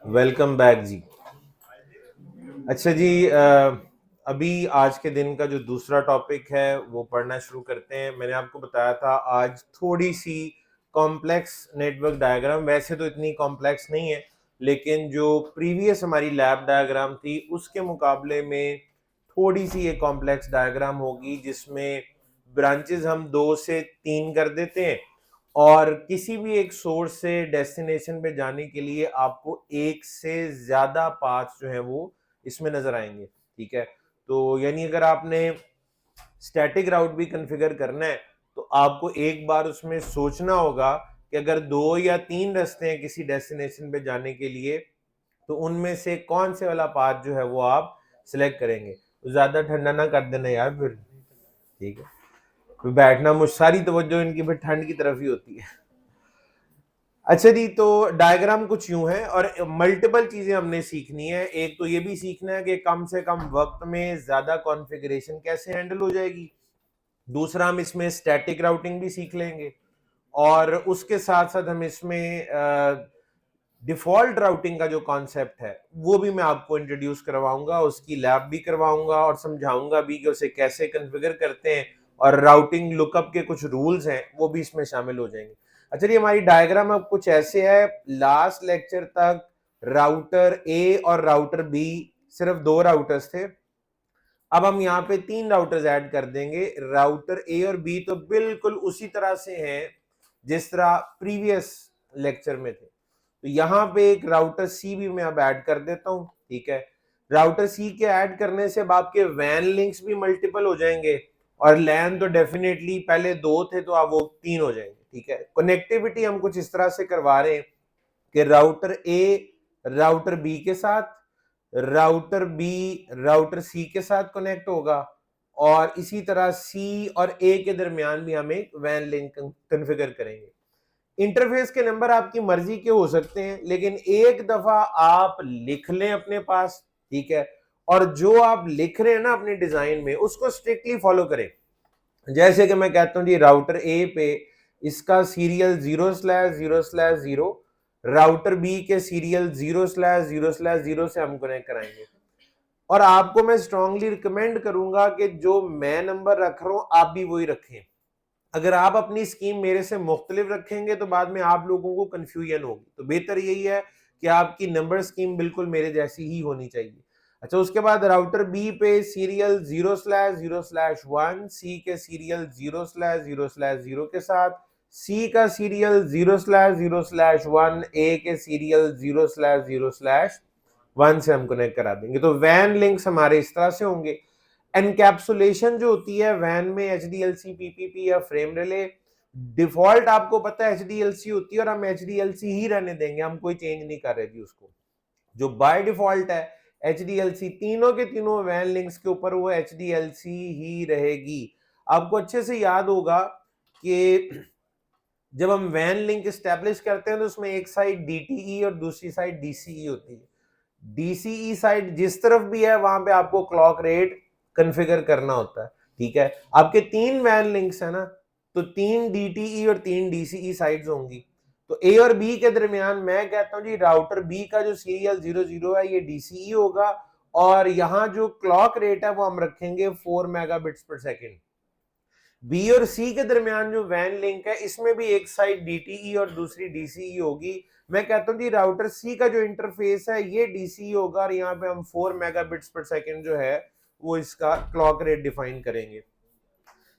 Welcome back जी। अच्छा जी, अभी आज के दिन का जो दूसरा टॉपिक है वो पढ़ना शुरू करते हैं। मैंने आपको बताया था आज थोड़ी सी कॉम्प्लेक्स नेटवर्क डायग्राम, वैसे तो इतनी कॉम्प्लेक्स नहीं है, लेकिन जो प्रीवियस हमारी लैब डायग्राम थी उसके मुकाबले में थोड़ी सी ये कॉम्प्लेक्स डायग्राम होगी, जिसमें ब्रांचेस हम 2 से 3 कर देते हैं और किसी भी एक सोर्स से डेस्टिनेशन पे जाने के लिए आपको एक से ज्यादा पाथ जो है वो इसमें नजर आएंगे। ठीक है, तो यानी अगर आपने स्टैटिक राउट भी कॉन्फ़िगर करना है तो आपको एक बार उसमें सोचना होगा कि अगर 2 या 3 रास्ते हैं किसी डेस्टिनेशन पे जाने के लिए, तो उनमें से कौन से वाला पाथ जो है वो आप सिलेक्ट करेंगे। तो ज्यादा ठंडा ना कर देना यार फिर। ठीक है, फिर बैठना मुझ सारी तवज्जो इनकी फिर ठंड की तरफ ही होती है। अच्छा जी, तो डायग्राम कुछ यूं है और मल्टीपल चीजें हमने सीखनी है। एक तो ये भी सीखना है कि कम से कम वक्त में ज्यादा कॉन्फ़िगरेशन कैसे हैंडल हो जाएगी। दूसरा, हम इसमें स्टैटिक राउटिंग भी सीख लेंगे और उसके साथ साथ हम इसमें डिफॉल्ट राउटिंग का जो कॉन्सेप्ट है वो भी मैं आपको इंट्रोड्यूस करवाऊंगा, उसकी लैब भी करवाऊंगा और समझाऊंगा भी कि उसे कैसे कॉन्फ़िगर करते हैं, और राउटिंग लुकअप के कुछ रूल्स हैं वो भी इसमें शामिल हो जाएंगे। अच्छा, ये हमारी डायग्राम अब कुछ ऐसे है। लास्ट लेक्चर तक राउटर ए और राउटर बी, सिर्फ 2 राउटर्स थे। अब हम यहाँ पे 3 राउटर्स ऐड कर देंगे। राउटर ए और बी तो बिल्कुल उसी तरह से हैं जिस तरह प्रीवियस लेक्चर में थे। तो यहाँ पे एक राउटर सी भी मैं अब ऐड कर देता हूँ। ठीक है, राउटर सी के ऐड करने से अब आपके वैन लिंक्स भी मल्टीपल हो जाएंगे और लैन तो डेफिनेटली पहले 2 थे तो अब वो 3 हो जाएंगे। ठीक है, कनेक्टिविटी हम कुछ इस तरह से करवा रहे हैं कि राउटर ए राउटर बी के साथ, राउटर बी राउटर सी के साथ कनेक्ट होगा, और इसी तरह सी और ए के दरमियान भी हम एक वैन लिंक कॉन्फ़िगर करेंगे। इंटरफेस के नंबर आपकी मर्जी के हो सकते हैं, लेकिन एक दफा आप लिख लें अपने पास। ठीक है, और जो आप लिख रहे हैं ना अपने डिजाइन में उसको स्ट्रिक्टली फॉलो करें। जैसे कि मैं कहता हूं जी, राउटर ए पे इसका सीरियल 0/0/0, राउटर बी के सीरियल 0/0/0 से हम कनेक्ट कराएंगे। और आपको मैं स्ट्रांगली रिकमेंड करूंगा कि जो मैं नंबर रख रहा हूं आप भी वही रखें। अगर आप अपनी स्कीम मेरे से मुख्तलिफ रखेंगे तो बाद में आप लोगों को कंफ्यूजन होगी। तो बेहतर यही है कि आपकी नंबर स्कीम बिल्कुल मेरे जैसी ही होनी चाहिए। अच्छा, उसके बाद राउटर बी पे सीरियल 0/0/1, सी के सीरियल 0/0/0 के साथ, सी का सीरियल 0/0/1, ए के सीरियल 0/0/1 से हम कनेक्ट करा देंगे। तो वैन लिंक्स हमारे इस तरह से होंगे। एनकैप्सुलेशन जो होती है वैन में, एचडीएलसी, पीपीपी या फ्रेम रिले, डिफॉल्ट आपको पता है एचडीएलसी होती है और हम एचडीएलसी ही रहने देंगे, हम कोई चेंज नहीं कर रहे थी उसको। जो बाय डिफॉल्ट है एचडीएलसी, तीनों के तीनों वैन लिंक्स के ऊपर वो एचडीएलसी ही रहेगी। आपको अच्छे से याद होगा कि जब हम वैन लिंक स्टैब्लिश करते हैं तो उसमें एक साइड डीटीई और दूसरी साइड डीसीई होती है। डीसीई साइड जिस तरफ भी है वहां पे आपको क्लॉक रेट कॉन्फ़िगर करना होता है। ठीक है, आपके 3 वैन लिंक्स है ना, तो 3 डीटीई और 3 डीसीई साइड्स होंगी। तो ए और बी के दरमियान मैं कहता हूं जी, राउटर बी का जो सीरियल 00 है ये डीसीई होगा, और यहां जो क्लॉक रेट है वो हम रखेंगे 4 मेगाबिट्स पर सेकेंड। बी और सी के दरमियान जो वैन लिंक है इसमें भी एक साइड डीटीई और दूसरी डीसीई होगी। मैं कहता हूं जी, राउटर सी का जो इंटरफेस है ये डीसीई होगा और यहाँ पे हम 4 मेगाबिट्स पर सेकेंड जो है वो इसका क्लॉक रेट डिफाइन करेंगे।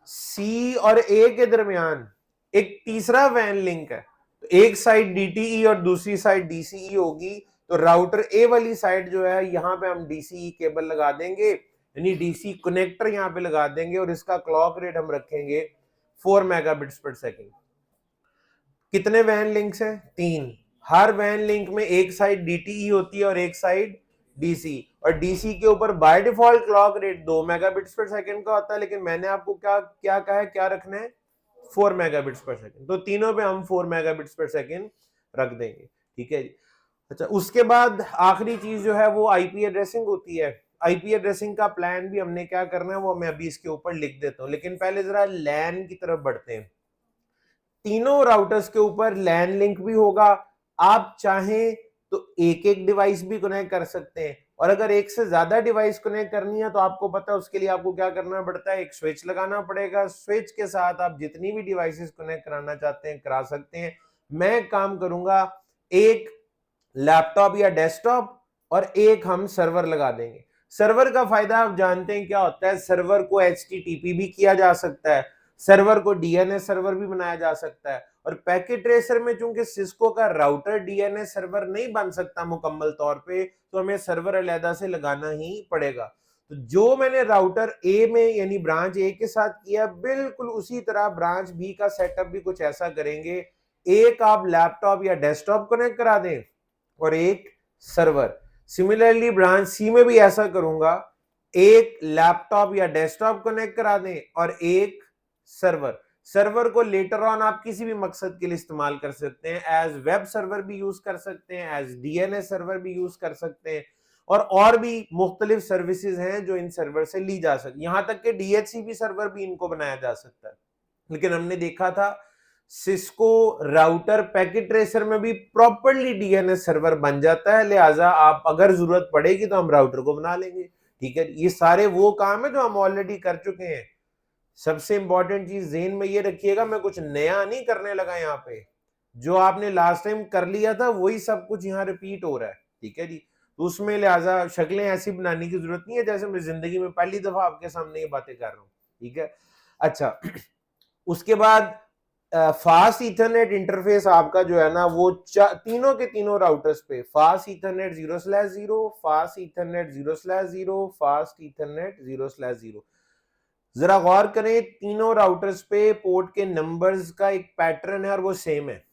सी और ए के दरमियान एक तीसरा वैन लिंक है, तो एक साइड डीटीई और दूसरी साइड डीसीई होगी। तो राउटर ए वाली साइड जो है यहाँ पे हम डीसीई केबल लगा देंगे, यानी डीसी कनेक्टर यहाँ पे लगा देंगे और इसका क्लॉक रेट हम रखेंगे 4 मेगाबिट्स पर सेकेंड। कितने वैन लिंक्स हैं? 3। हर वैन लिंक में एक साइड डीटीई होती है और एक साइड डीसी, और डीसी के ऊपर by default clock rate 2 megabits पर सेकंड का होता है, लेकिन मैंने आपको क्या क्या कहा है, क्या रखना है? 4 मेगाबिट्स पर सेकंड। तो तीनों पे हम 4 मेगाबिट्स पर सेकंड रख देंगे। ठीक है जी। अच्छा, उसके बाद आखिरी चीज जो है वो आईपी एड्रेसिंग होती है। आईपी एड्रेसिंग का प्लान भी हमने क्या करना है वो मैं अभी इसके ऊपर लिख देता हूं, लेकिन पहले जरा लैन की तरफ बढ़ते हैं। तीनों राउटर्स के ऊपर लैन लिंक भी होगा। आप चाहें तो एक एक डिवाइस भी कनेक्ट कर सकते हैं। और अगर एक से ज्यादा डिवाइस कनेक्ट करनी है तो आपको पता है उसके लिए आपको क्या करना पड़ता है, एक स्विच लगाना पड़ेगा। स्विच के साथ आप जितनी भी डिवाइसेस कनेक्ट कराना चाहते हैं करा सकते हैं। मैं काम करूंगा एक लैपटॉप या डेस्कटॉप और एक हम सर्वर लगा देंगे। सर्वर का फायदा आप जानते हैं क्या होता है, सर्वर को HTTP भी किया जा सकता है, सर्वर को DNS सर्वर भी बनाया जा सकता है। और पैकेट ट्रेसर में चूंकि सिस्को का राउटर DNS सर्वर नहीं बन सकता मुकम्मल तौर पे, तो हमें सर्वर अलहदा से लगाना ही पड़ेगा। तो जो मैंने राउटर ए में यानी ब्रांच ए के साथ किया, बिल्कुल उसी तरह ब्रांच बी का सेटअप भी कुछ ऐसा करेंगे। एक आप लैपटॉप या डेस्कटॉप कनेक्ट करा दें और एक सर्वर। सिमिलरली ब्रांच सी में भी ऐसा करूंगा, एक लैपटॉप या डेस्कटॉप कनेक्ट करा दें और एक सर्वर। सर्वर को लेटर ऑन आप किसी भी मकसद के लिए इस्तेमाल कर सकते हैं, एज वेब सर्वर भी यूज कर सकते हैं, एज DNS सर्वर भी यूज कर सकते हैं, और भी मुख्तलिफ सर्विसेज हैं जो इन सर्वर से ली जा सकती। यहां तक कि DHCP सर्वर भी इनको बनाया जा सकता है। लेकिन हमने देखा था सिस्को राउटर पैकेट ट्रेसर में भी प्रॉपर्ली DNS सर्वर बन जाता है, लिहाजा आप अगर जरूरत पड़ेगी तो हम राउटर को बना लेंगे। ठीक है, ये सारे वो काम है जो हम ऑलरेडी कर चुके हैं। सबसे इंपॉर्टेंट चीज ज़हन में ये रखिएगा, मैं कुछ नया नहीं करने लगा यहाँ पे। जो आपने लास्ट टाइम कर लिया था वही सब कुछ यहाँ रिपीट हो रहा है। ठीक है जी, तो उसमें लिहाजा शक्लें ऐसी बनाने की जरूरत नहीं है जैसे मैं जिंदगी में पहली दफा आपके सामने ये बातें कर रहा हूँ। ठीक है, अच्छा उसके बाद फास्ट ईथरनेट इंटरफेस आपका जो है ना वो तीनों के तीनों राउटर्स पे fast Ethernet 0/0, fast Ethernet 0/0, fast Ethernet 0/0। जरा गौर करें, तीनों राउटर्स पे पोर्ट के नंबर्स का एक पैटर्न है और वो सेम है।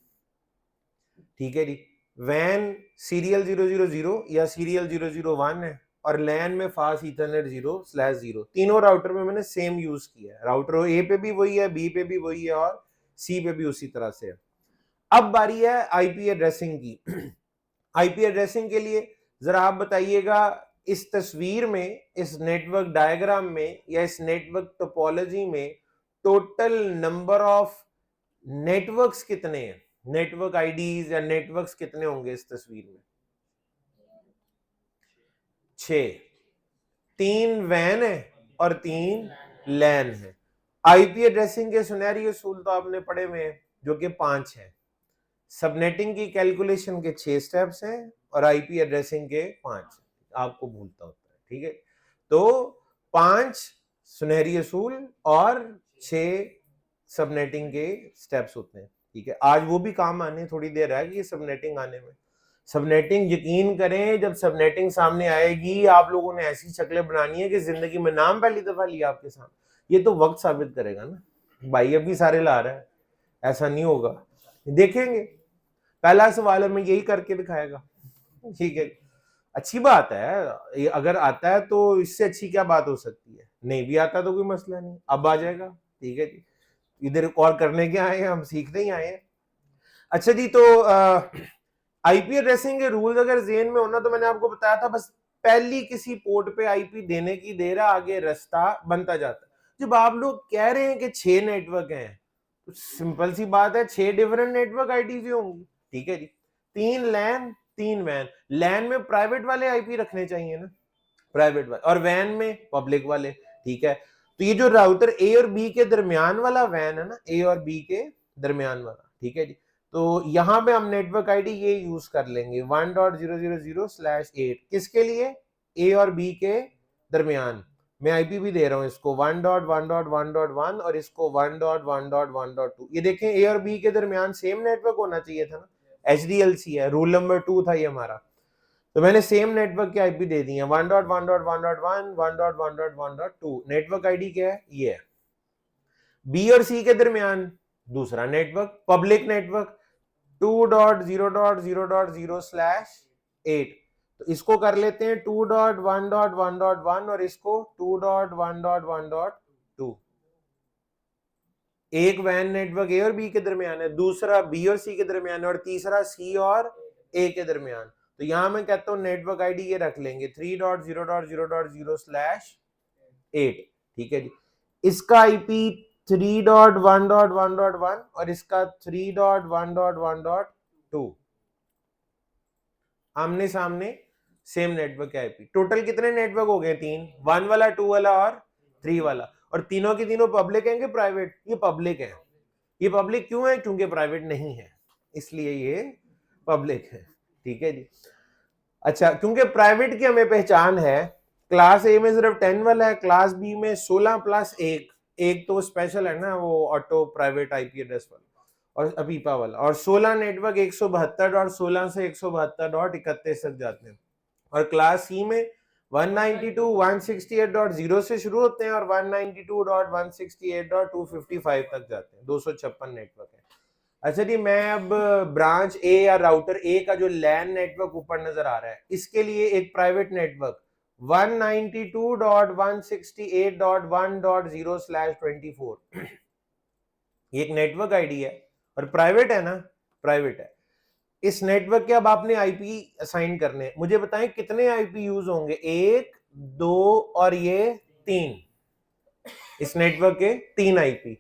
ठीक है जी, वैन सीरियल 000 या सीरियल 001 है और लैन में फास्ट ईथरनेट 0/0। तीनों राउटर में मैंने सेम यूज किया है। राउटर ए पे भी वही है, बी पे भी वही है और सी पे भी उसी तरह से है। अब बारी है आईपी एड्रेसिंग की। आईपी एड्रेसिंग के लिए जरा आप बताइएगा, इस तस्वीर में, इस नेटवर्क डायग्राम में या इस नेटवर्क टोपोलॉजी में टोटल नंबर ऑफ नेटवर्क्स कितने हैं, नेटवर्क आईडीज या नेटवर्क्स कितने होंगे इस तस्वीर में? 6। 3 वैन है और 3 लैन है। आईपी एड्रेसिंग के सुनहरी उसूल तो आपने पढ़े हुए हैं जो कि 5 है। सबनेटिंग की कैलकुलेशन के 6 स्टेप्स हैं और आईपी एड्रेसिंग के 5। आपको भूलता होता है। ठीक है, तो 5 सुनहरी असूल और 6 सबनेटिंग के स्टेप्स होते हैं। ठीक है, आज वो भी काम आने थोड़ी देर आएगी सबनेटिंग आने में। सबनेटिंग यकीन करें, जब सबनेटिंग सामने आएगी आप लोगों ने ऐसी शक्लें बनानी है कि जिंदगी में नाम पहली दफा लिया आपके सामने। ये तो वक्त साबित करेगा ना, भाई अभी सारे ला रहा है, ऐसा नहीं होगा, देखेंगे। पहला सवाल हमें यही करके दिखाएगा। ठीक है, अच्छी बात है, अगर आता है तो इससे अच्छी क्या बात हो सकती है। नहीं भी आता तो कोई मसला नहीं, अब आ जाएगा। ठीक है जी, इधर कॉल करने के आए हैं, हम सीखने ही आए हैं। अच्छा जी, तो आईपी एड्रेसिंग के रूल्स अगर जेन में होना तो मैंने आपको बताया था, बस पहली किसी पोर्ट पे आईपी देने की देर है, आगे रास्ता बनता जाता है। जब आप लोग कह रहे हैं कि 6 नेटवर्क हैं तो सिंपल सी बात है 6 डिफरेंट नेटवर्क आईडी होंगी। ठीक है जी, 3 लैन 3 वैन। लैन में प्राइवेट वाले आईपी रखने चाहिए ना, प्राइवेट वाले, और वैन में पब्लिक वाले। ठीक है, तो ये जो राउटर ए और बी के दरमियान वाला वैन है ना, ए और बी के दरमियान वाला, ठीक है जी, तो यहां पे हम नेटवर्क आईडी ये यूज कर लेंगे 1.000/8। किसके लिए? ए और बी के दरमियान। मैं आईपी भी दे रहा हूं इसको 1.1.1.1 और इसको 1.1.1.2। ये देखें, ए और बी के दरमियान सेम नेटवर्क होना चाहिए था ना, HDLC है, रूल नंबर 2 था ये हमारा। तो मैंने सेम नेटवर्क की आईपी दे दी है 1.1.1.1 1.1.1.2। नेटवर्क आईडी क्या है? ये है। बी और सी के दरमियान दूसरा नेटवर्क, पब्लिक नेटवर्क 2.0.0.0/8। तो इसको कर लेते हैं 2.1.1.1 और इसको 2.1.1.2। एक वैन नेटवर्क ए और बी के दरमियान है, दूसरा बी और सी के दरमियान है और तीसरा सी और ए के दरमियान। तो यहां मैं कहता हूं नेटवर्क आईडी ये रख लेंगे 3.0.0.0/8। ठीक है जी, इसका आईपी 3.1.1.1 और इसका 3.1.1.2। आमने सामने सेम नेटवर्क के आईपी। टोटल कितने नेटवर्क हो गए? 3, 1 वाला, 2 वाला और 3 वाला। और तीनों की तीनों पब्लिक हैं कि प्राइवेट? ये पब्लिक है। ये पब्लिक क्यों है? क्योंकि प्राइवेट नहीं है, इसलिए ये पब्लिक है। ठीक है जी। अच्छा, क्योंकि प्राइवेट की हमें पहचान है, क्लास ए में सिर्फ 10 वाला है, क्लास बी में 16 प्लस एक तो स्पेशल है ना, वो ऑटो प्राइवेट आईपी एड्रेस वाला और अबीपा वाला, और 16 नेटवर्क 172.16 से 172.31 तक जाते हैं। और क्लास सी में 192.168.0 से शुरू होते हैं और 192.168.255 तक जाते हैं। 256 नेटवर्क है। अच्छा जी, मैं अब ब्रांच ए या राउटर ए का जो लैन नेटवर्क ऊपर नजर आ रहा है, इसके लिए एक प्राइवेट नेटवर्क 192.168.1.0/24 एक नेटवर्क आईडी है और प्राइवेट है ना, प्राइवेट है। इस नेटवर्क के अब आपने आईपी असाइन करने हैं। मुझे बताएं कितने आईपी यूज होंगे? 1, 2 और ये 3। इस नेटवर्क के 3 आईपी,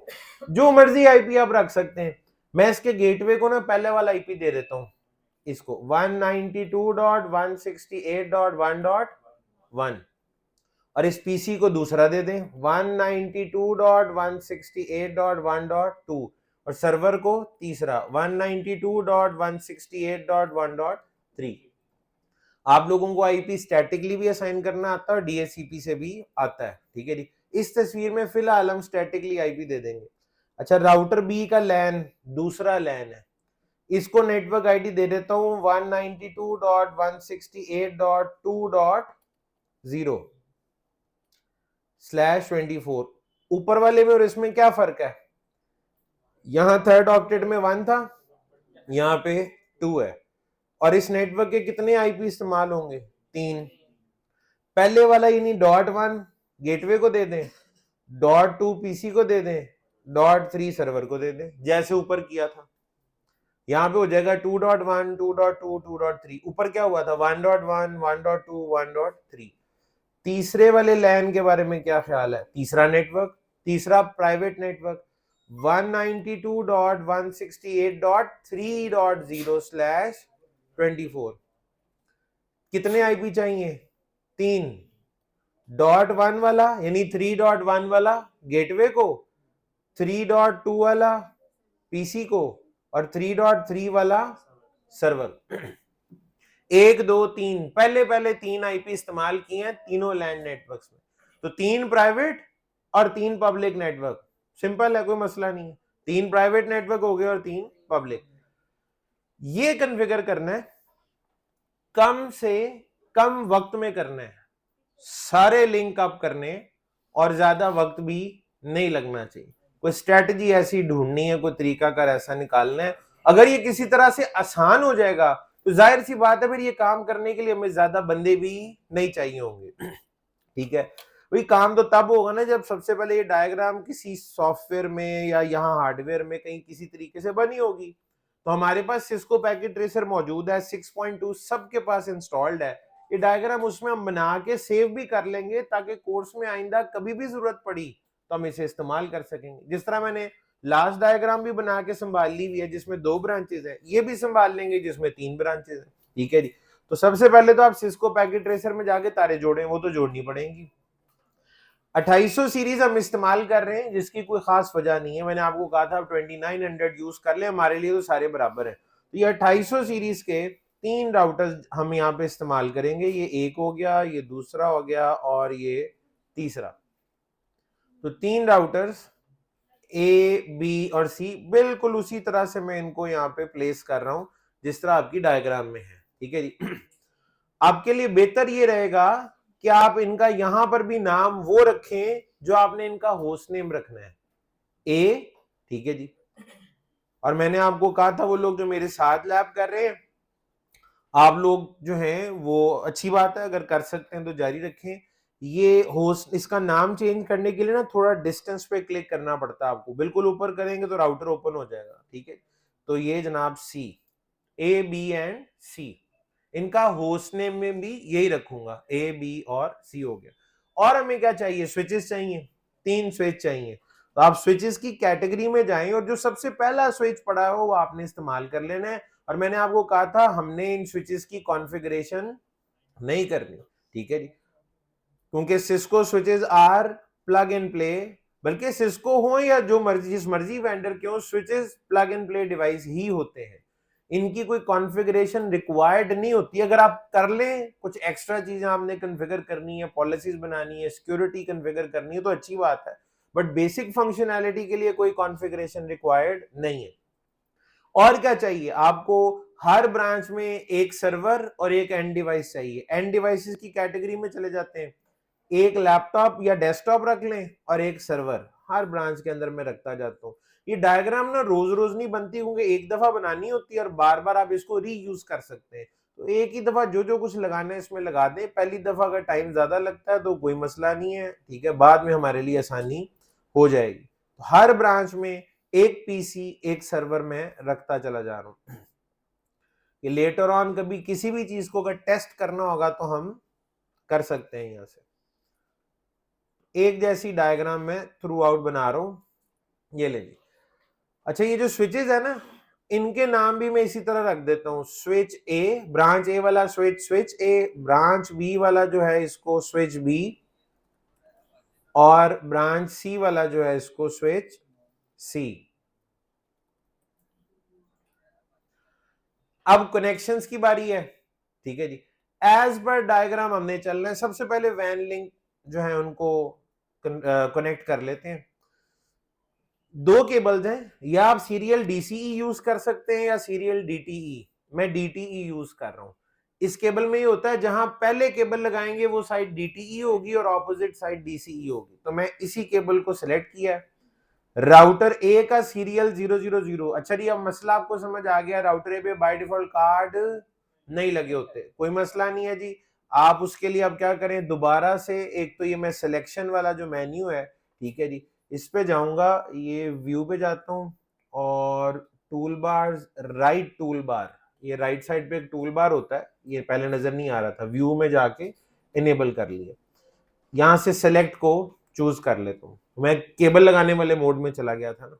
जो मर्जी आईपी आप रख सकते हैं। मैं इसके गेटवे को ना पहले वाला आईपी दे देता हूं, इसको 192.168.1.1 और इस पीसी को दूसरा दे दें 192.168.1.2 और सर्वर को तीसरा 192.168.1.3। आप लोगों को आईपी स्टैटिकली भी असाइन करना आता है और डीएचसीपी से भी आता है। ठीक है जी। इस तस्वीर में फिलहाल हम स्टैटिकली आईपी दे देंगे। अच्छा, राउटर बी का लैन दूसरा लैन है, इसको नेटवर्क आईडी दे देता हूं 192.168.2.0/24। ऊपर वाले में और इसमें क्या फर्क है? यहां थर्ड ऑक्टेट में 1 था, यहां पे 2 है। और इस नेटवर्क के कितने आईपी इस्तेमाल होंगे? 3। पहले वाला यानी .1 गेटवे को दे दें, .2 पीसी को दे दें, .3 सर्वर को दे दें, जैसे ऊपर किया था। यहां पे हो जाएगा 2.1, 2.2, 2.3। ऊपर क्या हुआ था? 1.1, 1.2, 1.3। तीसरे वाले लैन के बारे में क्या ख्याल है? तीसरा नेटवर्क, तीसरा प्राइवेट नेटवर्क 192.168.3.0/24। कितने आईपी चाहिए? 3। .1 वाला यानी 3.1 वाला गेटवे को, 3.2 वाला पीसी को और 3.3 वाला सर्वर। 1, 2, 3 पहले 3 आईपी इस्तेमाल किए हैं तीनों लैंड नेटवर्क्स में। तो 3 प्राइवेट और 3 पब्लिक नेटवर्क, सिंपल है, कोई मसला नहीं है। 3 प्राइवेट नेटवर्क हो गए और 3 पब्लिक। ये कॉन्फ़िगर करना है, कम से कम वक्त में करना है, सारे लिंक अप करने और ज्यादा वक्त भी नहीं लगना चाहिए। कोई स्ट्रेटजी ऐसी ढूंढनी है, कोई तरीकाकार ऐसा निकालना है। अगर ये किसी तरह से आसान हो जाएगा तो जाहिर सी बात है फिर ये काम करने के लिए हमें ज्यादा बंदे भी नहीं चाहिए होंगे। ठीक है, वही काम तो तब होगा ना जब सबसे पहले ये डायग्राम किसी सॉफ्टवेयर में या यहाँ हार्डवेयर में कहीं किसी तरीके से बनी होगी। तो हमारे पास सिस्को पैकेट ट्रेसर मौजूद है, 6.2 सबके पास इंस्टॉल्ड है। ये डायग्राम उसमें हम बना के सेव भी कर लेंगे ताकि कोर्स में आइंदा कभी भी जरूरत पड़ी तो हम इसे इस्तेमाल कर सकेंगे। जिस तरह मैंने लास्ट डायग्राम भी बना के संभाल ली हुई है जिसमें 2 ब्रांचेस है, ये भी संभाल लेंगे जिसमें 3 ब्रांचेस है। ठीक है जी। तो सबसे पहले तो आप सिस्को पैकेट ट्रेसर में जाके तारे जोड़ें, वो तो जोड़नी पड़ेंगी। 2800 सीरीज हम इस्तेमाल कर रहे हैं जिसकी कोई खास वजह नहीं है। मैंने आपको कहा था 2900 यूज कर ले, हमारे लिए तो सारे बराबर है। तो ये 2800 सीरीज के 3 राउटर्स हम यहाँ पे इस्तेमाल करेंगे। ये एक हो गया, ये दूसरा हो गया और ये तीसरा। तो 3 राउटर्स ए, बी और सी, बिल्कुल उसी तरह से मैं इनको यहाँ पे प्लेस कर रहा हूं जिस तरह आपकी डायग्राम में है। ठीक है जी। आपके लिए बेहतर ये रहेगा कि आप इनका यहां पर भी नाम वो रखें जो आपने इनका होस्ट नेम रखना है, ए। ठीक है जी। और मैंने आपको कहा था वो लोग जो मेरे साथ लैब कर रहे हैं, आप लोग जो हैं वो अच्छी बात है, अगर कर सकते हैं तो जारी रखें। ये होस्ट, इसका नाम चेंज करने के लिए ना थोड़ा डिस्टेंस पे क्लिक करना पड़ता है आपको। बिल्कुल ऊपर करेंगे तो राउटर ओपन हो जाएगा। ठीक है, तो ये जनाब सी, ए, बी एंड सी, इनका होस्ट नेम में भी यही रखूंगा, ए, बी और सी हो गया। और हमें क्या चाहिए? स्विचेस चाहिए, 3 स्विच चाहिए। तो आप स्विचेस की कैटेगरी में जाएं और जो सबसे पहला स्विच पड़ा हो वो आपने इस्तेमाल कर लेना है। और मैंने आपको कहा था हमने इन स्विचेस की कॉन्फ़िगरेशन नहीं करनी, ठीक है जी, क्योंकि Cisco switches are plug and play, बल्कि सिस्को हो या जो मर्जी जिस मर्जी वेंडर के हो, switches plug and play device ही होते हैं, इनकी कोई कॉन्फ़िगरेशन रिक्वायर्ड नहीं होती। अगर आप कर लें, कुछ एक्स्ट्रा चीजें आपने कॉन्फ़िगर करनी है, पॉलिसीज बनानी है, सिक्योरिटी कॉन्फ़िगर करनी है, तो अच्छी बात है, बट बेसिक फंक्शनैलिटी के लिए कोई कॉन्फ़िगरेशन रिक्वायर्ड नहीं है। और क्या चाहिए आपको? हर ब्रांच में एक सर्वर और एक एंड डिवाइस चाहिए। एंड डिवाइसेस की कैटेगरी में चले जाते हैं, एक लैपटॉप या डेस्कटॉप रख लें और एक सर्वर हर ब्रांच के अंदर मैं रखता जाता हूँ। ये डायग्राम ना रोज रोज नहीं बनती, क्योंकि एक दफा बनानी होती है और बार बार आप इसको रीयूज कर सकते हैं। तो एक ही दफा जो जो कुछ लगाना है इसमें लगा दें। पहली दफा अगर टाइम ज्यादा लगता है तो कोई मसला नहीं है, ठीक है, बाद में हमारे लिए आसानी हो जाएगी। तो हर ब्रांच में एक पीसी एक सर्वर में रखता चला जा रहा हूं। ये लेटर ऑन कभी किसी भी चीज को अगर टेस्ट करना होगा तो हम कर सकते हैं। यहां से एक जैसी डायग्राम में थ्रू आउट बना रहा हूं, ये ले ली। अच्छा, ये जो स्विचेस है ना, इनके नाम भी मैं इसी तरह रख देता हूं। स्विच ए, ब्रांच ए वाला switch switch A, branch B वाला जो है इसको स्विच बी, और ब्रांच सी वाला जो है इसको स्विच सी। अब कनेक्शंस की बारी है, ठीक है जी। एज पर डायग्राम हमने चलना है। सबसे पहले वैन लिंक जो है उनको कनेक्ट कर लेते हैं। दो केबल्स हैं, या आप सीरियल डीसीई यूज कर सकते हैं या सीरियल डीटीई। मैं डीटीई यूज कर रहा हूं। इस केबल में ये होता है, जहां पहले केबल लगाएंगे वो साइड डीटीई होगी और ऑपोजिट साइड डीसीई होगी। तो मैं इसी केबल को सिलेक्ट किया। राउटर ए का सीरियल 000। अच्छा जी, अब मसला आपको समझ आ गया। राउटर ए पे बाय डिफॉल्ट कार्ड नहीं लगे होते, कोई मसला नहीं है जी। आप उसके लिए अब क्या करें, दोबारा से एक तो ये मैं सिलेक्शन वाला जो मेन्यू है, ठीक है जी, इस पे जाऊंगा, ये व्यू पे जाता हूं और tool bar, right tool bar, ये राइट साइड पे एक टूल बार होता है, ये पहले नजर नहीं आ रहा था, व्यू में जाके इनेबल कर लिया। यहां से सेलेक्ट को चूज कर लेता हूं। मैं केबल लगाने वाले मोड में चला गया था ना।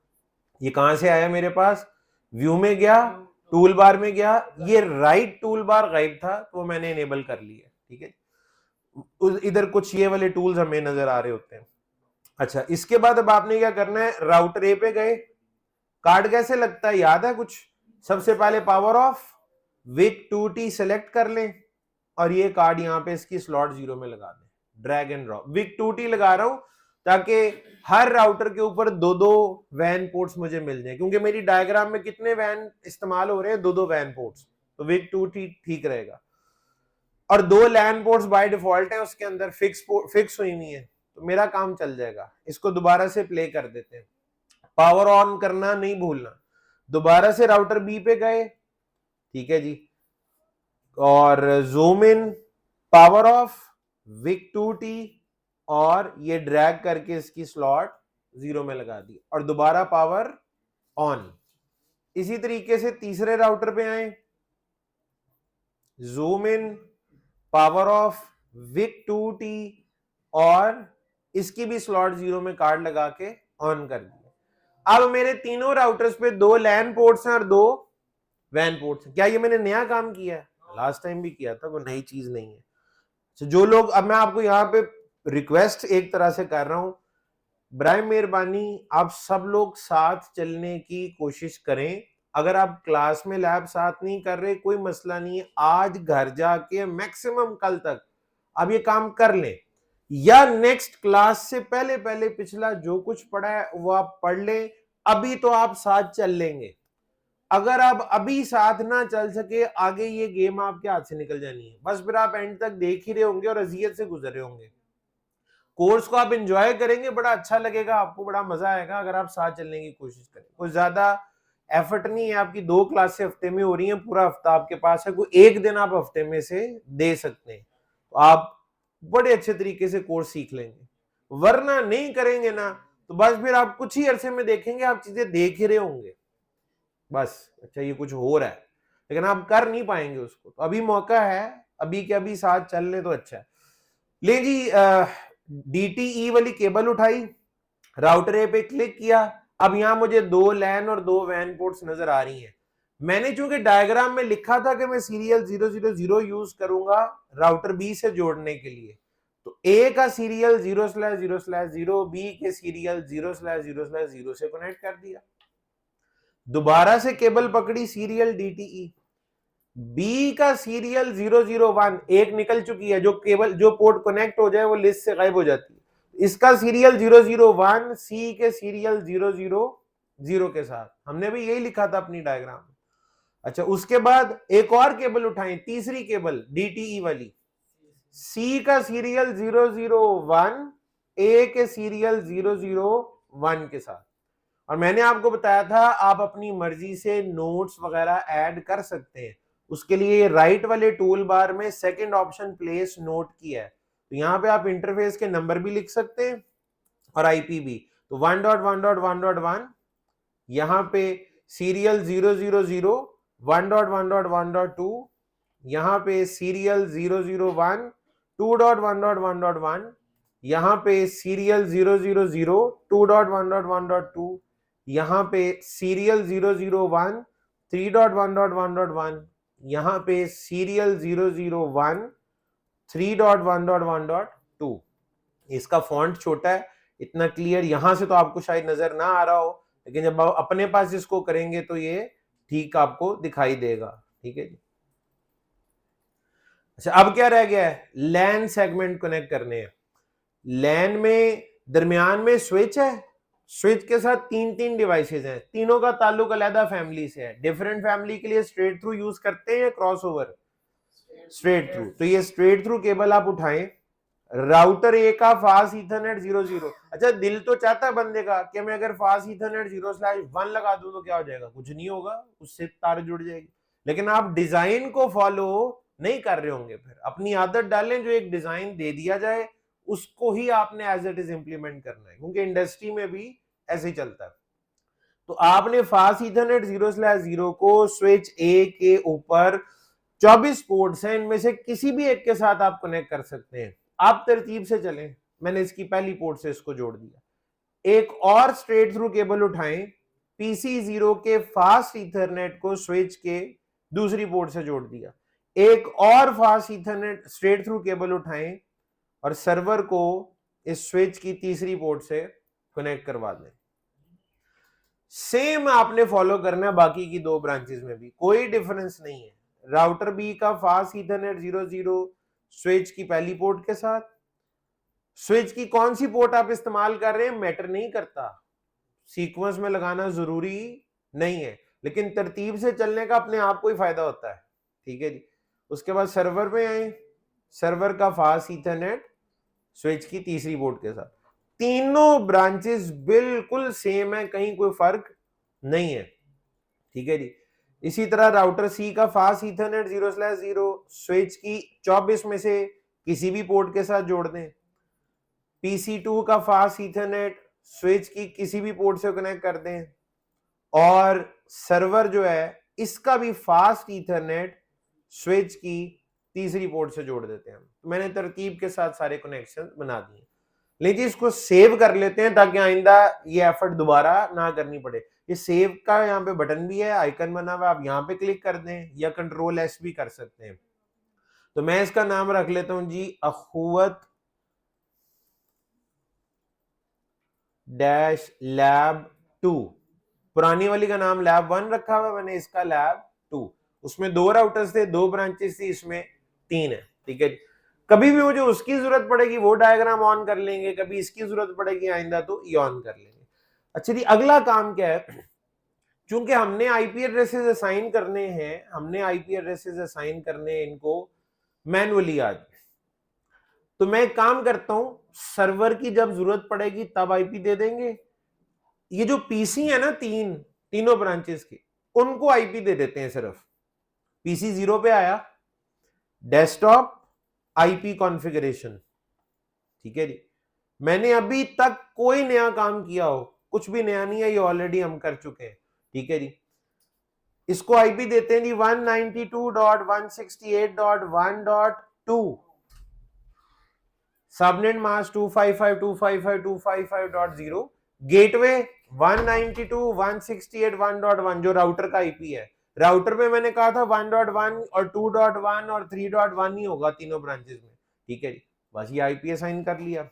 ये कहां से आया मेरे पास? व्यू में गया, टूल बार में गया, ये राइट टूल बार गायब था तो मैंने इनेबल कर लिया, ठीक है। इधर कुछ ये वाले टूल्स हमें नजर आ रहे होते हैं। अच्छा, इसके बाद अब आपने क्या करना है, राउटर ए पे गए। कार्ड कैसे लगता है याद है कुछ? सबसे पहले पावर ऑफ विक 2T सेलेक्ट कर लें और ये कार्ड यहां पे इसकी स्लॉट 0 में लगा दें। Drag and drop, Wick 2T लगा रहा हूं ताकि हर राउटर के ऊपर दो दो वैन पोर्ट्स मुझे मिल जाए, क्योंकि मेरी डायग्राम में कितने वैन इस्तेमाल हो रहे हैं, दो दो वैन पोर्ट्स, तो विक 2T ठीक रहेगा। और दो लैन पोर्ट्स बाय डिफॉल्ट है उसके अंदर फिक्स हुई हुई है, तो मेरा काम चल जाएगा। इसको दोबारा से प्ले कर देते हैं। पावर ऑन करना नहीं भूलना। दोबारा से राउटर बी पे गए, ठीक है जी, और जूम इन, पावर ऑफ, विक 2T, और ये ड्रैग करके इसकी स्लॉट 0 में लगा दी और दोबारा पावर ऑन। इसी तरीके से तीसरे राउटर पे आए, जूम इन, पावर ऑफ, विक 2T, और इसकी भी स्लॉट 0 में कार्ड लगा के ऑन कर दिया। अब मेरे तीनों राउटर्स पे दो लैन पोर्ट्स हैं और दो वैन पोर्ट्स हैं। क्या ये मैंने नया काम किया है? लास्ट टाइम भी किया था, वो नई चीज नहीं है। तो जो लोग, अब मैं आपको यहाँ पे रिक्वेस्ट एक तरह से कर रहा हूं, बराए मेहरबानी आप सब लोग साथ चलने की कोशिश करें। अगर आप क्लास में लैब साथ नहीं कर रहे, कोई मसला नहीं है, आज घर जाके मैक्सिमम कल तक अब ये काम कर लें, या नेक्स्ट क्लास से पहले पहले पिछला जो कुछ पढ़ा है वो आप पढ़ लें। अभी तो आप साथ चल लेंगे। अगर आप अभी साथ ना चल सके, आगे ये गेम आपके हाथ से निकल जानी है। बस फिर आप एंड तक देख ही रहे होंगे और अजियत से गुजर रहे होंगे। कोर्स को आप एंजॉय करेंगे, बड़ा अच्छा लगेगा आपको, बड़ा मजा आएगा अगर आप साथ चलने की कोशिश करें। कोई ज्यादा एफर्ट नहीं है, आपकी 2 क्लासें हफ्ते में हो रही हैं, पूरा हफ्ता आपके पास है, कोई एक दिन आप हफ्ते में से दे सकते हैं, तो आप बड़े अच्छे तरीके से कोर्स सीख लेंगे। वरना नहीं करेंगे ना, तो बस फिर आप कुछ ही अरसे में देखेंगे आप चीजें देख ही रहे होंगे बस, अच्छा ये कुछ हो रहा है, लेकिन आप कर नहीं पाएंगे उसको। तो अभी मौका है, अभी के अभी साथ चल ले तो अच्छा है। ले जी, डीटीई वाली केबल उठाई, राउटर ए पे क्लिक किया। अब यहां मुझे दो लैन और दो वैन पोर्ट्स नजर आ रही हैं। मैंने चूंकि डायग्राम में लिखा था कि मैं सीरियल 000 यूज करूंगा राउटर बी से जोड़ने के लिए, तो ए का सीरियल 0/0/0, बी के सीरियल 0/0/0 से कनेक्ट कर दिया। दोबारा से केबल पकड़ी सीरियल DTE, बी का सीरियल 001 एक निकल चुकी है, जो केबल जो पोर्ट कनेक्ट हो जाए वो लिस्ट से गायब हो जाती है। इसका सीरियल 001 सी के सीरियल 000 के साथ, हमने भी यही लिखा था अपनी डायग्राम में। अच्छा, उसके बाद एक और केबल उठाएं, तीसरी केबल DTE वाली, सी का सीरियल 001 ए के सीरियल 001 के साथ। और मैंने आपको बताया था आप अपनी मर्जी से नोट्स वगैरह ऐड कर सकते हैं। उसके लिए राइट वाले टूल बार में सेकंड ऑप्शन प्लेस नोट की है, तो यहां पे आप इंटरफेस के नंबर भी लिख सकते हैं और आईपी भी। तो 1.1.1.1 यहां पे सीरियल 000 1.1.1.2, यहां पे सीरियल 001 2.1.1.1, यहां पे सीरियल 000 2.1.1.2, यहां पे सीरियल 001 3.1.1.1, यहां पे सीरियल 001 3.1.1.2। इसका फॉन्ट छोटा है, इतना क्लियर यहां से तो आपको शायद नजर ना आ रहा हो, लेकिन जब आप अपने पास इसको करेंगे तो ये ठीक आपको दिखाई देगा। ठीक है जी। अच्छा, अब क्या रह गया है, लैन सेगमेंट कनेक्ट करने हैं। लैन में दरमियान में स्विच है, स्विच के साथ तीन तीन डिवाइसेस हैं, तीनों का ताल्लुक अलग फैमिली से है। डिफरेंट फैमिली के लिए स्ट्रेट थ्रू यूज करते हैं या क्रॉस ओवर? Straight through. तो ये स्ट्रेट थ्रू केबल आप उठाएं, राउटर ए का फास्ट ईथरनेट 00। अच्छा, दिल तो चाहता है बंदे का कि मैं अगर फास्ट ईथरनेट 0/1 लगा दूं तो क्या हो जाएगा, कुछ नहीं होगा, उससे तार जुड़ जाएगी। लेकिन आप डिजाइन को फॉलो नहीं कर रहे होंगे, फिर अपनी आदत डालें, जो एक डिजाइन दे दिया जाए उसको ही आपने एज इट इज इंप्लीमेंट करना है, क्योंकि इंडस्ट्री में भी ऐसे ही चलता है। तो आपने फास्ट ईथरनेट 0/0 को स्विच ए के ऊपर 24 पोर्ट्स हैं, इनमें से किसी भी एक के साथ आप कनेक्ट कर सकते हैं। आप तरतीब से चलें, मैंने इसकी पहली पोर्ट से इसको जोड़ दिया। एक और स्ट्रेट थ्रू केबल उठाएं, PC0 के फास्ट ईथरनेट को स्विच के दूसरी पोर्ट से जोड़ दिया। एक और fast Ethernet straight through cable उठाएं और सर्वर को इस स्विच की तीसरी पोर्ट से कनेक्ट करवा दें। सेम आपने फॉलो करना है बाकी की दो ब्रांचेस में भी, कोई डिफरेंस नहीं है। राउटर बी का फास्ट ईथरनेट 00 स्विच की पहली पोर्ट के साथ, स्विच की कौन सी पोर्ट आप इस्तेमाल कर रहे हैं मैटर नहीं करता, सीक्वेंस में लगाना जरूरी नहीं है, लेकिन तरतीब से चलने का अपने आप को ही फायदा होता है। ठीक है जी। उसके बाद सर्वर में आए, सर्वर का फास्ट ईथरनेट स्विच की तीसरी पोर्ट के साथ, तीनों ब्रांचेस बिल्कुल सेम है, कहीं कोई फर्क नहीं है। ठीक है जी। इसी तरह राउटर सी का फास्ट ईथरनेट 0/0 स्विच की 24 में से किसी भी पोर्ट के साथ जोड़ दें। PC2 का फास्ट ईथरनेट स्विच की किसी भी पोर्ट से कनेक्ट कर दें, और सर्वर जो है इसका भी फास्ट ईथरनेट स्विच की तीसरी पोर्ट से जोड़ देते हैं। तो मैंने तरतीब के साथ सारे कनेक्शन बना दिए। लेकिन इसको सेव कर लेते हैं ताकि आइंदा ये एफर्ट दोबारा ना करनी पड़े। ये सेव का यहाँ पे बटन भी है, आइकन बना हुआ, आप यहाँ पे क्लिक कर दें या Ctrl+S भी कर सकते हैं। तो मैं इसका नाम रख लेता हूं जी, अखुवत -lab 2। पुरानी वाली का नाम lab 1 रखा हुआ, मैंने इसका lab 2। उसमें 2 राउटर्स थे, 2 ब्रांचेस थी, इसमें 3 है। ठीक है, कभी भी मुझे उसकी जरूरत पड़ेगी वो डायग्राम ऑन कर लेंगे, कभी इसकी जरूरत पड़ेगी आइंदा तो ये ऑन कर लेंगे। अच्छा जी, अगला काम क्या है, चूंकि हमने आईपी एड्रेसेस असाइन करने हैं, इनको मैनुअली आज, तो मैं एक काम करता हूं, सर्वर की जब जरूरत पड़ेगी तब आईपी दे देंगे। ये जो पीसी है ना तीनों ब्रांचेस की, उनको आईपी दे देते हैं सिर्फ। PC0 पे आया डेस्कटॉप आईपी कॉन्फ़िगरेशन। ठीक है जी, मैंने अभी तक कोई नया काम किया हो, कुछ भी नया नहीं है, ये ऑलरेडी हम कर चुके हैं। ठीक है जी, इसको आईपी देते हैं जी 192.168.1.2, सबनेट मास्क 255.255.255.0, गेटवे 192.168.1.1 जो राउटर का आईपी है। राउटर पे मैंने कहा था 1.1 और 2.1 और 3.1 ही होगा तीनों ब्रांचेस में, ठीक है जी, बस ये आईपी असाइन कर लिया।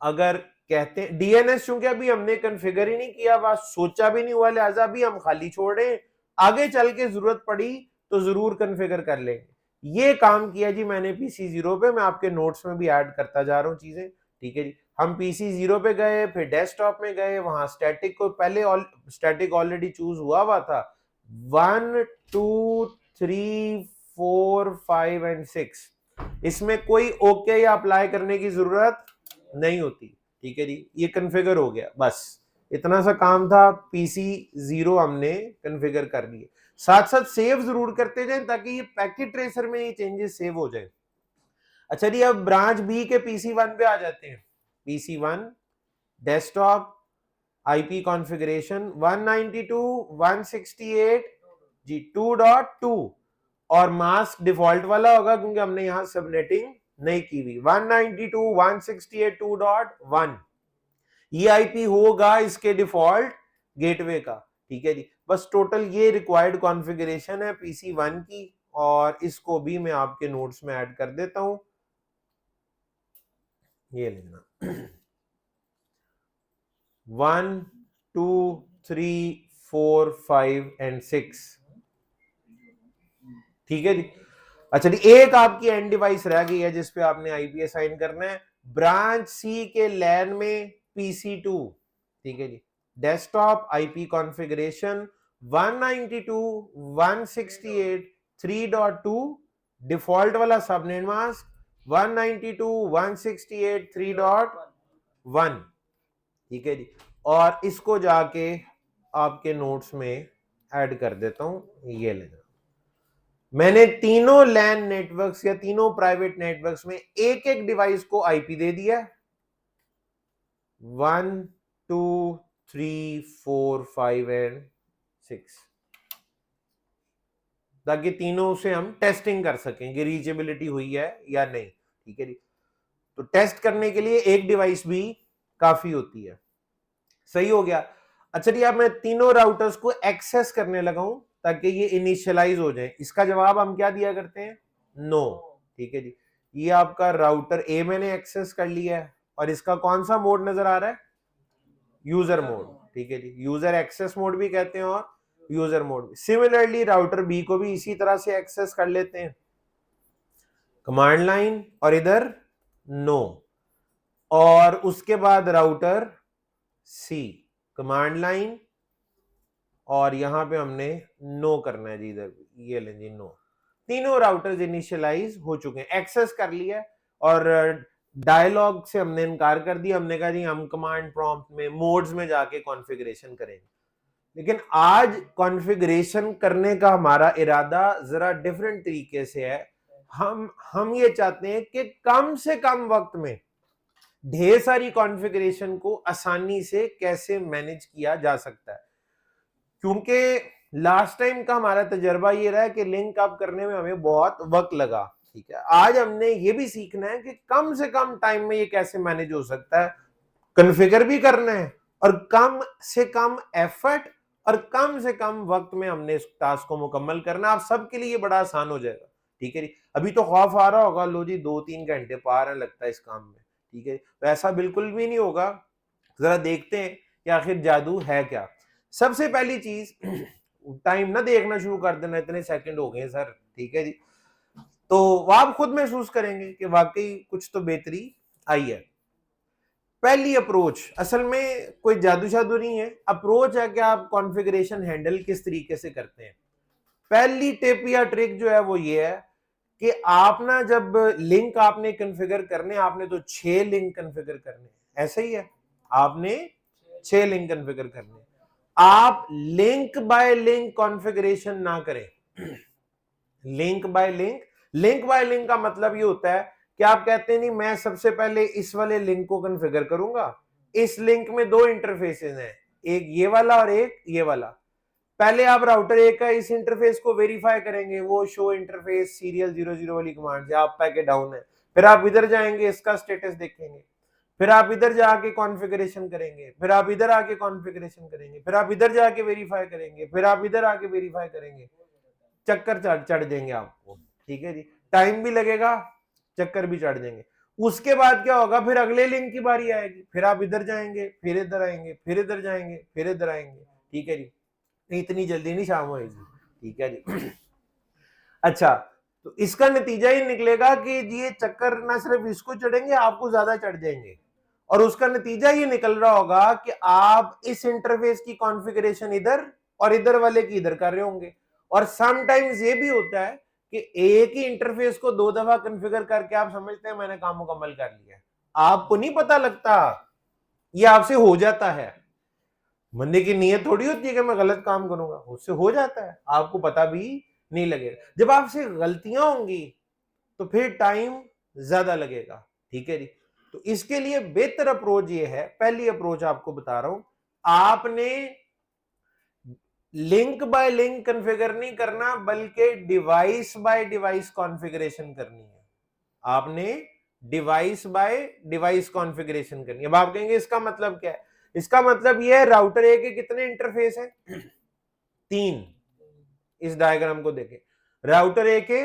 अगर कहते हैं डीएनएस, चूंकि अभी हमने कॉन्फ़िगर ही नहीं किया, बस सोचा भी नहीं हुआ, लिहाजा अभी हम खाली छोड़ रहे हैं, आगे चल के जरूरत पड़ी तो जरूर कॉन्फ़िगर कर लेंगे। ये काम किया जी मैंने पीसी 0 पे, मैं आपके नोट्स में भी ऐड करता जा रहा हूँ चीजें, ठीक है जी। हम पीसी 0 पे गए, फिर डेस्कटॉप में गए, वहां स्टैटिक को पहले स्टैटिक ऑलरेडी चूज हुआ था, 1 2 3 4 5 एंड 6, इसमें कोई ओके या अप्लाई करने की जरूरत नहीं होती, ठीक है जी, ये कॉन्फ़िगर हो गया, बस इतना सा काम था। पीसी 0 हमने कॉन्फ़िगर कर लिए, साथ साथ सेव जरूर करते जाएं ताकि ये पैकेट ट्रेसर में ये चेंजेस सेव हो जाए। अच्छा जी, अब ब्रांच बी के पीसी 1 पे आ जाते हैं। पीसी 1 डेस्कटॉप आईपी कॉन्फ़िगरेशन 192.168 जी 2.2 और मास्क डिफॉल्ट वाला होगा क्योंकि हमने यहां सबनेटिंग नहीं की हुई। 192.168.2.1 ये आईपी होगा इसके डिफॉल्ट गेटवे का, ठीक है जी। बस टोटल ये रिक्वायर्ड कॉन्फ़िगरेशन है पीसी 1 की, और इसको भी मैं आपके नोट्स में ऐड कर देता हूं, ये लेना 1 2 3 4 5 एंड 6, ठीक है जी। अच्छा जी, एक आपकी एंड डिवाइस रह गई है जिसपे आपने आईपी असाइन करना है, ब्रांच सी के लैन में पीसी 2, ठीक है जी। डेस्कटॉप आईपी कॉन्फ़िगरेशन 192.168.3.2 डिफॉल्ट वाला सबनेट मास्क 192.168.3.1, ठीक है जी। और इसको जाके आपके नोट्स में ऐड कर देता हूं, ये लेना। मैंने तीनों लैन नेटवर्क्स या तीनों प्राइवेट नेटवर्क्स में एक एक डिवाइस को आईपी दे दिया, 1 2 3 4 5 एंड 6, ताकि तीनों से हम टेस्टिंग कर सकें कि रीचेबिलिटी हुई है या नहीं, ठीक है जी। तो टेस्ट करने के लिए एक डिवाइस भी काफी होती है, सही हो गया। अच्छा जी, अब मैं तीनों राउटर्स को एक्सेस करने लगा हूं ताकि ये इनिशियलाइज हो जाए। इसका जवाब हम क्या दिया करते हैं, नो, ठीक है जी। ये आपका राउटर ए मैंने एक्सेस कर लिया है, और इसका कौन सा मोड नजर आ रहा है, यूजर मोड, ठीक है जी। यूजर एक्सेस मोड भी कहते हैं और user mode. Similarly router B को भी इसी तरह से एक्सेस कर लेते हैं, कमांड लाइन और इधर नो, और उसके बाद राउटर सी कमांड लाइन, और यहां पे हमने नो करना है जी, इधर ये लें जी नो। तीनों राउटर्स इनिशियलाइज हो चुके हैं, एक्सेस कर लिया, और डायलॉग से हमने इनकार कर दिया, हमने कहा जी हम कमांड प्रॉम्प्ट में मोड्स में जाके कॉन्फ़िगरेशन करेंगे। लेकिन आज कॉन्फ़िगरेशन करने का हमारा इरादा जरा डिफरेंट तरीके से है। हम ये चाहते हैं कि कम से कम वक्त में ढेर सारी कॉन्फ़िगरेशन को आसानी से कैसे मैनेज किया जा सकता है, क्योंकि लास्ट टाइम का हमारा तजर्बा ये रहा है कि लिंक अप करने में हमें बहुत वक्त लगा, ठीक है। आज हमने ये भी सीखना है कि कम से कम टाइम में ये कैसे मैनेज हो सकता है, कॉन्फ़िगर भी करना है, और कम से कम एफर्ट और कम से कम वक्त में हमने इस टास्क को मुकम्मल करना। आप सबके लिए बड़ा आसान हो जाएगा, ठीक है जी। अभी तो खौफ आ रहा होगा, लो जी 2-3 घंटे पार है लगता है इस काम में, ठीक है। वैसा बिल्कुल भी नहीं होगा, जरा देखते हैं कि आखिर जादू है क्या। सबसे पहली चीज, टाइम ना देखना शुरू कर देना, इतने सेकंड हो गए सर, ठीक है जी। तो आप खुद महसूस करेंगे कि वाकई कुछ तो बेहतरी आई है। पहली अप्रोच, असल में कोई जादू शादू नहीं है, अप्रोच है कि आप कॉन्फ़िगरेशन हैंडल किस तरीके से करते हैं। पहली टिप या ट्रिक जो है वो ये है कि आप ना जब लिंक आपने कॉन्फ़िगर करने, आपने तो 6 लिंक कॉन्फ़िगर करने, ऐसा ही है, आपने 6 लिंक कॉन्फ़िगर करने। आप लिंक बाय लिंक कॉन्फ़िगरेशन ना करें। लिंक बाय लिंक का मतलब ये होता है कि आप कहते हैं नहीं मैं सबसे पहले इस वाले लिंक को कॉन्फ़िगर करूंगा, इस लिंक में 2 इंटरफेसेस हैं, एक ये वाला और एक ये वाला। पहले आप राउटर एक का इस इंटरफेस को वेरीफाई करेंगे, वो शो इंटरफेस सीरियल 00 वाली कमांड से, आप पैकेट डाउन है, फिर आप इधर जाएंगे इसका स्टेटस देखेंगे, फिर आप इधर जाके कॉन्फ़िगरेशन करेंगे, फिर आप इधर आके कॉन्फ़िगरेशन करेंगे, फिर आप इधर जाके वेरीफाई करेंगे, फिर आप इधर आके वेरीफाई करेंगे, चक्कर चढ़ देंगे आपको, ठीक है जी। टाइम भी लगेगा, चक्कर भी चढ़ देंगे। उसके बाद क्या होगा, फिर अगले लिंक की बारी आएगी, फिर आप इधर जाएंगे, फिर इधर आएंगे, फिर इधर जाएंगे, फिर इधर आएंगे, ठीक है जी। इतनी जल्दी नहीं शाम होएगी, ठीक है जी। अच्छा, तो इसका नतीजा ये निकलेगा कि ये चक्कर ना सिर्फ इसको चढ़ेंगे, आपको ज्यादा चढ़ जाएंगे, और उसका नतीजा ये निकल रहा होगा कि आप इस इंटरफेस की कॉन्फ़िगरेशन इधर और इधर वाले की इधर कर रहे होंगे। और समटाइम्स ये भी होता है कि एक ही इंटरफेस को 2 दफा कॉन्फ़िगर करके आप समझते हैं मैंने काम मुकम्मल कर लिया, आपको नहीं पता लगता, ये आपसे हो जाता है। बंदे की नीयत थोड़ी होती है कि मैं गलत काम करूंगा, उससे हो जाता है, आपको पता भी नहीं लगेगा। जब आपसे गलतियां होंगी तो फिर टाइम ज्यादा लगेगा, ठीक है जी। तो इसके लिए बेहतर अप्रोच ये है, पहली अप्रोच आपको बता रहा हूं, आपने लिंक बाय लिंक कॉन्फ़िगर नहीं करना, बल्कि डिवाइस बाय डिवाइस कॉन्फ़िगरेशन करनी है। आपने डिवाइस बाय डिवाइस कॉन्फ़िगरेशन करनी है। अब आप कहेंगे इसका मतलब क्या है? इसका मतलब यह है राउटर ए के कितने इंटरफेस हैं? 3। इस डायग्राम को देखें, राउटर ए के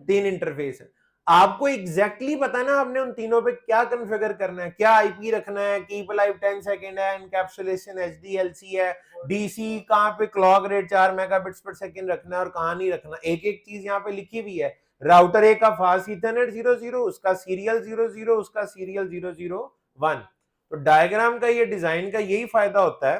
3 इंटरफेस है। आपको एग्जैक्टली पता ना आपने उन तीनों पे क्या कॉन्फ़िगर करना है, क्या आईपी रखना है, कीप लाइफ 10 सेकंड है, एनकैप्सुलेशन एचडीएलसी है, डीसी कहां पे क्लॉक रेट 4 मेगाबिट्स पर सेकंड रखना है और कहां नहीं रखना, एक एक चीज यहां पे लिखी हुई है। राउटर ए का फास्ट ईथरनेट 00, उसका सीरियल 00, उसका सीरियल 001। तो डायग्राम का ये डिजाइन का यही फायदा होता है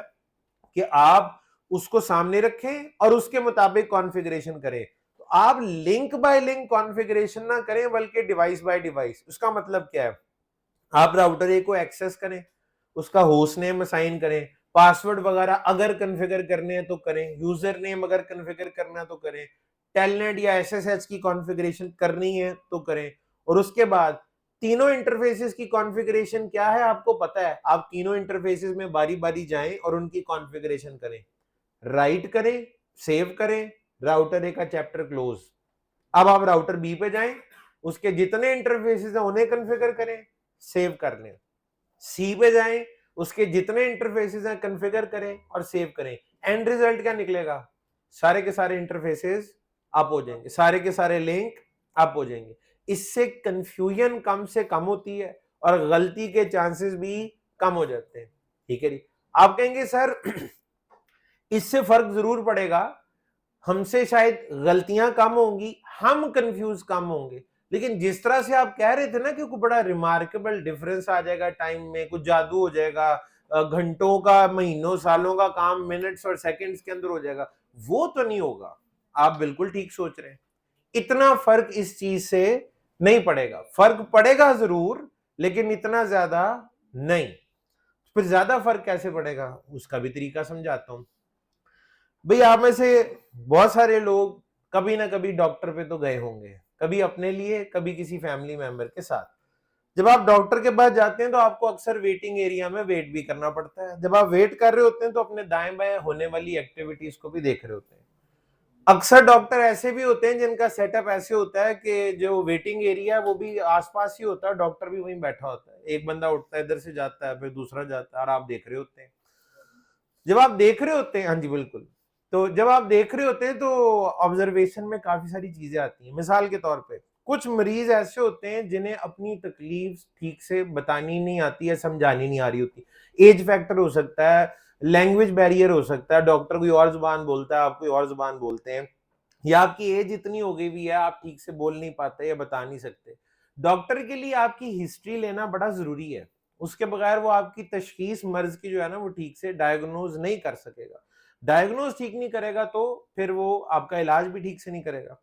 कि आप उसको सामने रखें और उसके मुताबिक कॉन्फ़िगरेशन करें। तो आप लिंक बाय लिंक कॉन्फ़िगरेशन ना करें, बल्कि डिवाइस बाय डिवाइस। उसका मतलब क्या है, आप राउटर ए को एक्सेस करें, उसका होस्ट नेम असाइन करें, पासवर्ड वगैरह अगर कॉन्फ़िगर करने हैं तो करें, यूजर नेम अगर कॉन्फ़िगर करना है तो करें, टेलनेट या एसएसएच की कॉन्फ़िगरेशन करनी है तो करें। और उसके बाद तीनों इंटरफेसेस की कॉन्फ़िगरेशन क्या है आपको पता है, आप तीनों इंटरफेसेस में बारी बारी जाएं और उनकी कॉन्फ़िगरेशन करें, राइट करें, सेव करें, राउटर ए का चैप्टर क्लोज। अब आप राउटर बी पे जाएं, उसके जितने इंटरफेसेस हैं उन्हें कॉन्फ़िगर करें, सेव कर लें। सी पे जाएं, उसके जितने इंटरफेसेस हैं कॉन्फ़िगर करें और सेव करें। एंड रिजल्ट क्या निकलेगा, सारे के सारे इंटरफेसेस अप हो जाएंगे, सारे के सारे लिंक अप हो जाएंगे। इससे कंफ्यूजन कम से कम होती है और गलती के चांसेस भी कम हो जाते हैं, ठीक है जी। आप कहेंगे सर इससे फर्क जरूर पड़ेगा, हमसे शायद गलतियां कम होंगी, हम कंफ्यूज कम होंगे, लेकिन जिस तरह से आप कह रहे थे ना कि कोई बड़ा रिमार्केबल डिफरेंस आ जाएगा टाइम में, कुछ जादू हो जाएगा, घंटों का, महीनों सालों का काम मिनट्स और सेकंड्स के अंदर हो जाएगा, वो तो नहीं होगा। आप बिल्कुल ठीक सोच रहे हैं, इतना फर्क इस चीज से नहीं पड़ेगा। फर्क पड़ेगा जरूर, लेकिन इतना ज्यादा नहीं। फिर ज्यादा फर्क कैसे पड़ेगा, उसका भी तरीका समझाता हूं। भाई आप में से बहुत सारे लोग कभी ना कभी डॉक्टर पे तो गए होंगे, कभी अपने लिए, कभी किसी फैमिली मेंबर के साथ। जब आप डॉक्टर के पास जाते हैं तो आपको अक्सर वेटिंग एरिया में वेट भी करना पड़ता है। जब आप वेट कर रहे होते हैं तो अपने दाएं बाएं होने वाली एक्टिविटीज को भी देख रहे होते हैं। अक्सर डॉक्टर ऐसे भी होते हैं जिनका सेटअप ऐसे होता है कि जो वेटिंग एरिया है वो भी आसपास ही होता है, डॉक्टर भी वहीं बैठा होता है, एक बंदा उठता है इधर से जाता है, फिर दूसरा जाता है और आप देख रहे होते हैं। जब आप देख रहे होते हैं, हाँ जी बिल्कुल, तो जब आप देख रहे होते हैं तो ऑब्जर्वेशन में काफी सारी चीजें आती हैं। मिसाल के तौर पे कुछ मरीज ऐसे होते हैं जिन्हें अपनी तकलीफ ठीक से बतानी नहीं आती है, समझानी नहीं आ रही होती। एज फैक्टर हो सकता है, लैंग्वेज बैरियर हो सकता है, डॉक्टर कोई और जुबान बोलता है, आप कोई और जुबान बोलते हैं, या आपकी एज इतनी हो गई भी है आप ठीक से बोल नहीं पाते या बता नहीं सकते। डॉक्टर के लिए आपकी हिस्ट्री लेना बड़ा जरूरी है, उसके बगैर वो आपकी तशखीस मर्ज की जो है ना वो ठीक से डायग्नोज नहीं कर सकेगा। डायग्नोज ठीक नहीं करेगा तो फिर वो आपका इलाज भी ठीक से नहीं करेगा।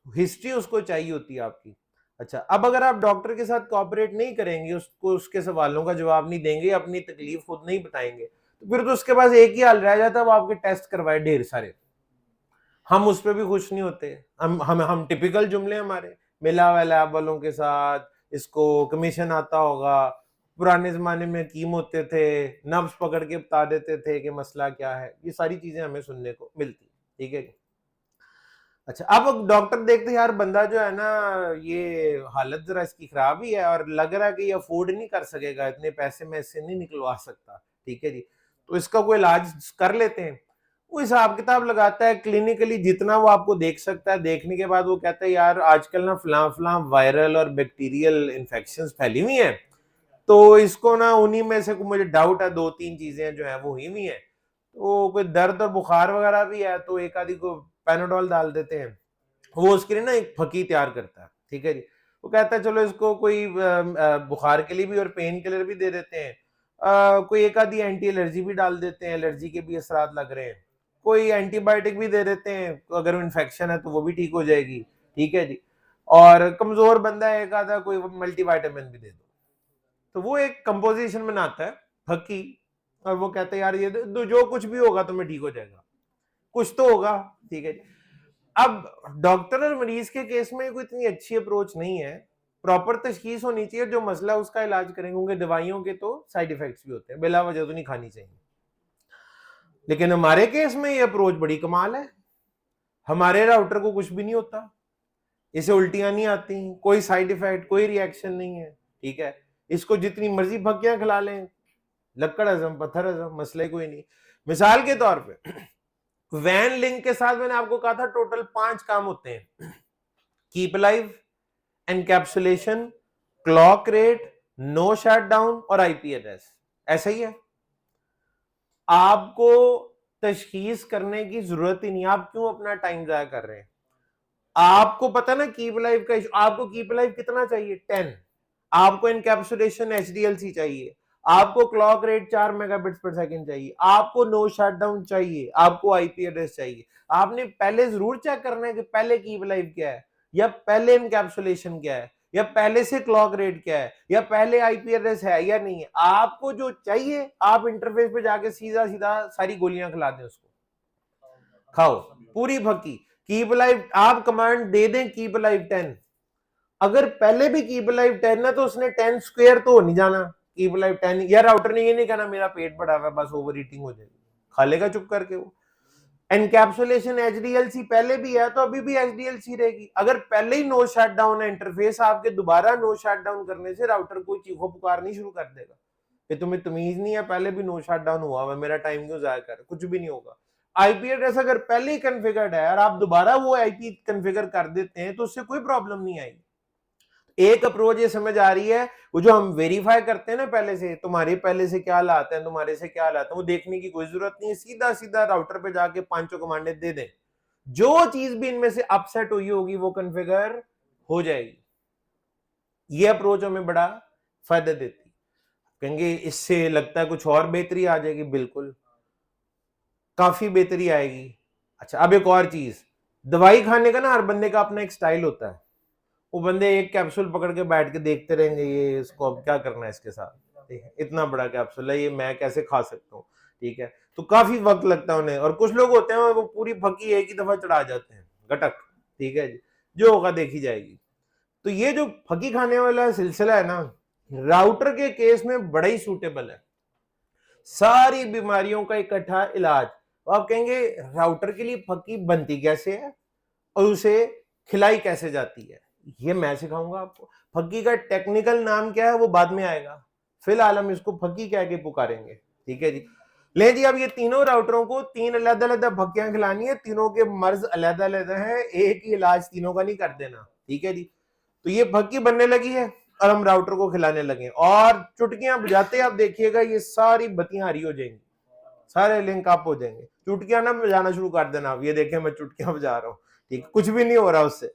हिस्ट्री उसको चाहिए होती है आपकी। अच्छा, अब अगर आप डॉक्टर के साथ कोऑपरेट नहीं करेंगे, उसको उसके सवालों का जवाब नहीं देंगे, अपनी तकलीफ खुद नहीं बताएंगे, तो फिर तो उसके पास एक ही हाल रह जाता है, वो आपके टेस्ट करवाए ढेर सारे। हम उस पर भी खुश नहीं होते। हम टिपिकल जुमले हमारे, मिला हुआ लैब वालों के साथ, इसको कमीशन आता होगा, पुराने जमाने में हकीम होते थे, नब्ज पकड़ के बता देते थे कि मसला क्या है, ये सारी चीजें हमें सुनने को मिलती, ठीक है। अच्छा, अब डॉक्टर देखते यार बंदा जो है ना ये हालत जरा इसकी खराब ही है और लग रहा है कि ये अफोर्ड नहीं कर सकेगा, इतने पैसे में इससे नहीं निकलवा सकता, ठीक है जी, तो इसका कोई इलाज कर लेते हैं। वो हिसाब किताब लगाता है क्लिनिकली जितना वो आपको देख सकता है, देखने के बाद वो कहता है यार आजकल ना फलां फलां वायरल और बैक्टीरियल इन्फेक्शंस फैली हुई हैं, तो इसको ना उन्हीं में से मुझे डाउट है, दो तीन चीजें जो है वो हुई हुई है, तो कोई दर्द और बुखार वगैरह भी है तो एक आधी को पैनाडोल डाल देते हैं। वो उसके लिए ना एक फकी तैयार करता है, ठीक है जी, वो कहता है चलो इसको कोई बुखार के लिए भी और पेन किलर भी दे देते हैं, कोई एक आधी एंटी एलर्जी भी डाल देते हैं, एलर्जी के भी असरात लग रहे हैं, कोई एंटीबायोटिक भी दे देते हैं, अगर इन्फेक्शन है तो वो भी ठीक हो जाएगी, ठीक है जी, और कमजोर बंदा है एक आधा कोई मल्टीविटामिन भी दे दो, तो वो एक कंपोजिशन बनाता है फकी, और वो कहता है यार ये जो कुछ भी होगा तुम्हें ठीक हो जाएगा, कुछ तो होगा, ठीक है। अब डॉक्टर और मरीज के केस में कोई इतनी अच्छी अप्रोच नहीं है, प्रॉपर तशखीस होनी चाहिए, जो मसला है उसका इलाज करेंगे, क्योंकि दवाइयों के तो साइड इफेक्ट्स भी होते हैं, बिला वजह तो नहीं खानी चाहिए। लेकिन हमारे केस में ये अप्रोच बड़ी कमाल है, हमारे राउटर को कुछ भी नहीं होता, इसे उल्टियां नहीं आती, कोई साइड इफेक्ट कोई रिएक्शन नहीं है, ठीक है, इसको जितनी मर्जी भक्कियां खिला लें, लक्कड़ हजम पत्थर हजम, मसले कोई नहीं। मिसाल के तौर पे वैन लिंक के साथ मैंने आपको कहा था टोटल 5 काम होते हैं, keepalive, encapsulation, clock rate, no shutdown और आईपी एड्रेस, ऐसा ही है। आपको तशखीस करने की जरूरत ही नहीं, आप क्यों अपना टाइम जाया कर रहे हैं, आपको पता ना कीप लाइव का इशू, आपको कीप लाइव कितना चाहिए 10, आपको इनकैप्सुलेशन एचडीएलसी चाहिए, आपको क्लॉक रेट 4 मेगाबिट्स पर सेकंड चाहिए, आपको नो शटडाउन चाहिए, आपको आईपी एड्रेस चाहिए, आपने पहले जरूर चेक करना है कि पहले कीप लाइव क्या है, या पहले इनकैप्सुलेशन क्या है, या पहले से क्लॉक रेट क्या है, या पहले आईपी एड्रेस है या नहीं है, आपको जो चाहिए आप इंटरफेस पे जाके सीधा सीधा सारी गोलियां खिला दें उसको, खाओ पूरी भक्की, कीप लाइव आप कमांड दे दें कीप लाइव 10, अगर पहले भी कीप लाइव 10 ना तो उसने 10 स्क्वायर तो नहीं जाना, कीप लाइव 10 या राउटर ने ये नहीं कहना मेरा पेट बढ़ा हुआ है बस ओवर ईटिंग हो जाएगी, खा लेगा चुप करके वो। एनकैप्सुलेशन एचडीएलसी पहले भी है तो अभी भी एचडीएलसी रहेगी, अगर पहले ही नो शटडाउन है इंटरफेस आपके, दोबारा नो शटडाउन करने से राउटर कोई चीखो पुकारनी शुरू कर देगा कि तुम्हें तमीज नहीं है, पहले भी नो शटडाउन हुआ हुआ, मेरा टाइम क्यों जाया कर, कुछ भी नहीं होगा। आईपी एड्रेस अगर पहले ही कन्फिगर्ड है और आप दोबारा वो आईपी कन्फिगर कर देते हैं तो उससे कोई प्रॉब्लम नहीं आएगी। एक अप्रोच ये समझ आ रही है, वो जो हम वेरीफाई करते हैं ना पहले से, तुम्हारे पहले से क्या हालात है, तुम्हारे से क्या हालात है, वो देखने की कोई जरूरत नहीं है, सीधा सीधा राउटर पे जाके पांचों कमांडे दे दें, जो चीज भी इनमें से अपसेट हुई होगी वो कन्फिगर हो जाएगी। ये अप्रोच हमें बड़ा फायदा देती, कहेंगे इससे लगता है कुछ और बेहतरी आ जाएगी, बिल्कुल काफी बेहतरी आएगी। अच्छा, अब एक और चीज, दवाई खाने का ना हर बंदे का अपना एक स्टाइल होता है, वो बंदे एक कैप्सूल पकड़ के बैठ के देखते रहेंगे ये इसको अब क्या करना है इसके साथ, ठीक है, इतना बड़ा कैप्सूल है ये मैं कैसे खा सकता हूँ, ठीक है, तो काफी वक्त लगता है उन्हें, और कुछ लोग होते हैं वो पूरी फकी एक ही दफा चढ़ा जाते हैं गटक, ठीक है जी, जो होगा देखी जाएगी। तो ये जो फकी खाने वाला सिलसिला है ना, राउटर के केस में बड़ा ही सूटेबल है, सारी बीमारियों का इकट्ठा इलाज। तो आप कहेंगे राउटर के लिए फकी बनती कैसे है और उसे खिलाई कैसे जाती है, ये मैं सिखाऊंगा आपको। फकी का टेक्निकल नाम क्या है वो बाद में आएगा, फिलहाल हम इसको फकी कह के पुकारेंगे, ठीक है जी। ले जी, अब ये तीनों राउटरों को 3 अलग अलग भक्कियां खिलानी है, तीनों के मर्ज अलग अलग है, एक ही इलाज तीनों का नहीं कर देना, ठीक है जी। तो ये भक्की बनने लगी है और हम राउटर को खिलाने लगे, और चुटकियां बजाते आप देखिएगा ये सारी बत्तियां हरी हो जाएंगी, सारे लिंक अप हो जाएंगे, चुटकियां ना बजाना शुरू कर देना, आप ये देखें मैं चुटकियां बजा रहा हूँ, ठीक, कुछ भी नहीं हो रहा उससे।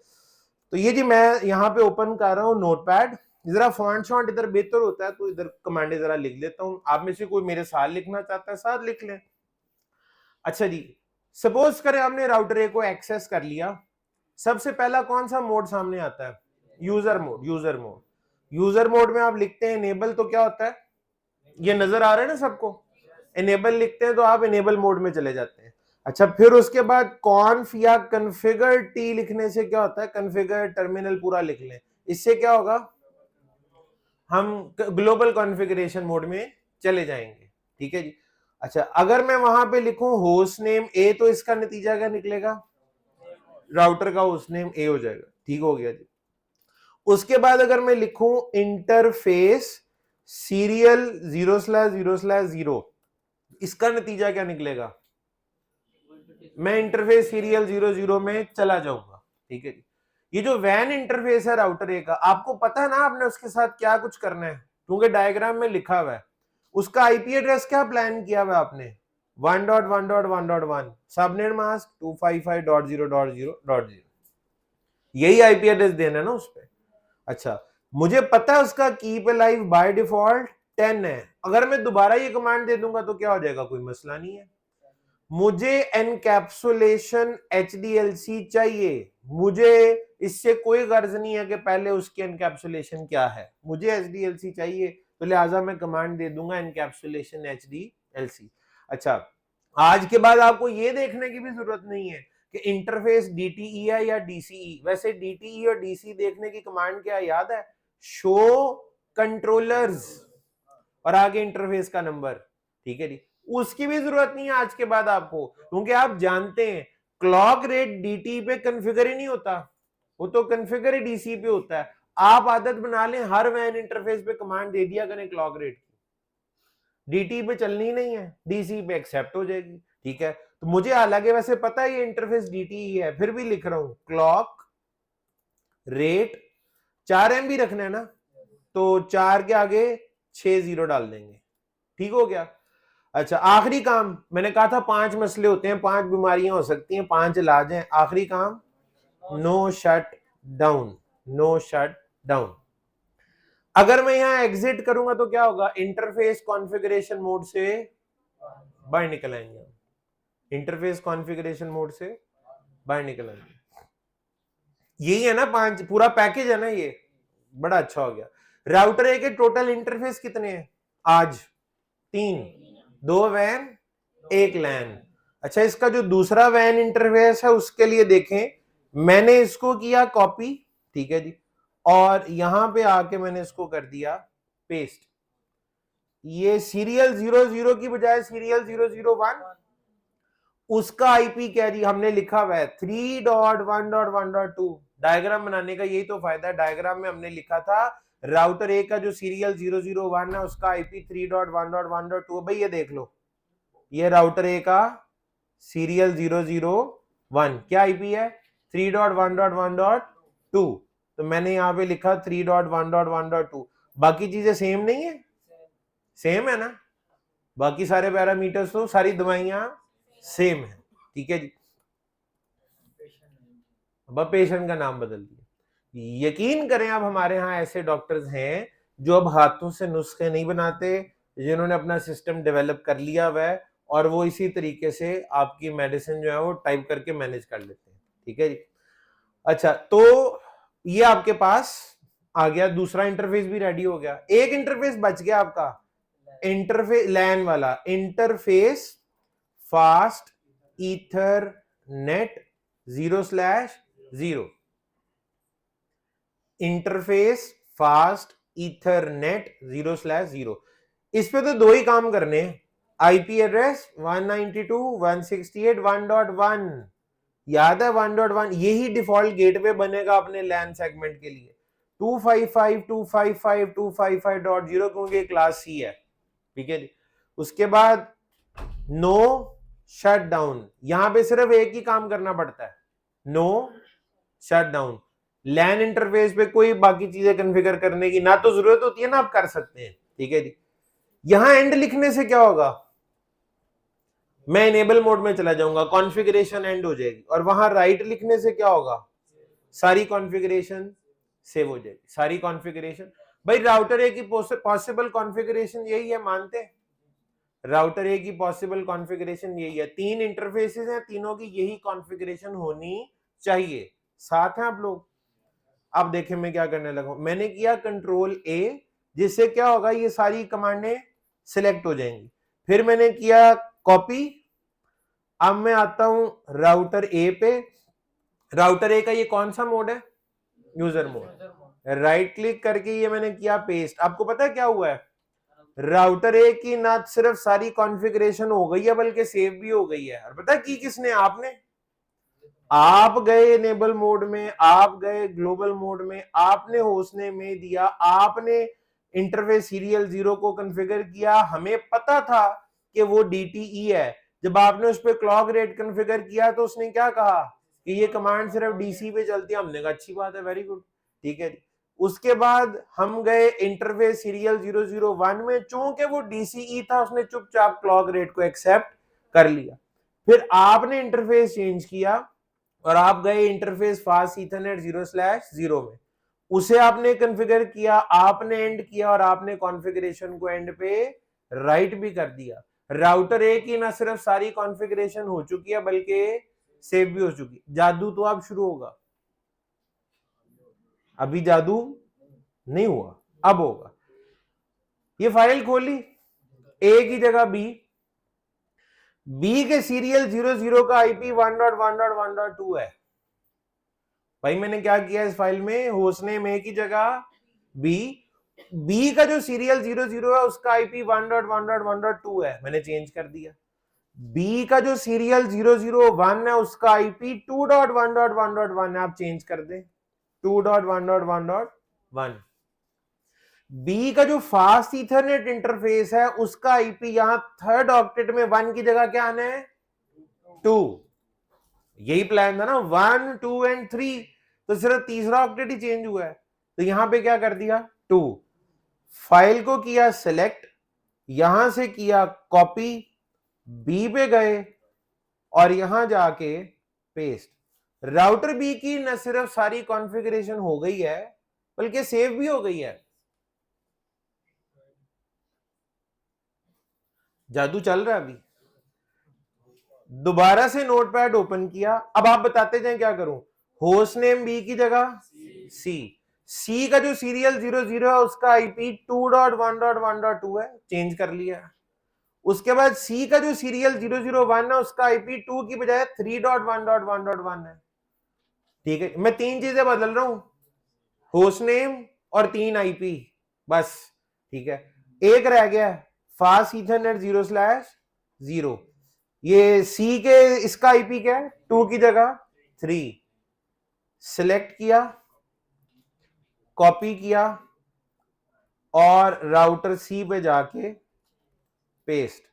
तो ये जी मैं यहाँ पे ओपन कर रहा हूँ नोटपैड, जरा फॉन्ट शॉन्ट इधर बेहतर होता है तो इधर कमांडे जरा लिख लेता हूँ, आप में से कोई मेरे साथ लिखना चाहता है साथ लिख लें। अच्छा जी, सपोज करें आपने राउटर ए को एक्सेस कर लिया, सबसे पहला कौन सा मोड सामने आता है, user mode, user mode, user mode में आप लिखते हैं इनेबल, तो क्या होता है, ये नजर आ रहा है ना सबको, इनेबल लिखते हैं तो आप इनेबल मोड में चले जाते हैं। अच्छा, फिर उसके बाद कॉन्फ या कन्फिगर टी लिखने से क्या होता है, कन्फिगर टर्मिनल पूरा लिख लें, इससे क्या होगा, हम ग्लोबल कॉन्फ़िगरेशन मोड में चले जाएंगे, ठीक है जी। अच्छा, अगर मैं वहां पे लिखूं होस्ट नेम ए तो इसका नतीजा क्या निकलेगा, राउटर का होस्ट नेम ए हो जाएगा। ठीक हो गया जी। उसके बाद अगर मैं लिखूं इंटरफेस सीरियल 0/0/0, इसका नतीजा क्या निकलेगा? मैं इंटरफेस सीरियल 00 में चला जाऊंगा। ठीक है जी। ये जो वैन इंटरफेस है राउटर ए का, आपको पता है ना आपने उसके साथ क्या कुछ करना है, क्योंकि डायग्राम में लिखा हुआ है। उसका आईपी एड्रेस क्या प्लान किया हुआ आपने? 1.1.1.1 सबनेट मास्क 255.0.0.0, यही आईपी एड्रेस देना है ना उस पे। अच्छा, मुझे पता है उसका कीप अलाइव बाय डिफॉल्ट 10 है। अगर मैं दोबारा ये कमांड दे दूंगा तो क्या हो जाएगा? कोई मसला नहीं है। मुझे एनकैप्सुलेशन एचडीएलसी चाहिए, मुझे इससे कोई गर्ज नहीं है कि पहले उसकी एनकैप्सुलेशन क्या है, मुझे एचडीएलसी चाहिए, तो लिहाजा मैं कमांड दे दूंगा एनकैप्सुलेशन एचडीएलसी। अच्छा, आज के बाद आपको ये देखने की भी जरूरत नहीं है कि इंटरफेस डीटीई है या डीसीई। वैसे डीटीई और डीसी देखने की कमांड क्या याद है? शो कंट्रोलर्स और आगे इंटरफेस का नंबर। ठीक है जी, उसकी भी जरूरत नहीं है आज के बाद आपको, क्योंकि आप जानते हैं क्लॉक रेट डीटी पे कन्फिगर ही नहीं होता, वो तो कन्फिगर ही डीसी पे होता है। आप आदत बना लें हर वैन इंटरफेस पे कमांड दे दिया करें क्लॉक रेट की, डीटी पे चलनी नहीं है, डीसी पे एक्सेप्ट हो जाएगी। ठीक है, तो मुझे हालांकि वैसे पता है ये इंटरफेस डीटी ही है, फिर भी लिख रहा हूं क्लॉक रेट 4 MB रखना है ना, तो 4 के आगे 6 0 डाल देंगे। ठीक हो गया। अच्छा, आखिरी काम, मैंने कहा था 5 मसले होते हैं, 5 बीमारियां हो सकती हैं, 5 इलाज हैं। आखिरी काम no shutdown, no shutdown. अगर मैं यहां एग्जिट करूंगा तो क्या होगा? इंटरफेस कॉन्फ़िगरेशन मोड से बाहर निकल आएंगे, इंटरफेस कॉन्फ़िगरेशन मोड से बाहर निकल आएंगे। यही है ना 5 पूरा पैकेज है ना, ये बड़ा अच्छा हो गया। राउटर ए के टोटल इंटरफेस कितने हैं आज? 3, 2 वैन 1 लैन। अच्छा, इसका जो दूसरा वैन इंटरफेस है उसके लिए देखें, मैंने इसको किया कॉपी, ठीक है जी, और यहां पे आके मैंने इसको कर दिया पेस्ट। ये सीरियल 00 की बजाय सीरियल 001, उसका आईपी क्या जी हमने लिखा हुआ है 3.1.1.2। डायग्राम बनाने का यही तो फायदा है, डायग्राम में हमने लिखा था राउटर ए का जो सीरियल 001 है उसका आईपी 3.1.1.2। भाई ये देख लो, ये राउटर ए का सीरियल 001 क्या आईपी है? 3.1.1.2। तो मैंने यहां पे लिखा 3.1.1.2। बाकी चीजें सेम नहीं है? सेम है ना, बाकी सारे पैरामीटर्स तो सारी दवाइयां सेम है। ठीक है जी, अब पेशेंट का नाम बदल दिया। यकीन करें अब हमारे यहाँ ऐसे डॉक्टर्स हैं जो अब हाथों से नुस्खे नहीं बनाते, जिन्होंने अपना सिस्टम डेवलप कर लिया हुआ है और वो इसी तरीके से आपकी मेडिसिन जो है वो टाइप करके मैनेज कर लेते हैं। ठीक है जी। अच्छा, तो ये आपके पास आ गया, दूसरा इंटरफेस भी रेडी हो गया। एक इंटरफेस बच गया आपका, इंटरफेस लैन वाला, interface fast Ethernet 0/0, interface fast Ethernet 0/0। इस पे तो 2 ही काम करने हैं, आईपी एड्रेस 192.168.1.1, याद है 1.1, यही डिफॉल्ट गेटवे बनेगा अपने लैन सेगमेंट के लिए। 255.255.255.0 क्योंकि क्लास सी है। ठीक है जी। उसके बाद नो शट डाउन, यहां पे सिर्फ एक ही काम करना पड़ता है, नो शट डाउन। लैन इंटरफेस पे कोई बाकी चीजें कॉन्फ़िगर करने की ना तो जरूरत होती है ना आप कर सकते हैं। ठीक है जी। यहां एंड लिखने से क्या होगा? मैं इनेबल मोड में चला जाऊंगा, कॉन्फ़िगरेशन एंड हो जाएगी, और वहां राइट लिखने से क्या होगा? सारी कॉन्फ़िगरेशन सेव हो जाएगी, सारी कॉन्फ़िगरेशन। भाई राउटर ए की पॉसिबल कॉन्फ़िगरेशन यही है, मानते हैं? राउटर ए की पॉसिबल कॉन्फ़िगरेशन यही है, 3 इंटरफेसेस हैं, तीनों की यही कॉन्फ़िगरेशन होनी चाहिए। साथ हैं आप लोग? अब देखें मैं क्या करने लगा, मैंने किया कंट्रोल ए, जिससे क्या होगा ये सारी कमांडें सिलेक्ट हो जाएंगी। फिर मैंने किया कॉपी, अब मैं आता हूं राउटर ए पे। राउटर ए का ये कौन सा मोड है? User mode. राइट क्लिक करके ये मैंने किया पेस्ट। आपको पता है क्या हुआ है? राउटर ए की ना सिर्फ सारी कॉन्फ़िगरेशन हो गई है बल्कि सेव भी हो गई है। और पता है की किसने? आपने। आप गए इनेबल मोड में, आप गए ग्लोबल मोड में, आपने होस्टनेम में दिया, आपने इंटरफेस सीरियल 0 को कॉन्फ़िगर किया, हमें पता था कि वो DTE है। जब आपने उस पर क्लॉक रेट कॉन्फ़िगर किया तो उसने क्या कहा कि ये कमांड सिर्फ DC पे चलती है। हमने कहा अच्छी बात है, वेरी गुड, ठीक है। उसके बाद हम गए इंटरफेस सीरियल 001 में, चूंकि वो DCE था उसने चुपचाप क्लॉक रेट को एक्सेप्ट कर लिया। फिर आपने इंटरफेस चेंज किया और आप गए इंटरफेस फास्ट ईथरनेट 0/0 में, उसे आपने कॉन्फ़िगर किया, आपने एंड किया और आपने कॉन्फ़िगरेशन को एंड पे राइट भी कर दिया। राउटर ए की ना सिर्फ सारी कॉन्फ़िगरेशन हो चुकी है बल्कि सेव भी हो चुकी। जादू तो अब शुरू होगा, अभी जादू नहीं हुआ, अब होगा। ये फाइल खोली, ए की जगह बी के सीरियल 00 का IP 1.1.1.2 है। भाई मैंने क्या किया इस फाइल में, होस्टनेम ए की जगह बी का जो सीरियल 00 है उसका IP 1.1.1.2 है, मैंने चेंज कर दिया। बी का जो सीरियल 001 है उसका IP 2.1.1.1 है, आप चेंज कर दें 2.1.1.1। बी का जो फास्ट ईथरनेट इंटरफेस है उसका IP यहां थर्ड ऑक्टेट में 1 की जगह क्या आना है 2। यही प्लान था ना, 1, 2 एंड 3, तो सिर्फ तीसरा ऑक्टेट ही चेंज हुआ है। तो यहां पे क्या कर दिया 2, फाइल को किया सिलेक्ट, यहां से किया कॉपी, बी पे गए और यहां जाके पेस्ट। राउटर बी की न सिर्फ सारी कॉन्फ़िगरेशन हो गई है बल्कि सेव भी हो गई है। जादू चल रहा है अभी। दोबारा से नोटपैड ओपन किया, अब आप बताते जाएं क्या करूं। होस्ट नेम बी की जगह सी का जो सीरियल 00 है उसका IP 2.1.1.2 है, चेंज कर लिया। उसके बाद सी का जो सीरियल 001 है उसका IP 2 की बजाय 3.1.1.1 है, ठीक है। मैं तीन चीजें बदल रहा हूं, होस्ट नेम और 3 IP, बस, ठीक है। एक रह गया फास्ट ईथरनेट 0/0, ये सी के इसका आईपी क्या है 2 की जगह 3, सिलेक्ट किया, कॉपी किया और राउटर सी पे जाके पेस्ट।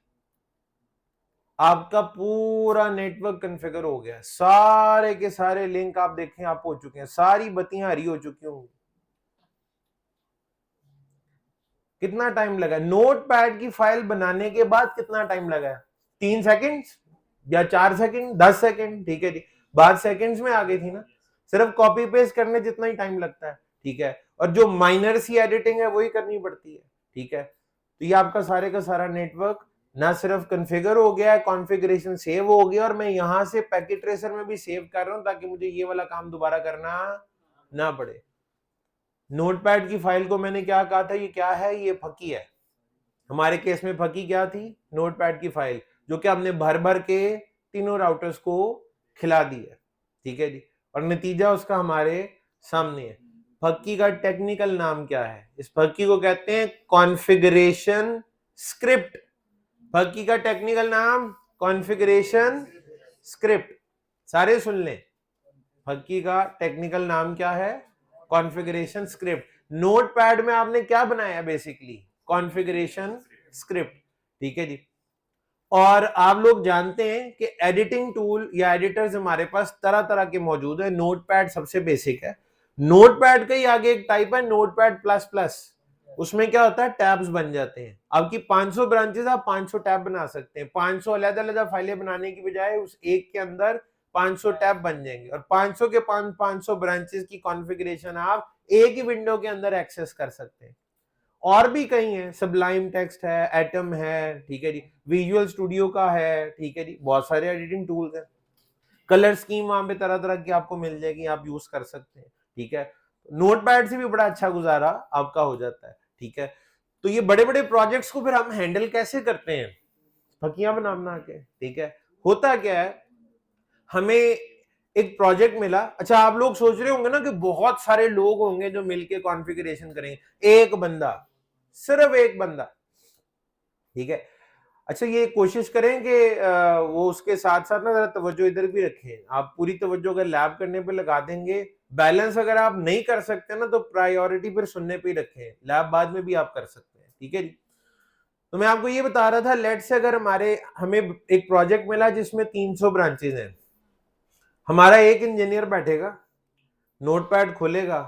आपका पूरा नेटवर्क कॉन्फ़िगर हो गया, सारे के सारे लिंक आप देखें आप हो चुके हैं, सारी बत्तियां हरी हो चुकी होंगी। कितना टाइम लगा नोटपैड की फाइल बनाने के बाद, कितना टाइम लगा? 3 सेकंड या 4 सेकंड, 10 सेकंड, ठीक है जी, बात सेकंड्स में आ गई थी ना, सिर्फ कॉपी पेस्ट करने जितना ही टाइम लगता है, ठीक है। और जो माइनर सी एडिटिंग है वही करनी पड़ती है, ठीक है। तो ये आपका सारे का सारा नेटवर्क ना सिर्फ कॉन्फ़िगर हो गया है, कॉन्फ़िगरेशन सेव हो गया, और मैं यहां से पैकेट ट्रेसर में भी सेव कर रहा हूं ताकि मुझे ये वाला काम दोबारा करना ना पड़े। नोटपैड की फाइल को मैंने क्या कहा था, ये क्या है, ये फकी है। हमारे केस में फकी क्या थी, नोटपैड की फाइल, जो कि हमने भर भर के तीनों राउटर्स को खिला दी है, ठीक है जी। और नतीजा उसका हमारे सामने है। फकी का टेक्निकल नाम क्या है? इस फकी को कहते हैं कॉन्फ़िगरेशन स्क्रिप्ट। फकी का टेक्निकल नाम कॉन्फ़िगरेशन स्क्रिप्ट। सारे सुन लें, फकी का टेक्निकल नाम क्या है? Configuration script. नोटपैड में आपने क्या बनाया? बेसिकली कॉन्फ़िगरेशन स्क्रिप्ट, ठीक है जी। और आप लोग जानते हैं कि एडिटिंग टूल या एडिटर्स हमारे पास तरह तरह के मौजूद है, नोटपैड सबसे बेसिक है। नोटपैड का ही आगे एक टाइप है नोटपैड प्लस प्लस, उसमें क्या होता है टैब्स बन जाते हैं। आपकी 500 ब्रांचेस, आप 500 टैब बना सकते हैं। 500 अलग-अलग फाइलें बनाने की बजाय उस एक के अंदर 500 टैब बन जाएंगे और 500 के 500 ब्रांचेस की कॉन्फ़िगरेशन आप एक ही विंडो के अंदर एक्सेस कर सकते हैं। और भी कई हैं, सबलाइम टेक्स्ट है, एटम है, ठीक है जी, विजुअल स्टूडियो का है, ठीक है जी, बहुत सारे एडिटिंग टूल्स हैं। कलर स्कीम वहां पे तरह तरह की आपको मिल जाएगी, आप यूज कर सकते हैं, ठीक है। नोटपैड से भी बड़ा अच्छा गुजारा आपका हो जाता है, ठीक है। तो ये बड़े बड़े प्रोजेक्ट्स को फिर हम हैंडल कैसे करते हैं? फकियां बना बना के, ठीक है। होता क्या है, हमें एक प्रोजेक्ट मिला, अच्छा आप लोग सोच रहे होंगे ना कि बहुत सारे लोग होंगे जो मिलके कॉन्फ़िगरेशन करेंगे, एक बंदा, सिर्फ एक बंदा, ठीक है। अच्छा, ये कोशिश करें कि वो उसके साथ साथ ना जरा तवज्जो इधर भी रखें। आप पूरी तवज्जो अगर लैब करने पे लगा देंगे, बैलेंस अगर आप नहीं कर सकते ना तो प्रायोरिटी फिर सुनने पे ही रखें, लैब बाद में भी आप कर सकते हैं, ठीक है जी। तो मैं आपको ये बता रहा था, लेट से अगर हमें एक प्रोजेक्ट मिला जिसमें 300 ब्रांचेज हैं, हमारा एक इंजीनियर बैठेगा, नोटपैड खोलेगा,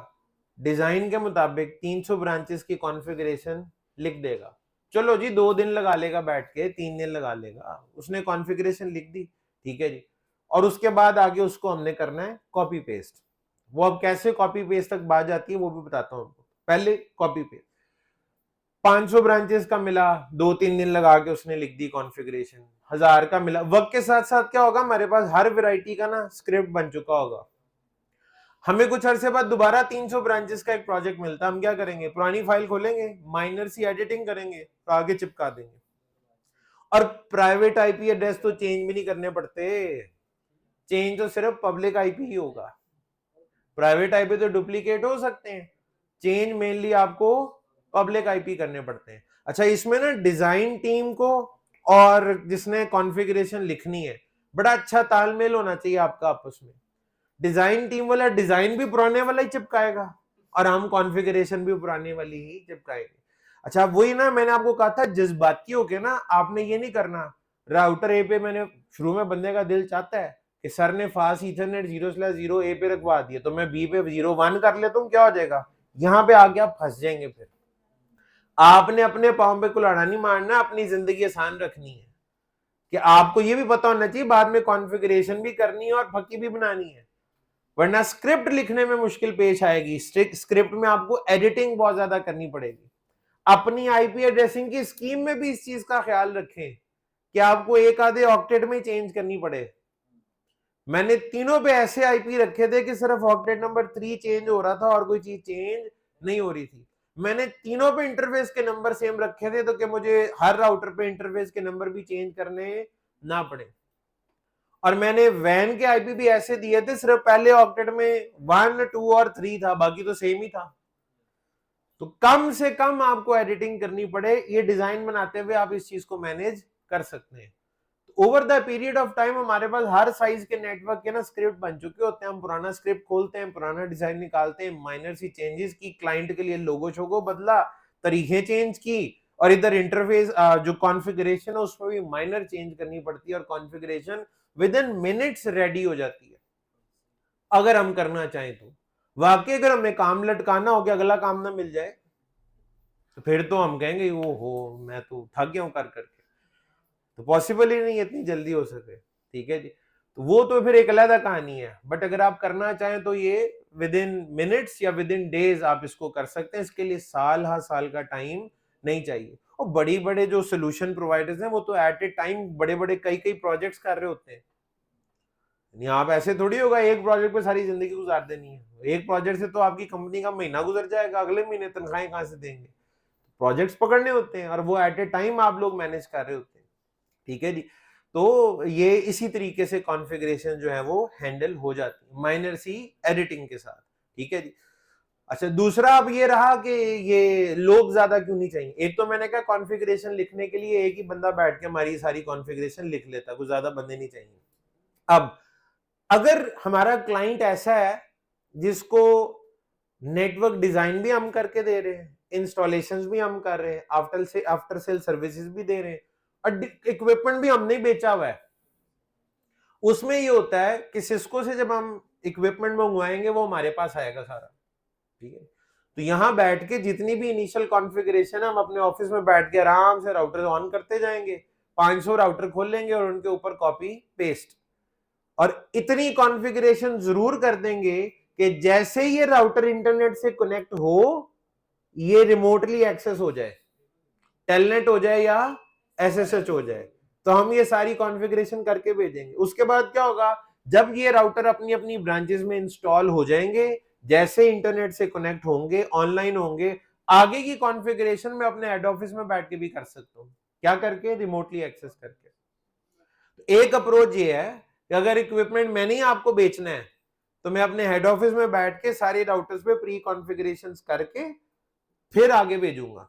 डिजाइन के मुताबिक 300 ब्रांचेस की कॉन्फ़िगरेशन लिख देगा। चलो जी 2 दिन लगा लेगा बैठ के, 3 दिन लगा लेगा, उसने कॉन्फ़िगरेशन लिख दी, ठीक है जी। और उसके बाद आगे उसको हमने करना है कॉपी पेस्ट। वो अब कैसे कॉपी पेस्ट तक बात जाती है वो भी बताता हूं आपको। पहले कॉपी पेस्ट, 500 ब्रांचेस का मिला, 2-3 दिन लगा के उसने लिख दी कॉन्फ़िगरेशन। 1000 का मिला, वक्त के साथ साथ क्या होगा, हमारे पास हर वैरायटी का ना स्क्रिप्ट बन चुका होगा। हमें कुछ अरसे बाद दोबारा 300 ब्रांचेस का एक प्रोजेक्ट मिलता है, हम क्या करेंगे, पुरानी फाइल खोलेंगे, माइनर सी एडिटिंग करेंगे, तो आगे चिपका देंगे। और प्राइवेट आईपी एड्रेस तो चेंज भी नहीं करने पड़ते, चेंज तो सिर्फ पब्लिक आईपी ही होगा। प्राइवेट आईपी तो डुप्लीकेट हो सकते हैं, चेंज मेनली आपको पब्लिक आईपी करने पड़ते हैं। अच्छा, इसमें ना डिजाइन टीम को और जिसने कॉन्फ़िगरेशन लिखनी है, बड़ा अच्छा तालमेल होना चाहिए आपका आपस में। डिजाइन टीम वाला डिजाइन भी पुराने वाला ही चिपकाएगा और हम कॉन्फ़िगरेशन भी पुराने वाली ही चिपकाएंगे। अच्छा, वही ना मैंने आपको कहा था, जज्बाती होके ना आपने ये नहीं करना। राउटर ए पे मैंने शुरू में बंदे का दिल चाहता है कि सर ने फास्ट ईथरनेट 0/0 ए पे रखवा दिया तो मैं बी पे 0/1 कर लेता हूं, क्या हो जाएगा, यहां पे आके आप फंस जाएंगे। फिर आपने अपने पांव पे कुल्हाड़ा नहीं मारना, अपनी जिंदगी आसान रखनी है कि आपको ये भी पता होना चाहिए बाद में कॉन्फ़िगरेशन भी करनी है और फकी भी बनानी है, वरना स्क्रिप्ट लिखने में मुश्किल पेश आएगी। स्क्रिप्ट में आपको एडिटिंग बहुत ज्यादा करनी पड़ेगी। अपनी आईपी एड्रेसिंग की स्कीम में भी इस चीज का ख्याल रखें कि आपको एक आधे ऑक्टेट में चेंज करनी पड़े। मैंने तीनों पे ऐसे आईपी रखे थे कि सिर्फ ऑक्टेट नंबर 3 चेंज हो रहा था और कोई चीज चेंज नहीं हो रही थी। मैंने तीनों पे इंटरफेस के नंबर सेम रखे थे तो कि मुझे हर राउटर पे इंटरफेस के नंबर भी चेंज करने ना पड़े। और मैंने वैन के आईपी भी ऐसे दिए थे, सिर्फ पहले ऑक्टेट में 1, 2 और 3 था, बाकी तो सेम ही था। तो कम से कम आपको एडिटिंग करनी पड़े, ये डिजाइन बनाते हुए आप इस चीज को मैनेज कर सकते हैं। Over the period of time हमारे पास हर साइज के नेटवर्क के ना स्क्रिप्ट बन चुके होते हैं। हम पुराना स्क्रिप्ट खोलते हैं, पुराना डिजाइन निकालते हैं, माइनर सी चेंजेस की, क्लाइंट के लिए लोगो शोगो बदला, तरीके चेंज की, और इधर इंटरफेस जो कॉन्फ़िगरेशन है उसमें भी माइनर चेंज करनी पड़ती है और configuration with in minutes ready हो जाती है अगर हम करना चाहें तो। वाकई अगर हमें काम लटकाना हो कि अगला काम ना मिल जाए तो फिर तो हम कहेंगे वो हो मैं तो थक गया हूं कर करके, तो पॉसिबल ही नहीं है इतनी जल्दी हो सके, ठीक है जी। तो वो तो फिर एक अलग कहानी है, बट अगर आप करना चाहें तो ये विद इन मिनट्स या विद इन डेज आप इसको कर सकते हैं। इसके लिए साल का टाइम नहीं चाहिए। और बड़ी बड़े जो सोल्यूशन प्रोवाइडर्स हैं वो तो एट ए टाइम बड़े बड़े कई कई प्रोजेक्ट्स कर रहे होते हैं। आप ऐसे थोड़ी होगा एक प्रोजेक्ट पे सारी जिंदगी गुजार देनी है। एक प्रोजेक्ट से तो आपकी कंपनी का महीना गुजर जाएगा, अगले महीने तनख्वाहें कहां से देंगे। प्रोजेक्ट्स पकड़ने होते हैं और वो एट ए टाइम आप लोग मैनेज कर रहे होते हैं, ठीक है जी। तो ये इसी तरीके से कॉन्फ़िगरेशन जो है वो हैंडल हो जाती है माइनर सी एडिटिंग के साथ, ठीक है जी। अच्छा, दूसरा अब ये रहा कि ये लोग ज्यादा क्यों नहीं चाहिए। एक तो मैंने कहा कॉन्फ़िगरेशन लिखने के लिए एक ही बंदा बैठ के हमारी सारी कॉन्फ़िगरेशन लिख लेता, कुछ ज्यादा बंदे नहीं चाहिए। अब अगर हमारा क्लाइंट ऐसा है जिसको नेटवर्क डिजाइन भी हम करके दे रहे हैं, इंस्टॉलेशंस भी हम कर रहे हैं, आफ्टर सेल सर्विसेज भी दे रहे हैं, और इक्विपमेंट भी हमने बेचा हुआ है, उसमें ये होता है कि सिस्को से जब हम इक्विपमेंट मंगवाएंगे वो हमारे पास आएगा सारा, ठीक है। तो यहां बैठ के जितनी भी इनिशियल कॉन्फ़िगरेशन है हम अपने ऑफिस में बैठ के आराम से राउटर ऑन करते जाएंगे, 500 राउटर खोल लेंगे और उनके ऊपर कॉपी पेस्ट, और इतनी कॉन्फ़िगरेशन जरूर कर देंगे कि जैसे ये राउटर इंटरनेट से कनेक्ट हो ये रिमोटली एक्सेस हो जाए, टेलनेट हो जाए या एसएसएच हो जाए, तो हम ये सारी कॉन्फ़िगरेशन करके भेजेंगे। उसके बाद क्या होगा, जब ये राउटर अपनी अपनी ब्रांचेस में इंस्टॉल हो जाएंगे, जैसे इंटरनेट से कनेक्ट होंगे, ऑनलाइन होंगे, आगे की कॉन्फ़िगरेशन में अपने हेड ऑफिस में बैठ के भी कर सकता हूं, क्या करके, रिमोटली एक्सेस करके। तो एक अप्रोच ये है कि अगर इक्विपमेंट मैंने ही आपको बेचना है तो मैं अपने हेड ऑफिस में बैठ के सारी राउटर्स पे प्री कॉन्फ़िगरेशंस करके फिर आगे भेजूंगा,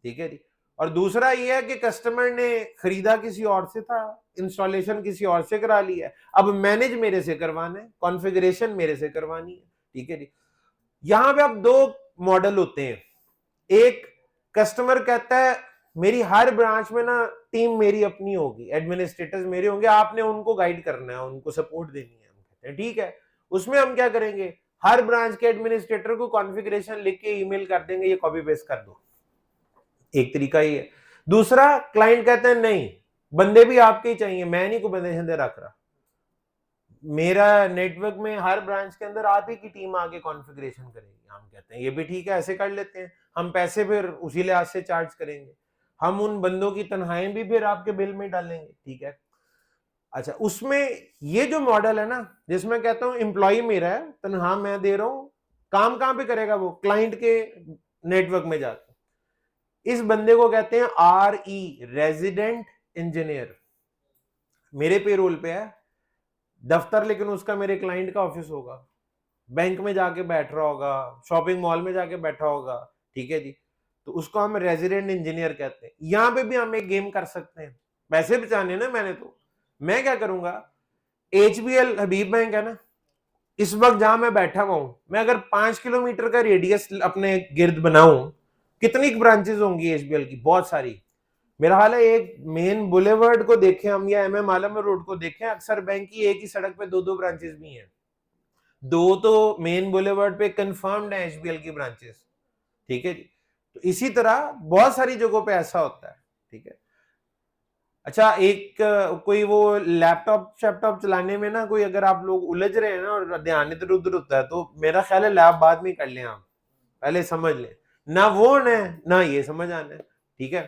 ठीक है जी। और दूसरा ये है कि कस्टमर ने खरीदा किसी और से था, इंस्टॉलेशन किसी और से करा लिया है, अब मैनेज मेरे से करवाना है, कॉन्फ़िगरेशन मेरे से करवानी है, ठीक है जी। यहां पे अब दो मॉडल होते हैं। एक कस्टमर कहता है मेरी हर ब्रांच में ना टीम मेरी अपनी होगी, एडमिनिस्ट्रेटर्स मेरे होंगे, आपने उनको गाइड करना है, उनको सपोर्ट देनी है। हम कहते हैं ठीक है, उसमें हम क्या करेंगे, हर ब्रांच के एडमिनिस्ट्रेटर को कॉन्फ़िगरेशन लिख के ईमेल कर देंगे, ये कॉपी पेस्ट कर दो। एक तरीका ये है। दूसरा, क्लाइंट कहते हैं नहीं, बंदे भी आपके ही चाहिए, मैं नहीं कोई बंदे शंदे रख रहा, मेरा नेटवर्क में हर ब्रांच के अंदर आप ही की टीम आके कॉन्फ़िगरेशन करेगी। हम कहते हैं ये भी ठीक है, ऐसे कर लेते हैं, हम पैसे फिर उसी लिहाज से चार्ज करेंगे, हम उन बंदों की तनख्वाहें भी फिर आपके बिल में डालेंगे, ठीक है। अच्छा, उसमें ये जो मॉडल है ना, जिसमें कहता हूं एम्प्लॉय मेरा है, तनख्वाह मैं दे रहा हूं, काम कहां पे करेगा वो, क्लाइंट के नेटवर्क में जाकर, इस बंदे को कहते हैं RE, रेजिडेंट इंजीनियर। मेरे पेरोल पे है दफ्तर, लेकिन उसका मेरे क्लाइंट का ऑफिस होगा, बैंक में जाके बैठ रहा होगा, शॉपिंग मॉल में जाके बैठा होगा, ठीक है जी। तो उसको हम रेजिडेंट इंजीनियर कहते हैं। यहां पे भी हम एक गेम कर सकते हैं, पैसे बचाने ना, मैं क्या करूंगा, HBL हबीब बैंक है ना, इस वक्त जहां मैं बैठा हुआ हूं, मैं अगर 5 किलोमीटर का रेडियस अपने गिर्द बनाऊं, कितनी ब्रांचेस होंगी HBL की, बहुत सारी। मेरा हाल है एक मेन बुलेवर्ड को देखें हम, या MM आलम रोड को देखें, अक्सर बैंक की एक ही सड़क पे दो ब्रांचेस भी हैं, दो तो मेन बुलेवर्ड पे कंफर्म्ड है HBL की ब्रांचेस, ठीक है जी। तो इसी तरह बहुत सारी जगहों पे ऐसा होता है, ठीक है। अच्छा, एक कोई वो लैपटॉप चलाने में ना, कोई अगर आप लोग उलझ रहे हैं ना और ध्यान इधर उधर होता है, तो मेरा ख्याल है लैब बाद में कर लें, आप पहले समझ लें, ना वो ना ये समझ आना है, ठीक है।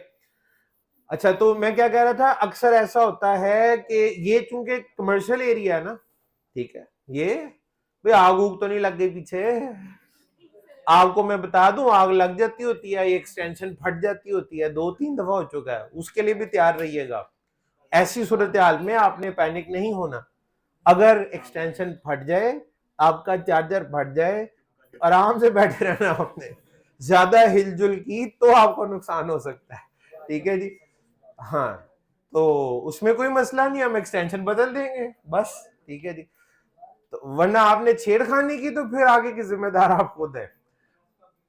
अच्छा, तो मैं क्या कह रहा था, अक्सर ऐसा होता है कि ये चूंकि कमर्शियल एरिया है ना, ठीक है, ये भाई आग उग तो नहीं लग गई पीछे, आग को मैं बता दूं, आग लग जाती होती है, ये एक्सटेंशन फट जाती होती है, 2-3 दफा हो चुका है, उसके लिए भी तैयार रहिएगा। ऐसी सूरत हाल में आपने पैनिक नहीं होना, अगर एक्सटेंशन फट जाए, आपका चार्जर फट जाए, आराम से बैठे रहना, आपने ज्यादा हिलजुल की तो आपको नुकसान हो सकता है, ठीक है जी। हाँ, तो उसमें कोई मसला नहीं, हम एक्सटेंशन बदल देंगे बस, ठीक है जी। तो वरना आपने छेड़खानी की तो फिर आगे की जिम्मेदार आप खुद है।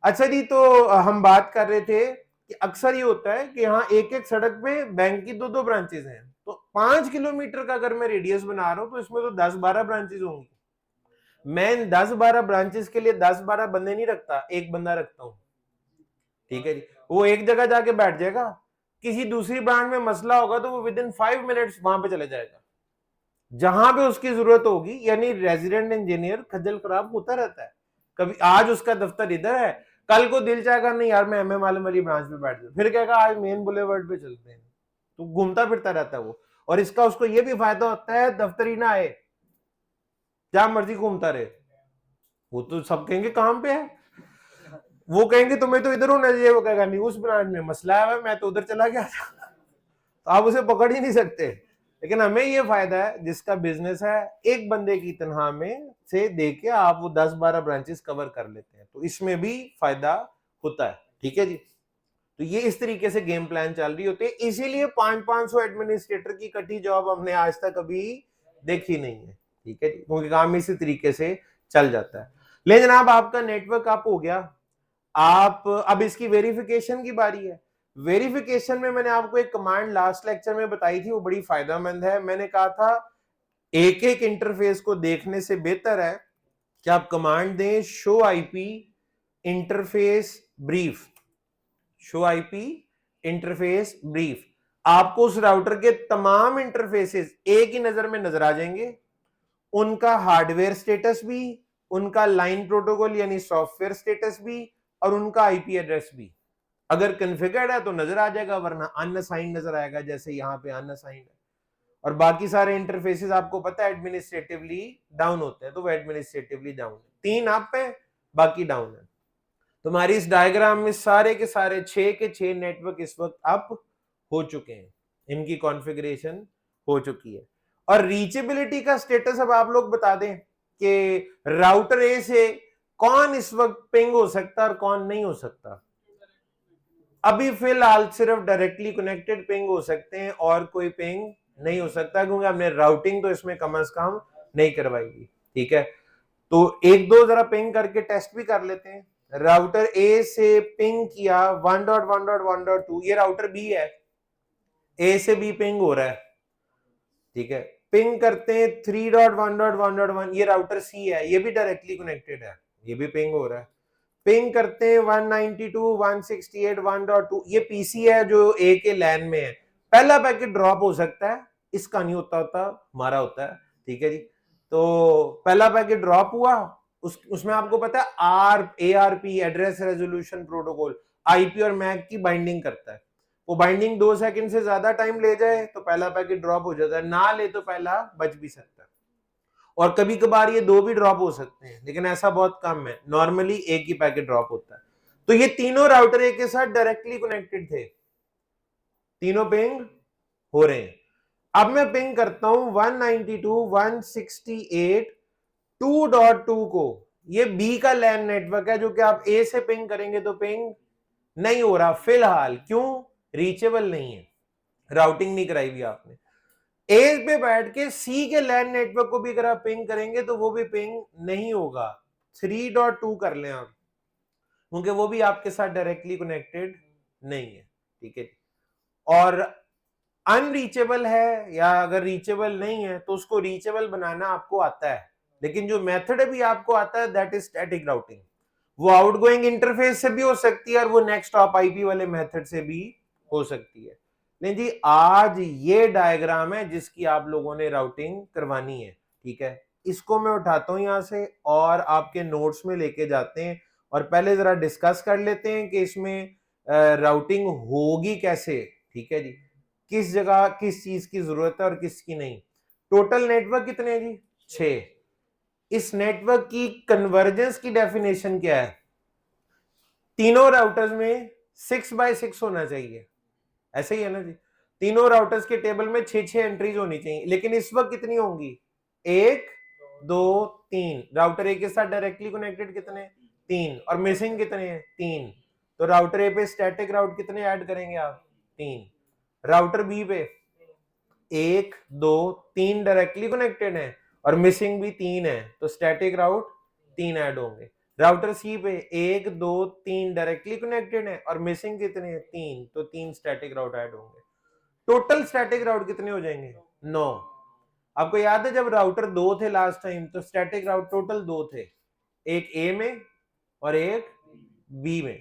अच्छा जी, तो हम बात कर रहे थे कि अक्सर ये होता है कि यहाँ एक एक सड़क पे बैंक की दो ब्रांचेस हैं, तो 5 किलोमीटर का अगर मैं रेडियस बना रहा हूं, तो इसमें तो 10-12 ब्रांचेस होंगी। मैं इन 10-12 ब्रांचेस के लिए 10-12 बंदे नहीं रखता, एक बंदा रखता हूं, ठीक है जी। वो एक जगह जाके बैठ जाएगा, किसी दूसरी ब्रांच में मसला होगा तो वो विद इन 5 मिनट्स वहां पे चले जाएगा, जहां पे उसकी जरूरत होगी। यानी रेजिडेंट इंजीनियर खज्जल खराब होता रहता है, कभी आज उसका दफ्तर इधर है, कल को दिल चाहेगा नहीं यार मैं MM आलम वाली ब्रांच में बैठ जाऊं, फिर कहेगा आज मेन बुलेवर्ड पे चलते हैं, तो घूमता फिरता रहता है वो। और इसका उसको ये भी फायदा होता है, दफ्तर ही ना आए, जहां मर्जी घूमता रहे, वो तो सब कहेंगे काम पे है, वो कहेंगे तुम्हें तो इधर होना चाहिए, वो कहेगा नहीं उस ब्रांच में मसला है, मैं तो उधर चला गया था, तो आप उसे पकड़ ही नहीं सकते। लेकिन हमें ये फायदा है, जिसका बिजनेस है एक बंदे की तनख्वाह में से देके आप वो 10-12 ब्रांचेस कवर कर लेते हैं, तो इसमें भी फायदा होता है, ठीक है जी। तो ये इस तरीके से गेम प्लान चल रही होती है, इसीलिए 500 एडमिनिस्ट्रेटर की कटी जॉब हमने आज तक कभी देखी नहीं है, ठीक है जी, क्योंकि काम इसी तरीके से चल जाता है। ले जनाब, आपका नेटवर्क अप हो गया, आप अब इसकी वेरिफिकेशन की बारी है। वेरिफिकेशन में मैंने आपको एक कमांड लास्ट लेक्चर में बताई थी, वो बड़ी फायदेमंद है। मैंने कहा था एक एक इंटरफेस को देखने से बेहतर है कि आप कमांड दें show IP interface brief, show IP interface brief. आपको उस राउटर के तमाम इंटरफेसेस एक ही नजर में नजर आ जाएंगे, उनका हार्डवेयर स्टेटस भी, उनका लाइन प्रोटोकॉल यानी सॉफ्टवेयर स्टेटस भी, और उनका आईपी एड्रेस भी। अगर कन्फिगर्ड है तो नजर आ जाएगा, वरना अनअसाइंड नजर आएगा, जैसे यहां पे अनअसाइंड है। और बाकी सारे इंटरफेसेस आपको पता है एडमिनिस्ट्रेटिवली डाउन होते हैं, तो वो एडमिनिस्ट्रेटिवली डाउन है, 3 अप है बाकी डाउन है। तुम्हारी इस डायग्राम में सारे के सारे 6 के 6 नेटवर्क इस वक्त अप हो चुके हैं, इनकी कॉन्फ़िगरेशन हो चुकी है। और रीचेबिलिटी का स्टेटस अब आप लोग बता दें कि राउटर ए से कौन इस वक्त पिंग हो सकता है और कौन नहीं हो सकता। अभी फिलहाल सिर्फ डायरेक्टली कनेक्टेड पिंग हो सकते हैं और कोई पिंग नहीं हो सकता, क्योंकि हमने राउटिंग तो इसमें कम से कम नहीं करवाएगी। ठीक है, तो एक दो जरा पिंग करके टेस्ट भी कर लेते हैं। राउटर ए से पिंग किया 1.1.1.2, ये राउटर बी है, ए से बी पिंग हो रहा है। ठीक है, पिंग करते हैं 3.1.1.1, ये राउटर सी है, ये भी डायरेक्टली कनेक्टेड है, ये भी पिंग हो रहा है। पिंग करते हैं 192.168.1.2, ये पीसी है जो ए के लैन में है। पहला पैकेट ड्रॉप हो सकता है, इसका नहीं होता, हमारा होता है। ठीक है जी, तो पहला पैकेट ड्रॉप हुआ, उसमें आपको पता है ARP address resolution protocol IP और मैक की बाइंडिंग करता है। वो बाइंडिंग 2 सेकंड से ज्यादा टाइम ले जाए तो पहला पैकेट ड्रॉप हो जाता है, ना ले तो पहला बच भी सकता है। और कभी कभार ये 2 भी ड्रॉप हो सकते हैं, लेकिन ऐसा बहुत कम है, नॉर्मली एक ही पैकेट ड्रॉप होता है। तो ये तीनों राउटर एक के साथ डायरेक्टली कनेक्टेड थे, तीनों पिंग हो रहे हैं। अब मैं पिंग करता हूं 192.168.2.2 को, ये बी का लैन नेटवर्क है, जो कि आप ए से पिंग करेंगे तो पिंग नहीं हो रहा फिलहाल। क्यों? रीचेबल नहीं है, राउटिंग नहीं कराई हुई आपने। ए पे बैठ के सी के लैन नेटवर्क को भी अगर आप पिंग करेंगे तो वो भी पिंग नहीं होगा। 3.2 कर लें आप, क्योंकि वो भी आपके साथ डायरेक्टली कनेक्टेड नहीं है। ठीक है, और अनरीचेबल है या अगर रीचेबल नहीं है तो उसको रीचेबल बनाना आपको आता है, लेकिन जो मेथड भी आपको आता है दैट इज स्टैटिक राउटिंग। वो आउटगोइंग इंटरफेस से भी हो सकती है और वो नेक्स्ट हॉप आईपी वाले मेथड से भी हो सकती है। नहीं जी, आज ये डायग्राम है जिसकी आप लोगों ने राउटिंग करवानी है। ठीक है, इसको मैं उठाता हूं यहां से और आपके नोट्स में लेके जाते हैं, और पहले जरा डिस्कस कर लेते हैं कि इसमें राउटिंग होगी कैसे। ठीक है जी, किस जगह किस चीज की जरूरत है और किसकी नहीं। टोटल नेटवर्क कितने हैं जी? 6। इस नेटवर्क की कन्वर्जेंस की डेफिनेशन क्या है? तीनों राउटर्स में 6x6 होना चाहिए, ऐसे ही है ना जी। तीनों राउटर्स के टेबल में 6 एंट्रीज होनी चाहिए, लेकिन इस वक्त कितनी होंगी? 1 2 3। राउटर ए के साथ डायरेक्टली कनेक्टेड कितने? 3। और मिसिंग कितने हैं? 3। तो राउटर ए पे स्टैटिक राउट कितने ऐड करेंगे आप? 3। राउटर बी पे 1 2 3 डायरेक्टली कनेक्टेड है और मिसिंग भी 3 है, तो स्टैटिक राउट 3 ऐड होंगे। राउटर सी पे 1 2 3 डायरेक्टली कनेक्टेड है और मिसिंग कितने हैं? 3, तो 3 स्टैटिक राउट ऐड होंगे। टोटल स्टैटिक राउट कितने हो जाएंगे? 9। आपको याद है जब राउटर 2 थे लास्ट टाइम तो स्टैटिक राउट टोटल 2 थे, एक ए में और एक बी में।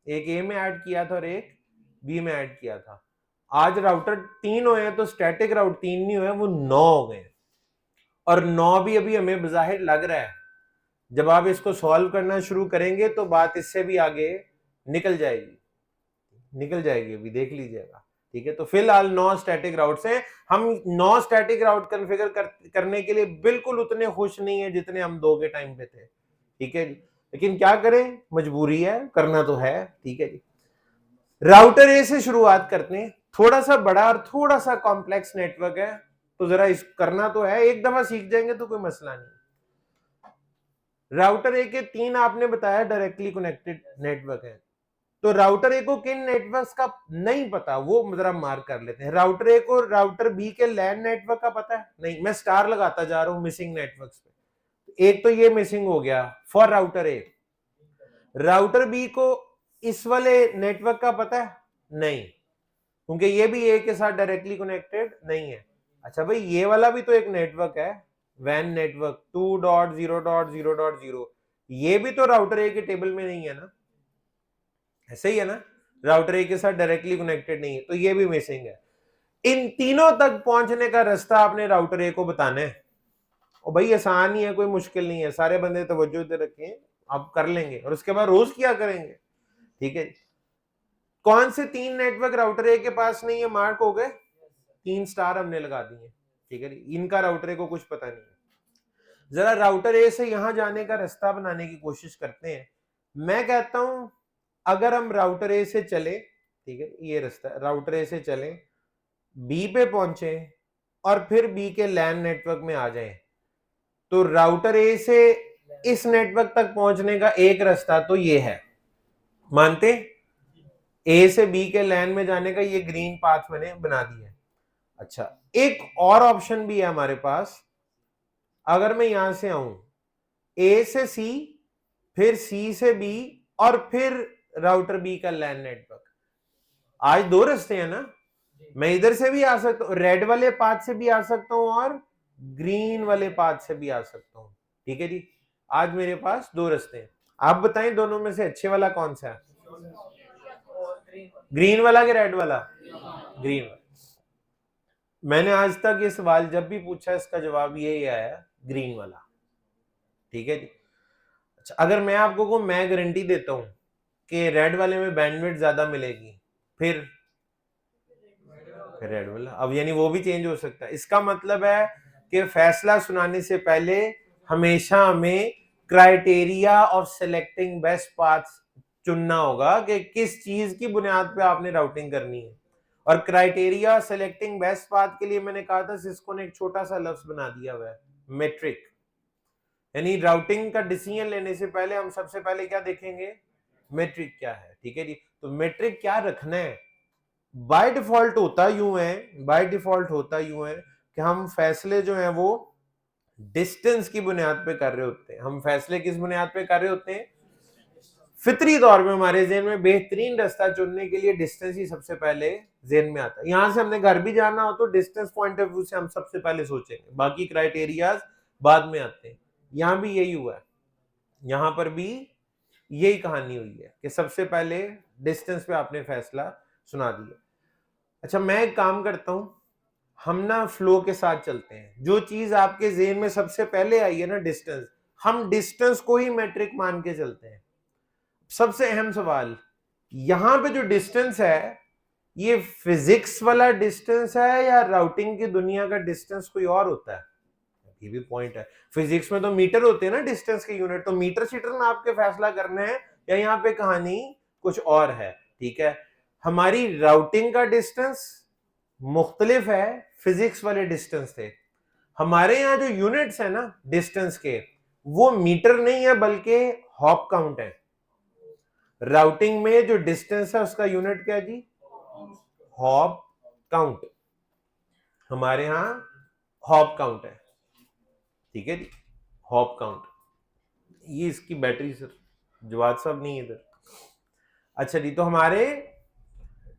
एक ए में ऐड किया था और एक बी में ऐड किया था। आज राउटर 3 हुए तो स्टैटिक राउट 3 नहीं हुए, वो 9 हो गए। और 9 भी अभी हमें बज़ाहिर लग रहा है, जब आप इसको सॉल्व करना शुरू करेंगे तो बात इससे भी आगे निकल जाएगी, अभी देख लीजिएगा। ठीक है, तो फिलहाल 9 स्टैटिक राउट्स हैं। हम 9 स्टैटिक राउट कॉन्फ़िगर करने के लिए बिल्कुल उतने खुश नहीं है जितने हम 2 के टाइम पे थे। ठीक है जी, लेकिन क्या करें, मजबूरी है, करना तो है। ठीक है जी, राउटर ए से शुरुआत करते हैं। थोड़ा सा बड़ा और थोड़ा सा कॉम्प्लेक्स नेटवर्क है, तो जरा इस करना तो है, एक दफा सीख जाएंगे तो कोई मसला नहीं। राउटर ए के 3 आपने बताया डायरेक्टली कनेक्टेड नेटवर्क है, तो राउटर ए को किन नेटवर्क्स का नहीं पता वो जरा मार्क कर लेते हैं। राउटर ए को राउटर बी के लैन नेटवर्क का पता है? नहीं, मैं स्टार लगाता जा रहा हूं मिसिंग नेटवर्क्स पे। एक तो ये मिसिंग हो गया for router A. Router B को इस वाले नेटवर्क का पता है? नहीं, क्योंकि ये भी ए के साथ डायरेक्टली कनेक्टेड नहीं है। अच्छा भाई, ये वाला भी तो एक नेटवर्क है, वैन नेटवर्क 2.0.0.0, ये भी तो राउटर ए के टेबल में नहीं है ना, ऐसे ही है ना, राउटर ए के साथ डायरेक्टली कनेक्टेड नहीं है, तो ये भी मिसिंग है। इन तीनों तक पहुंचने का रास्ता आपने राउटर ए को बताना है। और भाई आसान ही है, कोई मुश्किल नहीं है, सारे बंदे तवज्जो दे रखें, आप कर लेंगे और उसके बाद रोज क्या करेंगे। ठीक है, कौन से 3 नेटवर्क राउटर ए के पास नहीं है? मार्क हो गए, 3 स्टार हमने लगा दिए। ठीक है, इनका राउटर ए को कुछ पता नहीं है। जरा राउटर ए से यहां जाने का रास्ता बनाने की कोशिश करते हैं। मैं कहता हूं अगर हम राउटर ए से चले, ठीक है, ये रास्ता, राउटर ए से चले, बी पे पहुंचे और फिर बी के लैन नेटवर्क में आ जाएं, तो राउटर ए से इस नेटवर्क तक पहुंचने का एक रास्ता तो ये है, मानते? ए से बी के लैन में जाने का ये ग्रीन पाथ मैंने बना दिया है। अच्छा, एक और ऑप्शन भी है हमारे पास। अगर मैं यहां से आऊं ए से सी, फिर सी से बी, और फिर राउटर बी का लैन नेटवर्क, आज दो रास्ते हैं ना। मैं इधर से भी आ सकता हूं, रेड वाले पाथ से भी आ सकता हूं और ग्रीन वाले पाथ से भी आ सकता हूं। ठीक है जी, आज मेरे पास दो रास्ते हैं। आप बताएं दोनों में से अच्छे वाला कौन सा है? ग्रीन वाला कि रेड वाला? ग्रीन वाला। मैंने आज तक ये सवाल जब भी पूछा इसका जवाब यही आया, ग्रीन वाला। ठीक है जी। अच्छा, अगर मैं आपको को मैं गारंटी देता हूं कि रेड वाले में बैंडविड्थ ज्यादा मिलेगी, फिर रेड वाला, अब यानी वो भी चेंज हो सकता है। इसका मतलब है कि फैसला सुनाने से पहले हमेशा हमें criteria of selecting best path चुनना होगा कि किस चीज की बुनियाद पे आपने राउटिंग करनी है। और क्राइटेरिया सिलेक्टिंग बेस्ट पाथ के लिए मैंने कहा था सिस्को ने एक छोटा सा लफ्ज बना दिया हुआ है, मेट्रिक। यानी राउटिंग का डिसीजन लेने से पहले हम सबसे पहले क्या देखेंगे? मेट्रिक क्या है। ठीक है जी, तो मेट्रिक क्या रखना है? बाय डिफॉल्ट होता यूं है, बाय डिफॉल्ट होता यूं है कि हम फैसले जो हैं वो डिस्टेंस की बुनियाद पे कर रहे होते हैं। हम फैसले किस बुनियाद पे कर रहे होते हैं? फितरी तौर पे हमारे जेहन में बेहतरीन रास्ता चुनने के लिए डिस्टेंस ही सबसे पहले जेहन में आता है। यहां से हमने घर भी जाना हो तो डिस्टेंस पॉइंट ऑफ व्यू से हम सबसे पहले सोचेंगे, बाकी क्राइटेरियाज बाद में आते हैं। यहां भी यही हुआ है, यहां पर भी यही कहानी हुई है कि सबसे पहले डिस्टेंस पे आपने फैसला सुना दिया। अच्छा, मैं एक काम करता हूं, हम ना फ्लो के साथ चलते हैं। जो चीज आपके जेहन में सबसे पहले आई है ना, डिस्टेंस, हम डिस्टेंस को ही मैट्रिक मान के चलते हैं। सबसे अहम सवाल, यहां पे जो डिस्टेंस है ये फिजिक्स वाला डिस्टेंस है या राउटिंग की दुनिया का डिस्टेंस कोई और होता है? ये भी पॉइंट है। फिजिक्स में तो मीटर होते हैं ना डिस्टेंस के यूनिट, तो मीटर शीटर में आपके फैसला करना है या यहाँ पे कहानी कुछ और है। ठीक है, हमारी राउटिंग का डिस्टेंस मुख्तलिफ है, फिजिक्स वाले डिस्टेंस थे। हमारे यहाँ जो यूनिट्स है ना डिस्टेंस के, वो मीटर नहीं है बल्कि हॉप काउंट है। राउटिंग में जो डिस्टेंस है उसका यूनिट क्या जी? Hop count. हमारे यहां हॉप काउंट है। ठीक है जी, हॉप काउंट। ये इसकी बैटरी सर, जवाब साहब नहीं इधर। अच्छा जी, तो हमारे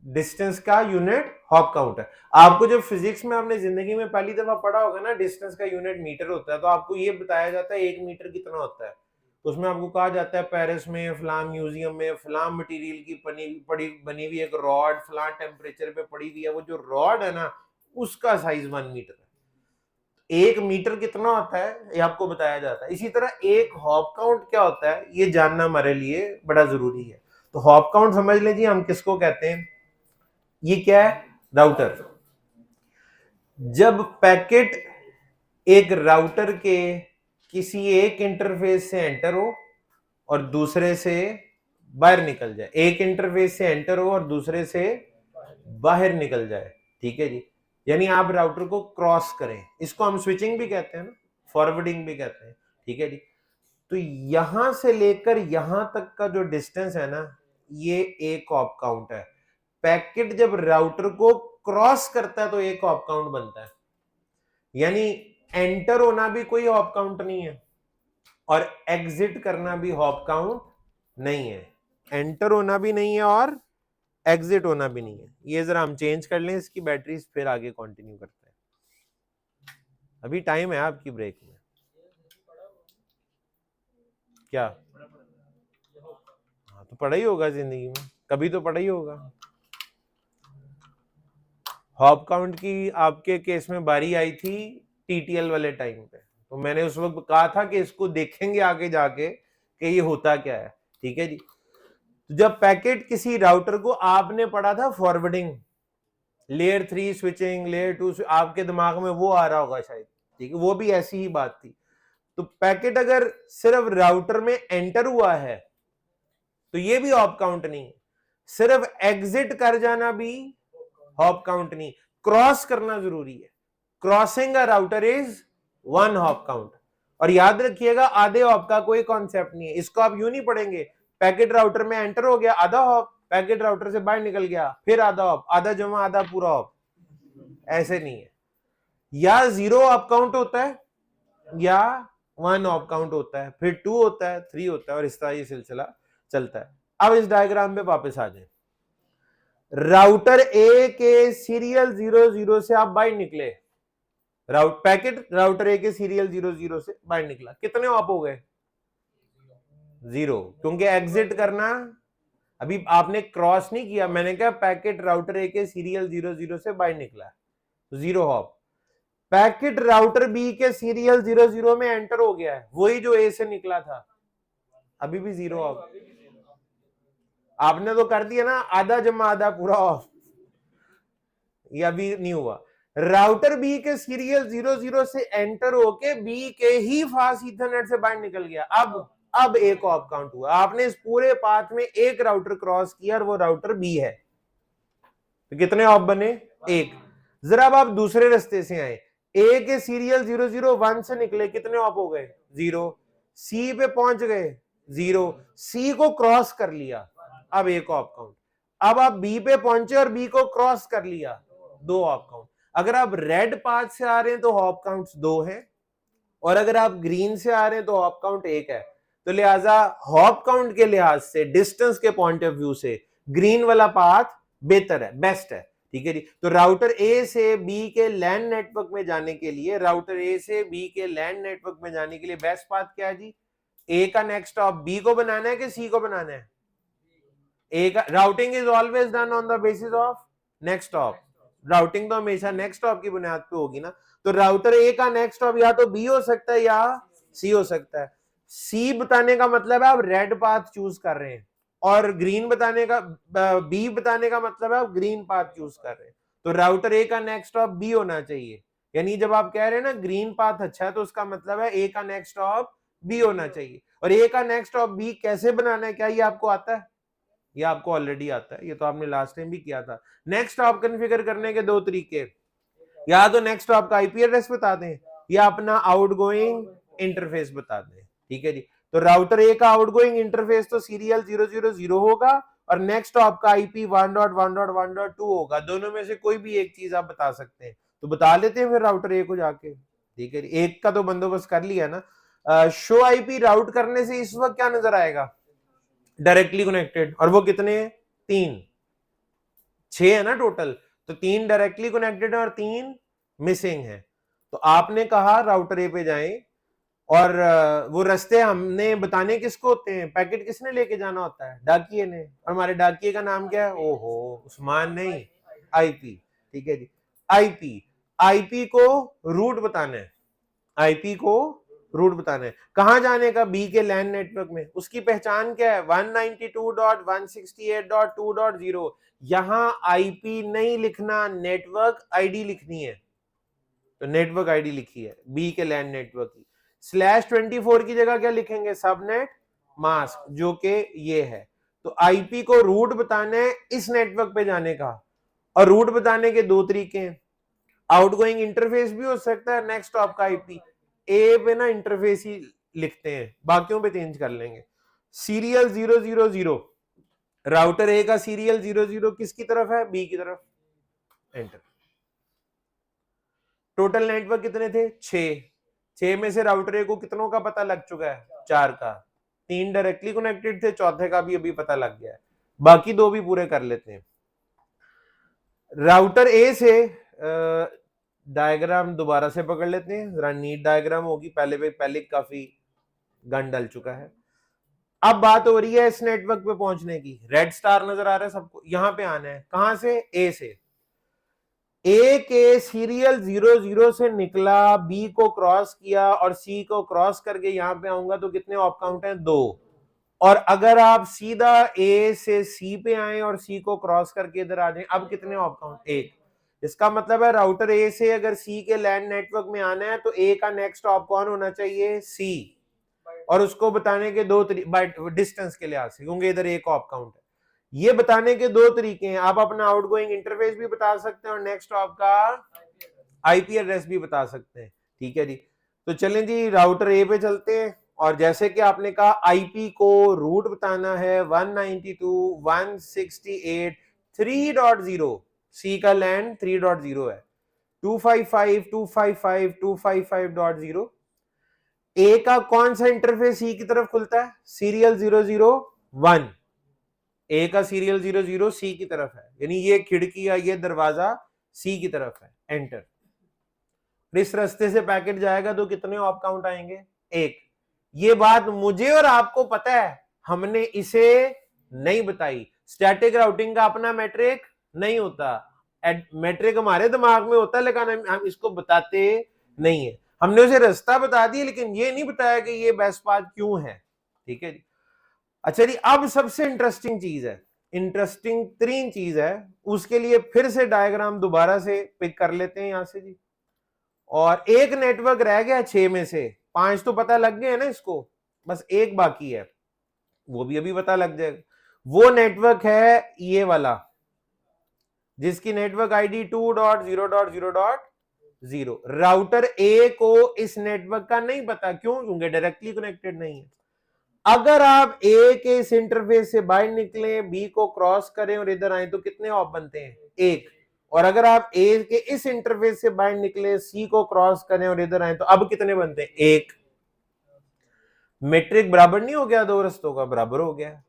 डिस्टेंस का यूनिट हॉप काउंट है। आपको जब फिजिक्स में आपने जिंदगी में पहली दफा पढ़ा होगा ना डिस्टेंस का यूनिट मीटर होता है, तो आपको ये बताया जाता है 1 मीटर कितना होता है। तो उसमें आपको कहा जाता है पेरिस में फलां म्यूजियम में फलां मटेरियल की बनी हुई एक रॉड फलां टेम्परेचर पे पड़ी हुई है, वो जो रॉड है ना उसका साइज 1 मीटर है। 1 मीटर कितना होता है ये आपको बताया जाता है। इसी तरह एक हॉप काउंट क्या होता है ये जानना हमारे लिए बड़ा जरूरी है। तो हॉप काउंट समझ लीजिए हम किसको कहते हैं। ये क्या है? राउटर। जब पैकेट एक राउटर के किसी एक इंटरफेस से एंटर हो और दूसरे से बाहर निकल जाए, एक इंटरफेस से एंटर हो और दूसरे से बाहर निकल जाए, ठीक है जी, यानी आप राउटर को क्रॉस करें, इसको हम स्विचिंग भी कहते हैं ना, फॉरवर्डिंग भी कहते हैं। ठीक है जी, तो यहां से लेकर यहां तक का जो डिस्टेंस है ना, ये एक हॉप काउंट है। पैकेट जब राउटर को क्रॉस करता है तो एक हॉप काउंट बनता है। यानी एंटर होना भी कोई हॉप काउंट नहीं है और एग्जिट करना भी हॉप काउंट नहीं है। एंटर होना भी नहीं है और एग्जिट होना भी नहीं है। ये जरा हम चेंज कर लें इसकी बैटरीज, फिर आगे कंटिन्यू करते हैं। अभी टाइम है आपकी ब्रेक में। क्या? हाँ, तो पढ़ा ही होगा जिंदगी में, कभी तो पढ़ा ही होगा। हॉप काउंट की आपके केस में बारी आई थी टीटीएल वाले टाइम पे, तो मैंने उस वक्त कहा था कि इसको देखेंगे आगे जाके कि ये होता क्या है। ठीक है जी, तो जब पैकेट किसी राउटर को, आपने पढ़ा था फॉरवर्डिंग, लेयर 3 स्विचिंग, लेयर 2, आपके दिमाग में वो आ रहा होगा शायद। ठीक है, वो भी ऐसी ही बात थी। तो पैकेट अगर सिर्फ राउटर में एंटर हुआ है तो ये भी हॉप काउंट नहीं, सिर्फ एग्जिट कर जाना भी हॉप काउंट नहीं, क्रॉस करना जरूरी है। Crossing a router is 1 hop count. और याद रखिएगा आधे हॉप का कोई कॉन्सेप्ट नहीं है, इसको आप यूं नहीं पढ़ेंगे पैकेट राउटर में एंटर हो गया आधा हॉप, पैकेट राउटर से बाहर निकल गया, फिर आधा ऑप, आधा जमा आधा पूरा ऑप, ऐसे नहीं है। या 0 ऑप काउंट होता है या 1 ऑप काउंट होता है, फिर 2 होता है, 3 होता है, और इस तरह ये सिलसिला चलता है। अब इस डायग्राम पे वापस आ जाए। राउटर ए के सीरियल 00 से आप बाहर निकले, पैकेट राउटर ए के सीरियल 00 से बाहर निकला, कितने ऑप हो गए? 0, क्योंकि एग्जिट करना, अभी आपने क्रॉस नहीं किया, मैंने कहा पैकेट राउटर ए के सीरियल 00 से बाहर निकला, तो 0 ऑप। पैकेट राउटर बी के सीरियल 00 में एंटर हो गया है, वही जो ए से निकला था, अभी भी 0 ऑफ। आपने तो कर दिया ना आधा जमा आधा पूरा ऑफ, ये अभी नहीं हुआ। राउटर बी के सीरियल 00 से एंटर होके बी के ही फास्ट ईथरनेट से बाहर निकल गया, अब एक ऑफ काउंट हुआ। आपने इस पूरे पाथ में एक राउटर क्रॉस किया और वो राउटर बी है, तो कितने ऑफ बने? एक। जरा अब आप दूसरे रास्ते से आए, ए के सीरियल 001 से निकले, कितने ऑफ हो गए? 0। सी पे पहुंच गए, 0। सी को क्रॉस कर लिया, अब एक ऑफ काउंट। अब आप बी पे पहुंचे और बी को क्रॉस कर लिया, 2 ऑफ काउंट। अगर आप रेड पाथ से आ रहे हैं तो ऑफ काउंट 2 है, और अगर आप ग्रीन से आ रहे हैं तो ऑफ काउंट 1 है। तो लिहाजा हॉप काउंट के लिहाज से, डिस्टेंस के पॉइंट ऑफ व्यू से ग्रीन वाला पाथ बेहतर है, बेस्ट है, ठीक है जी। तो राउटर ए से बी के लैन नेटवर्क में जाने के लिए, राउटर ए से बी के लैन नेटवर्क में जाने के लिए बेस्ट पाथ क्या है जी? ए का नेक्स्ट स्टॉप बी को बनाना है कि सी को बनाना है? ए का routing is always done on the basis of next stop, routing तो हमेशा नेक्स्ट स्टॉप की बुनियाद पे होगी ना। तो राउटर ए का नेक्स्ट स्टॉप या तो बी हो सकता है या सी हो सकता है। सी बताने का मतलब है आप रेड पाथ चूज कर रहे हैं, और ग्रीन बताने का, बी बताने का मतलब है आप ग्रीन पाथ चूज कर रहे हैं। तो राउटर ए का नेक्स्ट स्टॉप बी होना चाहिए, यानी जब आप कह रहे हैं ना ग्रीन पाथ अच्छा है, तो उसका मतलब है ए का नेक्स्ट स्टॉप बी होना चाहिए। और ए का नेक्स्ट स्टॉप बी कैसे बनाना है, क्या ये आपको आता है? ये आपको ऑलरेडी आता है, ये तो आपने लास्ट टाइम भी किया था। नेक्स्ट स्टॉप कॉन्फ़िगर करने के 2 तरीके, या तो नेक्स्ट स्टॉप का आईपी एड्रेस बता दें या अपना आउटगोइंग इंटरफेस बता दें, ठीक है जी। तो राउटर ए का आउटगोइंग इंटरफेस तो सीरियल 000 होगा और नेक्स्ट स्टॉप का आईपी 1.1.1.2 होगा। दोनों में से कोई भी एक चीज आप बता सकते हैं, तो बता लेते हैं फिर राउटर ए को जाके, ठीक है। एक का तो बंदोबस्त कर लिया ना। शो आईपी राउट करने से इस वक्त क्या नजर आएगा? डायरेक्टली कनेक्टेड, और वो कितने हैं? 3, 6 है ना टोटल, तो 3 डायरेक्टली कनेक्टेड है और 3 मिसिंग है। तो आपने कहा राउटर ए पे जाएं, और वो रास्ते हमने बताने किसको होते हैं? पैकेट किसने लेके जाना होता है? डाकिए ने। और हमारे डाकिए का नाम क्या है? ओहो, उस्मान नहीं, आईपी, ठीक है जी। आईपी, आईपी को रूट बताना है, आईपी को रूट बताना है। कहां जाने का? बी के लैन नेटवर्क में। उसकी पहचान क्या है? 192.168.2.0। यहां आईपी नहीं लिखना, नेटवर्क आईडी लिखनी है, तो नेटवर्क आईडी लिखी है बी के लैन नेटवर्क की। /24 की जगह क्या लिखेंगे? सबनेट मास्क, जो कि ये है। तो आईपी को रूट बताना है इस नेटवर्क पे जाने का, और रूट बताने के 2 तरीके हैं। आउटगोइंग इंटरफेस भी हो सकता है, नेक्स्ट स्टॉप का आईपी। ए पे ना इंटरफेस ही लिखते हैं, बाकियों पे चेंज कर लेंगे। सीरियल 000, राउटर ए का सीरियल 00 किसकी तरफ है? बी की तरफ। एंटर। टोटल नेटवर्क कितने थे? 6 में से राउटर ए को कितनों का पता लग चुका है? 4 का। 3 डायरेक्टली कनेक्टेड थे, चौथे का भी अभी पता लग गया है, बाकी 2 भी पूरे कर लेते हैं। राउटर ए से डायग्राम दोबारा से पकड़ लेते हैं, जरा नीट डायग्राम होगी, पहले काफी गन डल चुका है। अब बात हो रही है इस नेटवर्क पे पहुंचने की। रेड स्टार नजर आ रहा है सबको, यहां पे आना है। कहां से? ए से। ए के सीरियल 00 से निकला, बी को क्रॉस किया और सी को क्रॉस करके यहां पे आऊंगा, तो कितने ऑप काउंट हैं? 2। और अगर आप सीधा ए से सी पे आए और सी को क्रॉस करके इधर आ जाए, अब कितने ऑप काउंट? 1। इसका मतलब है राउटर ए से अगर सी के लैन नेटवर्क में आना है तो ए का नेक्स्ट ऑप कौन होना चाहिए? सी। और उसको बताने के 2 तरीके, डिस्टेंस के लिहाज से, क्योंकि इधर एक ऑप काउंट है। ये बताने के 2 तरीके हैं, आप अपना आउटगोइंग इंटरफेस भी बता सकते हैं और नेक्स्ट ऑप का आईपी एड्रेस भी बता सकते हैं, ठीक है जी। तो चलें जी, राउटर ए पे चलते हैं और जैसे कि आपने कहा आईपी को रूट बताना है 192.168.3.0, सी का लैंड 3.0 है, 255.255.255.0। ए का कौन सा इंटरफेस सी की तरफ खुलता है? सीरियल 001। ए का सीरियल 00 सी की तरफ है, यानी ये खिड़की या ये दरवाजा सी की तरफ है, एंटर। इस रास्ते से पैकेट जाएगा तो कितने ऑप काउंट आएंगे? एक। ये बात मुझे और आपको पता है, हमने इसे नहीं बताई। स्टैटिक राउटिंग का अपना मैट्रिक नहीं होता, मैट्रिक हमारे दिमाग में होता है, लेकिन हम इसको बताते नहीं है। हमने उसे रास्ता बता दिया, लेकिन ये नहीं बताया कि ये बेस्ट पाथ क्यों है। ठीक है जी। अच्छा जी, अब सबसे इंटरेस्टिंग चीज है, इंटरेस्टिंग तरीन चीज है, उसके लिए फिर से डायग्राम दोबारा से पिक कर लेते हैं यहां से जी। और एक नेटवर्क रह गया 6 में से, 5 तो पता लग गए ना इसको, बस एक बाकी है, वो भी अभी पता लग जाएगा। वो नेटवर्क है ये वाला, जिसकी नेटवर्क आईडी 2.0.0.0। राउटर ए को इस नेटवर्क का नहीं पता, क्यों? क्योंकि डायरेक्टली कनेक्टेड नहीं है। अगर आप ए के इस इंटरफेस से बाहर निकले, बी को क्रॉस करें और इधर आए तो कितने ऑप बनते हैं? एक। और अगर आप ए के इस इंटरफेस से बाहर निकले, सी को क्रॉस करें और इधर आए तो अब कितने बनते हैं? एक। मैट्रिक बराबर नहीं हो गया? दो रस्तों का बराबर हो गया।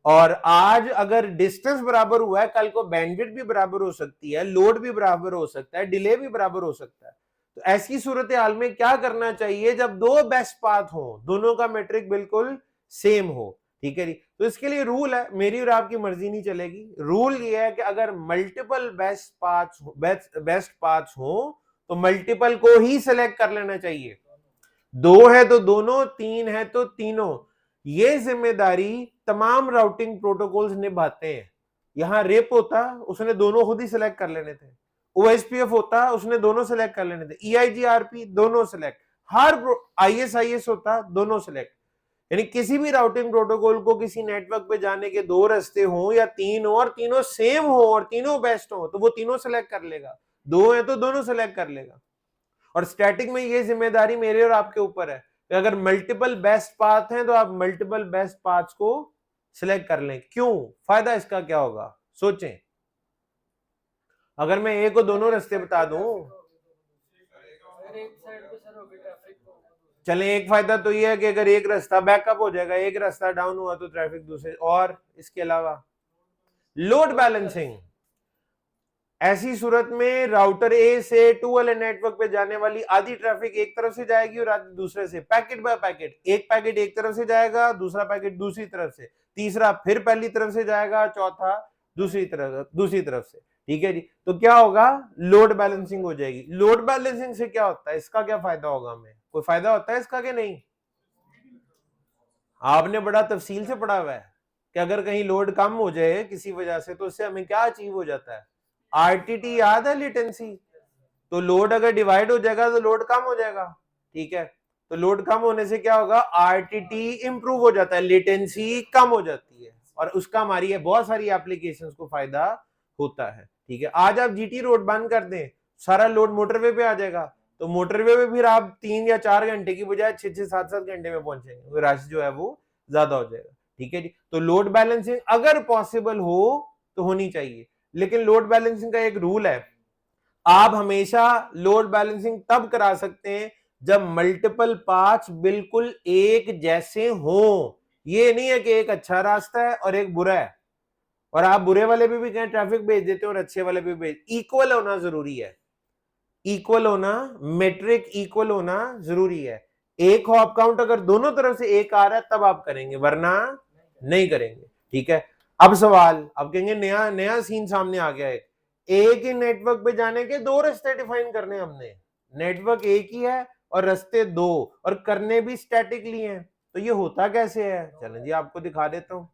और आज अगर डिस्टेंस बराबर हुआ है, कल को बैंडविड्थ भी बराबर हो सकती है, लोड भी बराबर हो सकता है, डिले भी बराबर हो सकता है। तो ऐसी सूरत हाल में क्या करना चाहिए? जब दो बेस्ट पाथ हो, दोनों का मैट्रिक बिल्कुल सेम हो, ठीक है जी, तो इसके लिए रूल है, मेरी और आपकी मर्जी नहीं चलेगी। रूल ये है कि अगर मल्टीपल बेस्ट पाथ्स हो तो मल्टीपल को ही सिलेक्ट कर लेना चाहिए। दो है तो दोनों, तीन है तो तीनों। ये जिम्मेदारी तमाम राउटिंग प्रोटोकॉल्स निभाते हैं। यहां रेप होता, उसने दोनों खुद ही सिलेक्ट कर लेने थे। ओएसपीएफ होता, उसने दोनों सिलेक्ट कर लेने थे। ईआईजीआरपी दोनों सिलेक्ट, हर आईएसआईएस होता, दोनों सिलेक्ट। यानी किसी भी राउटिंग प्रोटोकॉल को किसी नेटवर्क पे जाने के दो रास्ते हो या तीन हो, और तीनों सेम हो और तीनों बेस्ट हो, तो वो तीनों सिलेक्ट कर लेगा। दो है तो दोनों सिलेक्ट कर लेगा। और स्टैटिक में ये जिम्मेदारी मेरे और आपके ऊपर है कि अगर मल्टीपल बेस्ट पाथ हैं तो आप मल्टीपल बेस्ट पाथ्स को सिलेक्ट कर लें। क्यों? फायदा इसका क्या होगा? सोचें। अगर मैं ए को दोनों रास्ते बता दूं, चले, एक फायदा तो ये है कि अगर एक रास्ता बैकअप हो जाएगा, एक रास्ता डाउन हुआ तो ट्रैफिक दूसरे। और इसके अलावा लोड बैलेंसिंग, ऐसी सूरत में राउटर ए से टू वाले नेटवर्क पे जाने वाली आधी ट्रैफिक एक तरफ से जाएगी और आधी दूसरे से, पैकेट बाय पैकेट। एक पैकेट एक तरफ से जाएगा, दूसरा पैकेट दूसरी तरफ से, तीसरा फिर पहली तरफ से जाएगा, चौथा दूसरी तरफ से। ठीक है जी, तो क्या होगा? लोड बैलेंसिंग हो जाएगी। लोड बैलेंसिंग से क्या होता है? इसका क्या फायदा होगा? हमें कोई फायदा होता है इसका कि नहीं? आपने बड़ा तफसील से पढ़ा हुआ है कि अगर कहीं लोड कम हो जाए किसी वजह से तो उससे हमें क्या अचीव हो जाता है? आरटीटी याद है? लेटेंसी। तो लोड अगर डिवाइड हो जाएगा तो लोड कम हो जाएगा। ठीक है, तो लोड कम होने से क्या होगा? आरटीटी इंप्रूव हो जाता है, लेटेंसी कम हो जाती है, और उसका हमारी बहुत सारी एप्लीकेशंस को फायदा होता है। ठीक है, आज आप जीटी रोड बंद कर दें, सारा लोड मोटरवे पे आ जाएगा, तो मोटरवे पे फिर आप 3 या 4 घंटे की बजाय 6-6, 7-7 घंटे में पहुंचेंगे, रश जो है वो ज्यादा हो जाएगा। ठीक है जी, तो लोड बैलेंसिंग अगर पॉसिबल हो तो होनी चाहिए, लेकिन लोड बैलेंसिंग का एक रूल है, आप हमेशा लोड बैलेंसिंग तब करा सकते हैं जब मल्टीपल पाथ्स बिल्कुल एक जैसे हों। ये नहीं है कि एक अच्छा रास्ता है और एक बुरा है, और आप बुरे वाले पे भी कहीं ट्रैफिक भेज देते हो और अच्छे वाले पे भेज। इक्वल होना जरूरी है, इक्वल होना, मेट्रिक इक्वल होना जरूरी है। एक हॉप काउंट अगर दोनों तरफ से एक आ रहा है तब आप करेंगे, वरना नहीं करेंगे। ठीक है, अब सवाल, अब कहेंगे नया नया सीन सामने आ गया है। एक ही नेटवर्क पे जाने के दो रास्ते डिफाइन करने हमने, नेटवर्क एक ही है और रास्ते दो, और करने भी स्टैटिकली हैं। तो ये होता कैसे है? चलें जी आपको दिखा देता हूं।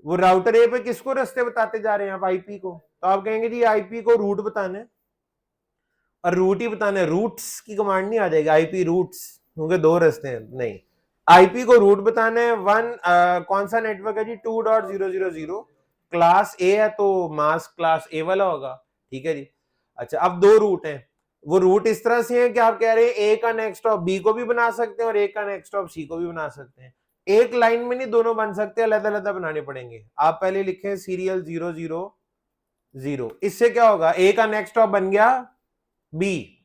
वो राउटर ए पे किसको रास्ते बताते जा रहे हैं आप? आईपी को। तो आप कहेंगे जी आईपी को रूट बताने, और रूट ही बताने, रूट्स की कमांड नहीं आ जाएगी, आईपी रूट्स, क्योंकि दो रास्ते हैं, नहीं। आईपी को रूट बताना है। कौन सा नेटवर्क है जी? 2.0.0.0। क्लास ए है तो मास्क क्लास ए वाला होगा। ठीक है जी। अच्छा, अब दो रूट हैं, वो रूट इस तरह से है कि आप कह रहे हैं ए का नेक्स्ट ऑफ बी को भी बना सकते हैं और ए का नेक्स्ट ऑफ सी को भी बना सकते हैं। एक लाइन में नहीं, दोनों बन सकते हैं, अलग अलग बनाने पड़ेंगे। आप पहले लिखें सीरियल 0 0 0। इससे क्या होगा, ए का नेक्स्ट ऑफ बन गया बी,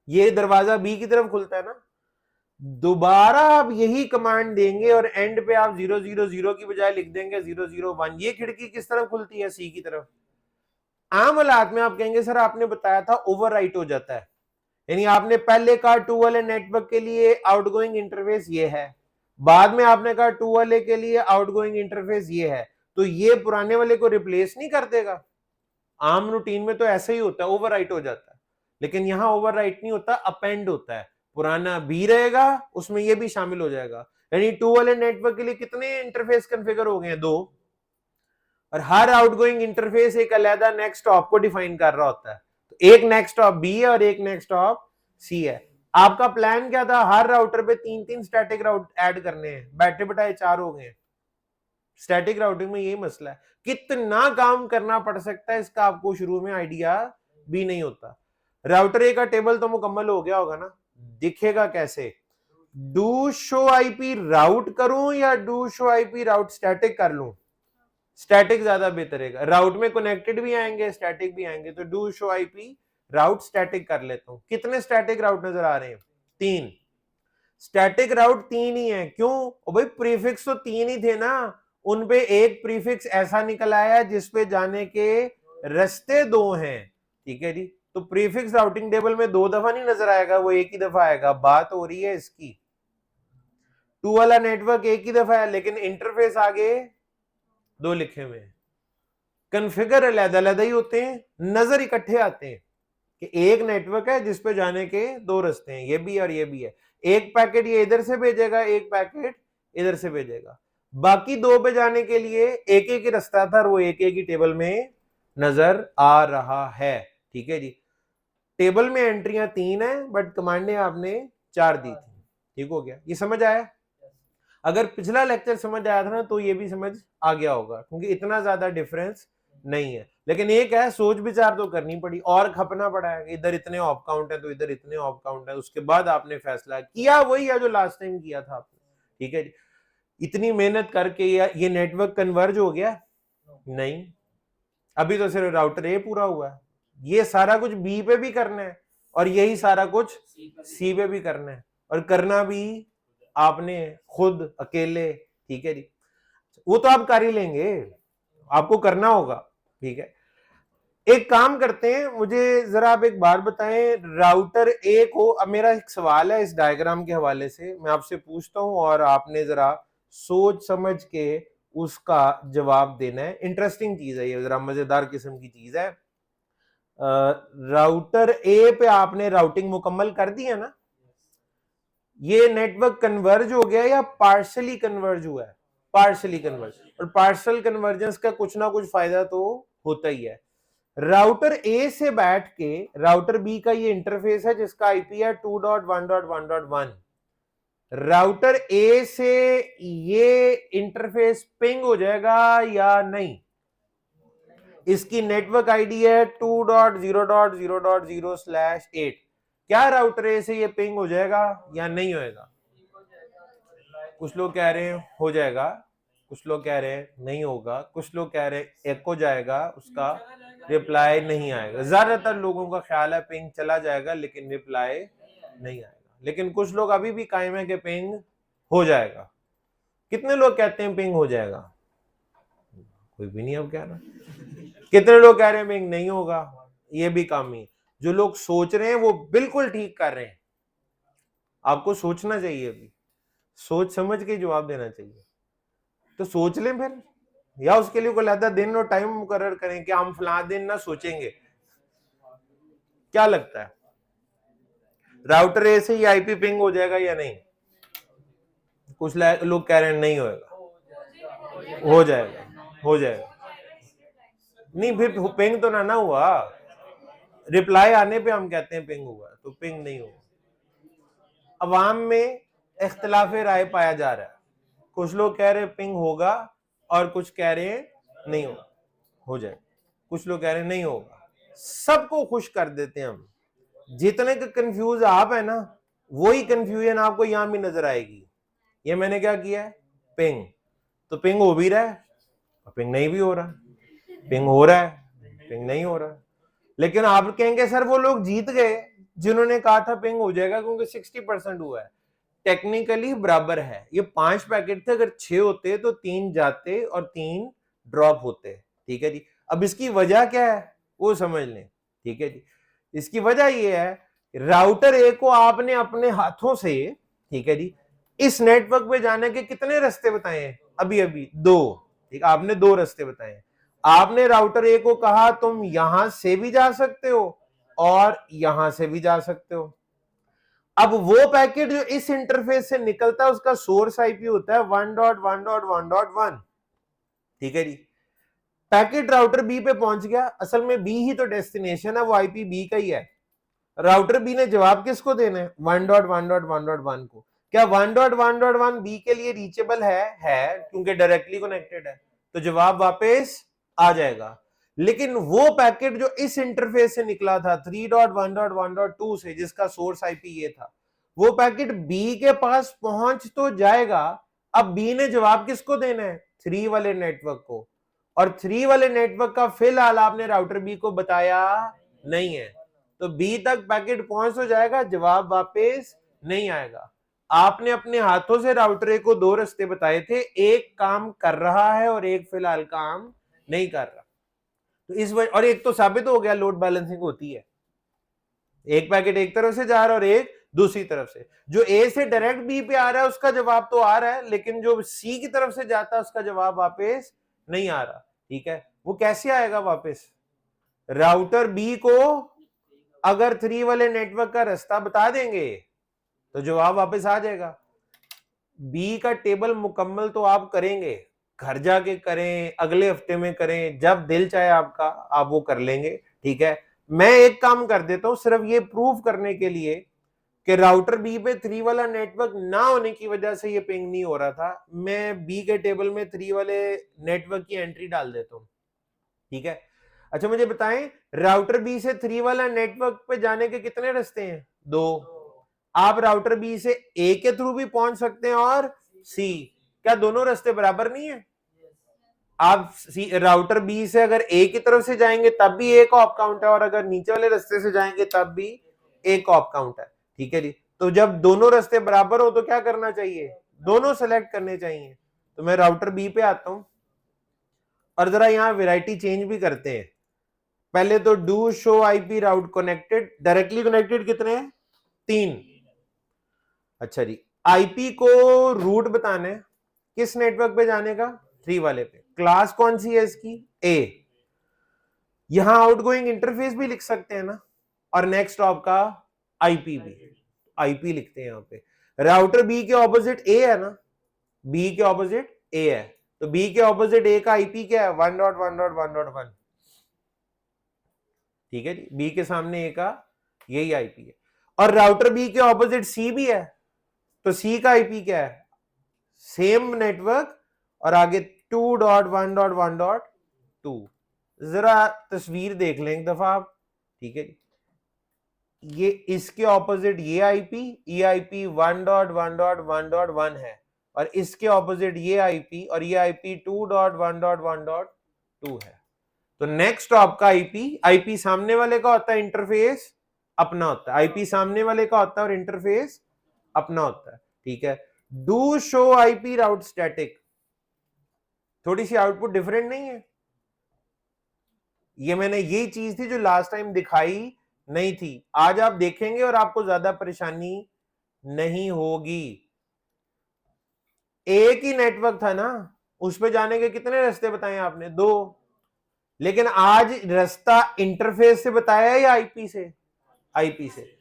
ये दरवाजा बी की तरफ खुलता है ना। दोबारा आप यही कमांड देंगे और एंड पे आप 0 0 0 की बजाय लिख देंगे 0 0 1। ये खिड़की किस तरफ खुलती है, सी की तरफ। आम हालात में आप कहेंगे सर आपने बताया था ओवरराइट हो जाता है, यानी आपने पहले कहा टू वाले नेटवर्क के लिए आउटगोइंग इंटरफेस ये है, बाद में आपने कहा टू वाले के लिए आउटगोइंग इंटरफेस ये है, तो ये पुराने वाले को रिप्लेस नहीं कर देगा। आम रूटीन में तो ऐसा ही होता है, ओवरराइट हो जाता है, लेकिन यहां ओवरराइट नहीं होता, अपेंड होता है। पुराना बी रहेगा, उसमें ये भी शामिल हो जाएगा। यानी टू वाले नेटवर्क के लिए कितने इंटरफेस कॉन्फ़िगर हो गए हैं, 2, और हर आउटगोइंग इंटरफेस एक अलग नेक्स्ट ऑप को डिफाइन कर रहा होता है। तो एक नेक्स्ट ऑप बी है और एक नेक्स्ट ऑप सी है। आपका प्लान क्या था, हर राउटर पे 3-3 स्टैटिक राउट ऐड करने हैं, बैठे बैठाए 4 हो गए। स्टैटिक राउटिंग में यही मसला है, कितना काम करना पड़ सकता है, इसका आपको शुरू में आइडिया भी नहीं होता। राउटर ए का टेबल तो मुकम्मल हो गया होगा ना, दिखेगा कैसे, डू शो आईपी राउट करूं या do show IP route static कर लूं। स्टैटिक ज्यादा बेहतर है, राउट में कनेक्टेड भी आएंगे स्टैटिक भी आएंगे, तो do show IP route static कर लेता हूं। कितने स्टैटिक राउट नजर आ रहे हैं, 3 स्टैटिक राउट, 3 ही है। क्यों, ओ भाई प्रीफिक्स तो 3 ही थे ना, उन पे एक प्रीफिक्स ऐसा निकल आया जिसपे जाने के रास्ते 2 हैं, ठीक है जी। तो प्रीफिक्स राउटिंग टेबल में 2 दफा नहीं नजर आएगा, वो एक ही दफा आएगा। बात हो रही है इसकी, 2 वाला नेटवर्क एक ही दफा है, लेकिन इंटरफेस आगे 2 लिखे हुए हैं। कन्फिगर अलग-अलग ही होते हैं, नजर इकट्ठे आते हैं कि एक नेटवर्क है जिसपे जाने के 2 रास्ते हैं, ये भी और ये भी है। एक पैकेट ये इधर से भेजेगा, एक पैकेट इधर से भेजेगा। बाकी 2 पे जाने के लिए एक एक ही रास्ता था और वो एक एक ही टेबल में नजर आ रहा है, ठीक है जी। टेबल में एंट्रियां 3 है, बट कमांडें आपने 4 दी थी, ठीक हो गया। ये समझ आया। अगर पिछला लेक्चर समझ आया था ना, तो ये भी समझ आ गया होगा, क्योंकि इतना ज्यादा डिफरेंस नहीं है। लेकिन एक है, सोच विचार तो करनी पड़ी और खपना पड़ा है, इधर इतने ऑप काउंट है तो इधर इतने ऑप काउंट है, उसके बाद आपने फैसला किया, वही है जो लास्ट टाइम किया था आपने, ठीक है जी। इतनी मेहनत करके ये नेटवर्क कन्वर्ज हो गया नहीं, अभी तो सिर्फ राउटर ए पूरा हुआ है। ये सारा कुछ बी पे भी करना है और यही सारा कुछ सी पे भी करना है, और करना भी आपने खुद अकेले, ठीक है जी। वो तो आप कर ही लेंगे, आपको करना होगा, ठीक है। एक काम करते हैं, मुझे जरा आप एक बात बताएं, राउटर ए को, अब मेरा एक सवाल है इस डायग्राम के हवाले से, मैं आपसे पूछता हूं और आपने जरा सोच समझ के उसका जवाब देना है। इंटरेस्टिंग चीज है ये, जरा मजेदार किस्म की चीज है। राउटर ए पे आपने राउटिंग मुकम्मल कर दी है ना, ये नेटवर्क कन्वर्ज हो गया या पार्शली कन्वर्ज हुआ है, पार्शली कन्वर्ज, और पार्शल कन्वर्जेंस का कुछ ना कुछ फायदा तो होता ही है। राउटर ए से बैठ के राउटर बी का ये इंटरफेस है जिसका आईपी है 2.1.1.1, राउटर ए से ये इंटरफेस पिंग हो जाएगा या नहीं, इसकी नेटवर्क आईडी है 2.0.0.0/8, क्या राउटर ए से ये पिंग हो जाएगा या नहीं होएगा। कुछ लोग कह रहे हैं हो जाएगा, कुछ लोग कह रहे हैं नहीं होगा, कुछ लोग कह रहे हैं एको जाएगा, उसका रिप्लाई नहीं आएगा। ज्यादातर लोगों का ख्याल है पिंग चला जाएगा लेकिन रिप्लाई नहीं आएगा, लेकिन कुछ लोग अभी भी कायम है कि पिंग हो जाएगा। कितने लोग कहते हैं पिंग हो जाएगा, कोई भी नहीं अब कह रहा। कितने लोग कह रहे हैं पिंग नहीं होगा, ये भी काम ही। जो लोग सोच रहे हैं वो बिल्कुल ठीक कर रहे हैं, आपको सोचना चाहिए, अभी सोच समझ के जवाब देना चाहिए। तो सोच लें फिर, या उसके लिए कोई अलग दिन और टाइम मुकर्रर करें कि हम फला दिन ना सोचेंगे। क्या लगता है, राउटर ए से ये आईपी पिंग हो जाएगा या नहीं। कुछ लोग कह रहे हैं नहीं होएगा, हो जाएगा, हो जाएगा। नहीं फिर पिंग तो ना हुआ, रिप्लाई आने पे हम कहते हैं पिंग हुआ, तो पिंग नहीं हुआ। अवाम में इख्तिलाफ राय पाया जा रहा है, कुछ लोग कह रहे हैं पिंग होगा और कुछ कह रहे हैं नहीं होगा, हो जाए, कुछ लोग कह रहे हैं नहीं होगा। सबको खुश कर देते हैं हम, जितने का कंफ्यूज आप है ना, वही कंफ्यूजन आपको यहां भी नजर आएगी। ये मैंने क्या किया है, पिंग, तो पिंग हो भी रहा है, पिंग नहीं भी हो रहा, पिंग हो रहा है, पिंग नहीं हो रहा। लेकिन आप कहेंगे सर वो लोग जीत गए जिन्होंने कहा था पिंग हो जाएगा, क्योंकि 60% हुआ है। टेक्निकली बराबर है, ये 5 पैकेट थे, अगर 6 होते तो 3 जाते और 3 ड्रॉप होते। ठीक है जी। अब इसकी वजह क्या है वो समझ लें। ठीक है जी, इसकी वजह ये है, राउटर ए को आपने अपने हाथों से, ठीक है जी, इस नेटवर्क पे जाने के कितने रास्ते बताए हैं, अभी अभी 2। ठीक, आपने 2 रास्ते बताए। आपने राउटर ए को कहा तुम यहां से भी जा सकते हो और यहां से भी जा सकते हो। अब वो पैकेट जो इस इंटरफेस से निकलता है उसका सोर्स आईपी होता है 1.1.1.1। ठीक है जी। पैकेट राउटर बी पे पहुंच गया, असल में बी ही तो डेस्टिनेशन है, वो आईपी बी का ही है। राउटर बी ने जवाब किसको देना है, 1.1.1.1 को। क्या 1.1.1 बी के लिए रीचेबल है क्योंकि डायरेक्टली कनेक्टेड है, तो जवाब वापस आ जाएगा। लेकिन वो पैकेट जो इस इंटरफेस से निकला था 3.1.1.2 से, जिसका सोर्स आईपी ये था, वो पैकेट बी के पास पहुंच तो जाएगा। अब बी ने जवाब किसको देना है, 3 वाले नेटवर्क को, और 3 वाले नेटवर्क का फिलहाल आपने राउटर बी को बताया नहीं है, तो बी तक पैकेट पहुंच तो जाएगा, जवाब वापस नहीं आएगा। आपने अपने हाथों से राउटर ए को 2 रास्ते बताए थे, एक काम कर रहा है और एक फिलहाल काम नहीं कर रहा। तो इस वजह, और एक तो साबित हो गया लोड बैलेंसिंग होती है, एक पैकेट एक तरफ से जा रहा है और एक दूसरी तरफ से। जो ए से डायरेक्ट बी पे आ रहा है उसका जवाब तो आ रहा है, लेकिन जो सी की तरफ से जाता है उसका जवाब वापस नहीं आ रहा। ठीक है, वो कैसे आएगा वापस, राउटर बी को अगर 3 वाले नेटवर्क का रास्ता बता देंगे तो जवाब वापस आ जाएगा। बी का टेबल मुकम्मल तो आप करेंगे, घर जाके करें, अगले हफ्ते में करें, जब दिल चाहे आपका आप वो कर लेंगे। ठीक है, मैं एक काम कर देता हूं सिर्फ ये प्रूफ करने के लिए कि राउटर बी पे 3 वाला नेटवर्क ना होने की वजह से ये पिंग नहीं हो रहा था, मैं बी के टेबल में 3 वाले नेटवर्क की एंट्री डाल देता हूं। ठीक है, अच्छा मुझे बताएं, राउटर बी से 3 वाला नेटवर्क पे जाने के कितने रास्ते हैं, 2। आप राउटर बी से ए के थ्रू भी पहुंच सकते हैं और सी, क्या दोनों रास्ते बराबर नहीं है? आप सी राउटर बी से अगर ए की तरफ से जाएंगे तब भी एक ऑप काउंट है, और अगर नीचे वाले रास्ते से जाएंगे तब भी एक ऑप काउंट है। ठीक है जी, तो जब दोनों रास्ते बराबर हो तो क्या करना चाहिए, दोनों सेलेक्ट करने चाहिए। तो मैं राउटर बी पे आता हूं और जरा यहां वैरायटी चेंज भी करते हैं। पहले तो do show IP route connected, directly connected कितने हैं, 3। अच्छा जी, आईपी को रूट बताना है किस नेटवर्क पे जाने का, 3 वाले पे। क्लास कौन सी है इसकी, ए। यहां आउटगोइंग इंटरफेस भी लिख सकते हैं ना, और नेक्स्ट आपका आईपी भी, आईपी लिखते हैं यहां पे। राउटर बी के ऑपोजिट ए है ना, बी के ऑपोजिट ए है, तो बी के ऑपोजिट ए का आईपी क्या है, 1.1.1.1। ठीक है जी, बी के सामने ए का यही आईपी है। और राउटर बी के ऑपोजिट सी भी है, तो सी का आईपी क्या है, सेम नेटवर्क और आगे 2.1.1.2। जरा तस्वीर देख लें एक दफा आप। ठीक है, ये इसके ऑपोजिट ये आईपी 1.1.1.1 है, और इसके ऑपोजिट ये आईपी, और ये आईपी 2.1.1.2 है। तो नेक्स्ट आपका आईपी सामने वाले का होता है, इंटरफेस अपना होता है, आईपी सामने वाले का होता है और इंटरफेस अपना होता है। ठीक है, do show IP route static, थोड़ी सी आउटपुट डिफरेंट नहीं है? ये मैंने यही चीज थी जो लास्ट टाइम दिखाई नहीं थी, आज आप देखेंगे और आपको ज्यादा परेशानी नहीं होगी। एक ही नेटवर्क था ना, उस पे जाने के कितने रास्ते बताए आपने, 2। लेकिन आज रास्ता इंटरफेस से बताया है या आईपी से, आईपी से।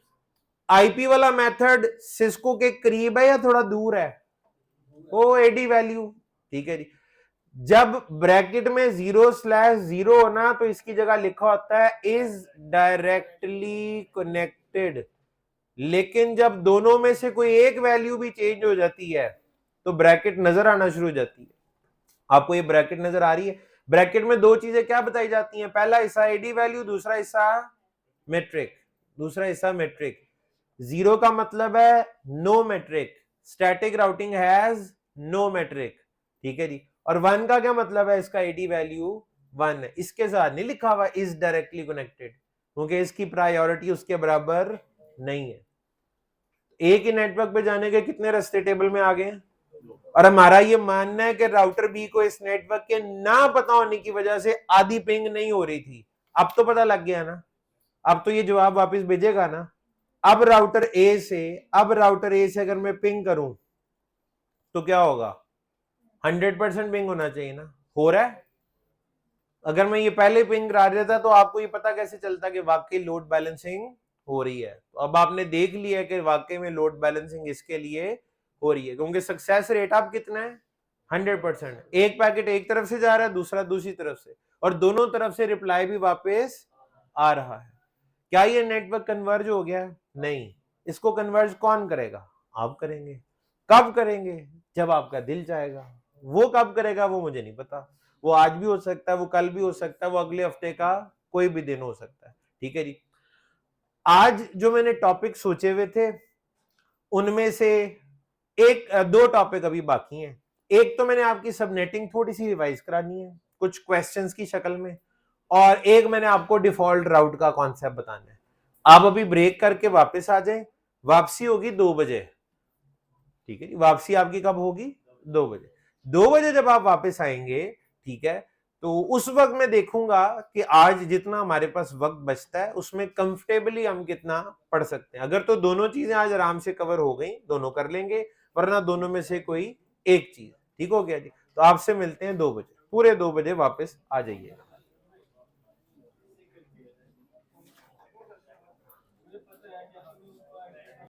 आईपी वाला मेथड सिस्को के करीब है या थोड़ा दूर है, वो एडी वैल्यू। ठीक है जी, जब ब्रैकेट में 0/0 होना तो इसकी जगह लिखा होता है इज डायरेक्टली कनेक्टेड। लेकिन जब दोनों में से कोई एक वैल्यू भी चेंज हो जाती है तो ब्रैकेट नजर आना शुरू हो जाती है। आपको ये ब्रैकेट नजर आ रही है, ब्रैकेट में 2 चीजें क्या बताई जाती हैं, पहला हिस्सा एडी वैल्यू, दूसरा हिस्सा मेट्रिक। दूसरा हिस्सा मेट्रिक। 0 का मतलब है no metric, static routing has no metric, ठीक है जी। और 1 का क्या मतलब है, इसका आईडी वैल्यू 1 है, इसके साथ नहीं लिखा हुआ इज डायरेक्टली कनेक्टेड, क्योंकि इसकी प्रायोरिटी उसके बराबर नहीं है। एक ही नेटवर्क पे जाने के कितने रास्ते टेबल में आ गए हैं, और हमारा ये मानना है कि राउटर बी को इस नेटवर्क के ना पता होने की वजह से आधी पिंग नहीं हो रही थी, अब तो पता लग गया ना, अब तो ये जवाब वापस भेजेगा ना। अब राउटर ए से अगर मैं पिंग करूं तो क्या होगा, 100% पिंग होना चाहिए ना, हो रहा है। अगर मैं ये पहले पिंग करा देता तो आपको ये पता कैसे चलता कि वाकई लोड बैलेंसिंग हो रही है। तो अब आपने देख लिया कि वाकई में लोड बैलेंसिंग इसके लिए हो रही है, क्योंकि सक्सेस रेट आप कितना है, 100%। एक पैकेट एक तरफ से जा रहा है, दूसरा दूसरी तरफ से, और दोनों तरफ से रिप्लाई भी वापस आ रहा है। क्या ये नेटवर्क कन्वर्ज हो गया? नहीं। इसको कन्वर्ज कौन करेगा? आप करेंगे। कब करेंगे? जब आपका दिल चाहेगा। वो कब करेगा वो मुझे नहीं पता, वो आज भी हो सकता है, वो कल भी हो सकता है, वो अगले हफ्ते का कोई भी दिन हो सकता है, ठीक है जी। आज जो मैंने टॉपिक सोचे हुए थे उनमें से दो टॉपिक अभी बाकी हैं। एक तो मैंने आपकी सबनेटिंग थोड़ी सी रिवाइज करानी है कुछ क्वेश्चंस की शक्ल में, और एक मैंने आपको डिफॉल्ट राउट का कॉन्सेप्ट बताना है। आप अभी ब्रेक करके वापस आ जाएं, वापसी होगी 2 बजे, ठीक है जी। वापसी आपकी कब होगी? 2 बजे। 2 बजे जब आप वापस आएंगे, ठीक है, तो उस वक्त मैं देखूंगा कि आज जितना हमारे पास वक्त बचता है उसमें कंफर्टेबली हम कितना पढ़ सकते हैं। अगर तो दोनों चीजें आज आराम से कवर हो गई, दोनों कर लेंगे, वरना दोनों में से कोई एक चीज, ठीक हो गया जी। तो आपसे मिलते हैं 2 बजे, पूरे 2 बजे वापस आ जाइए।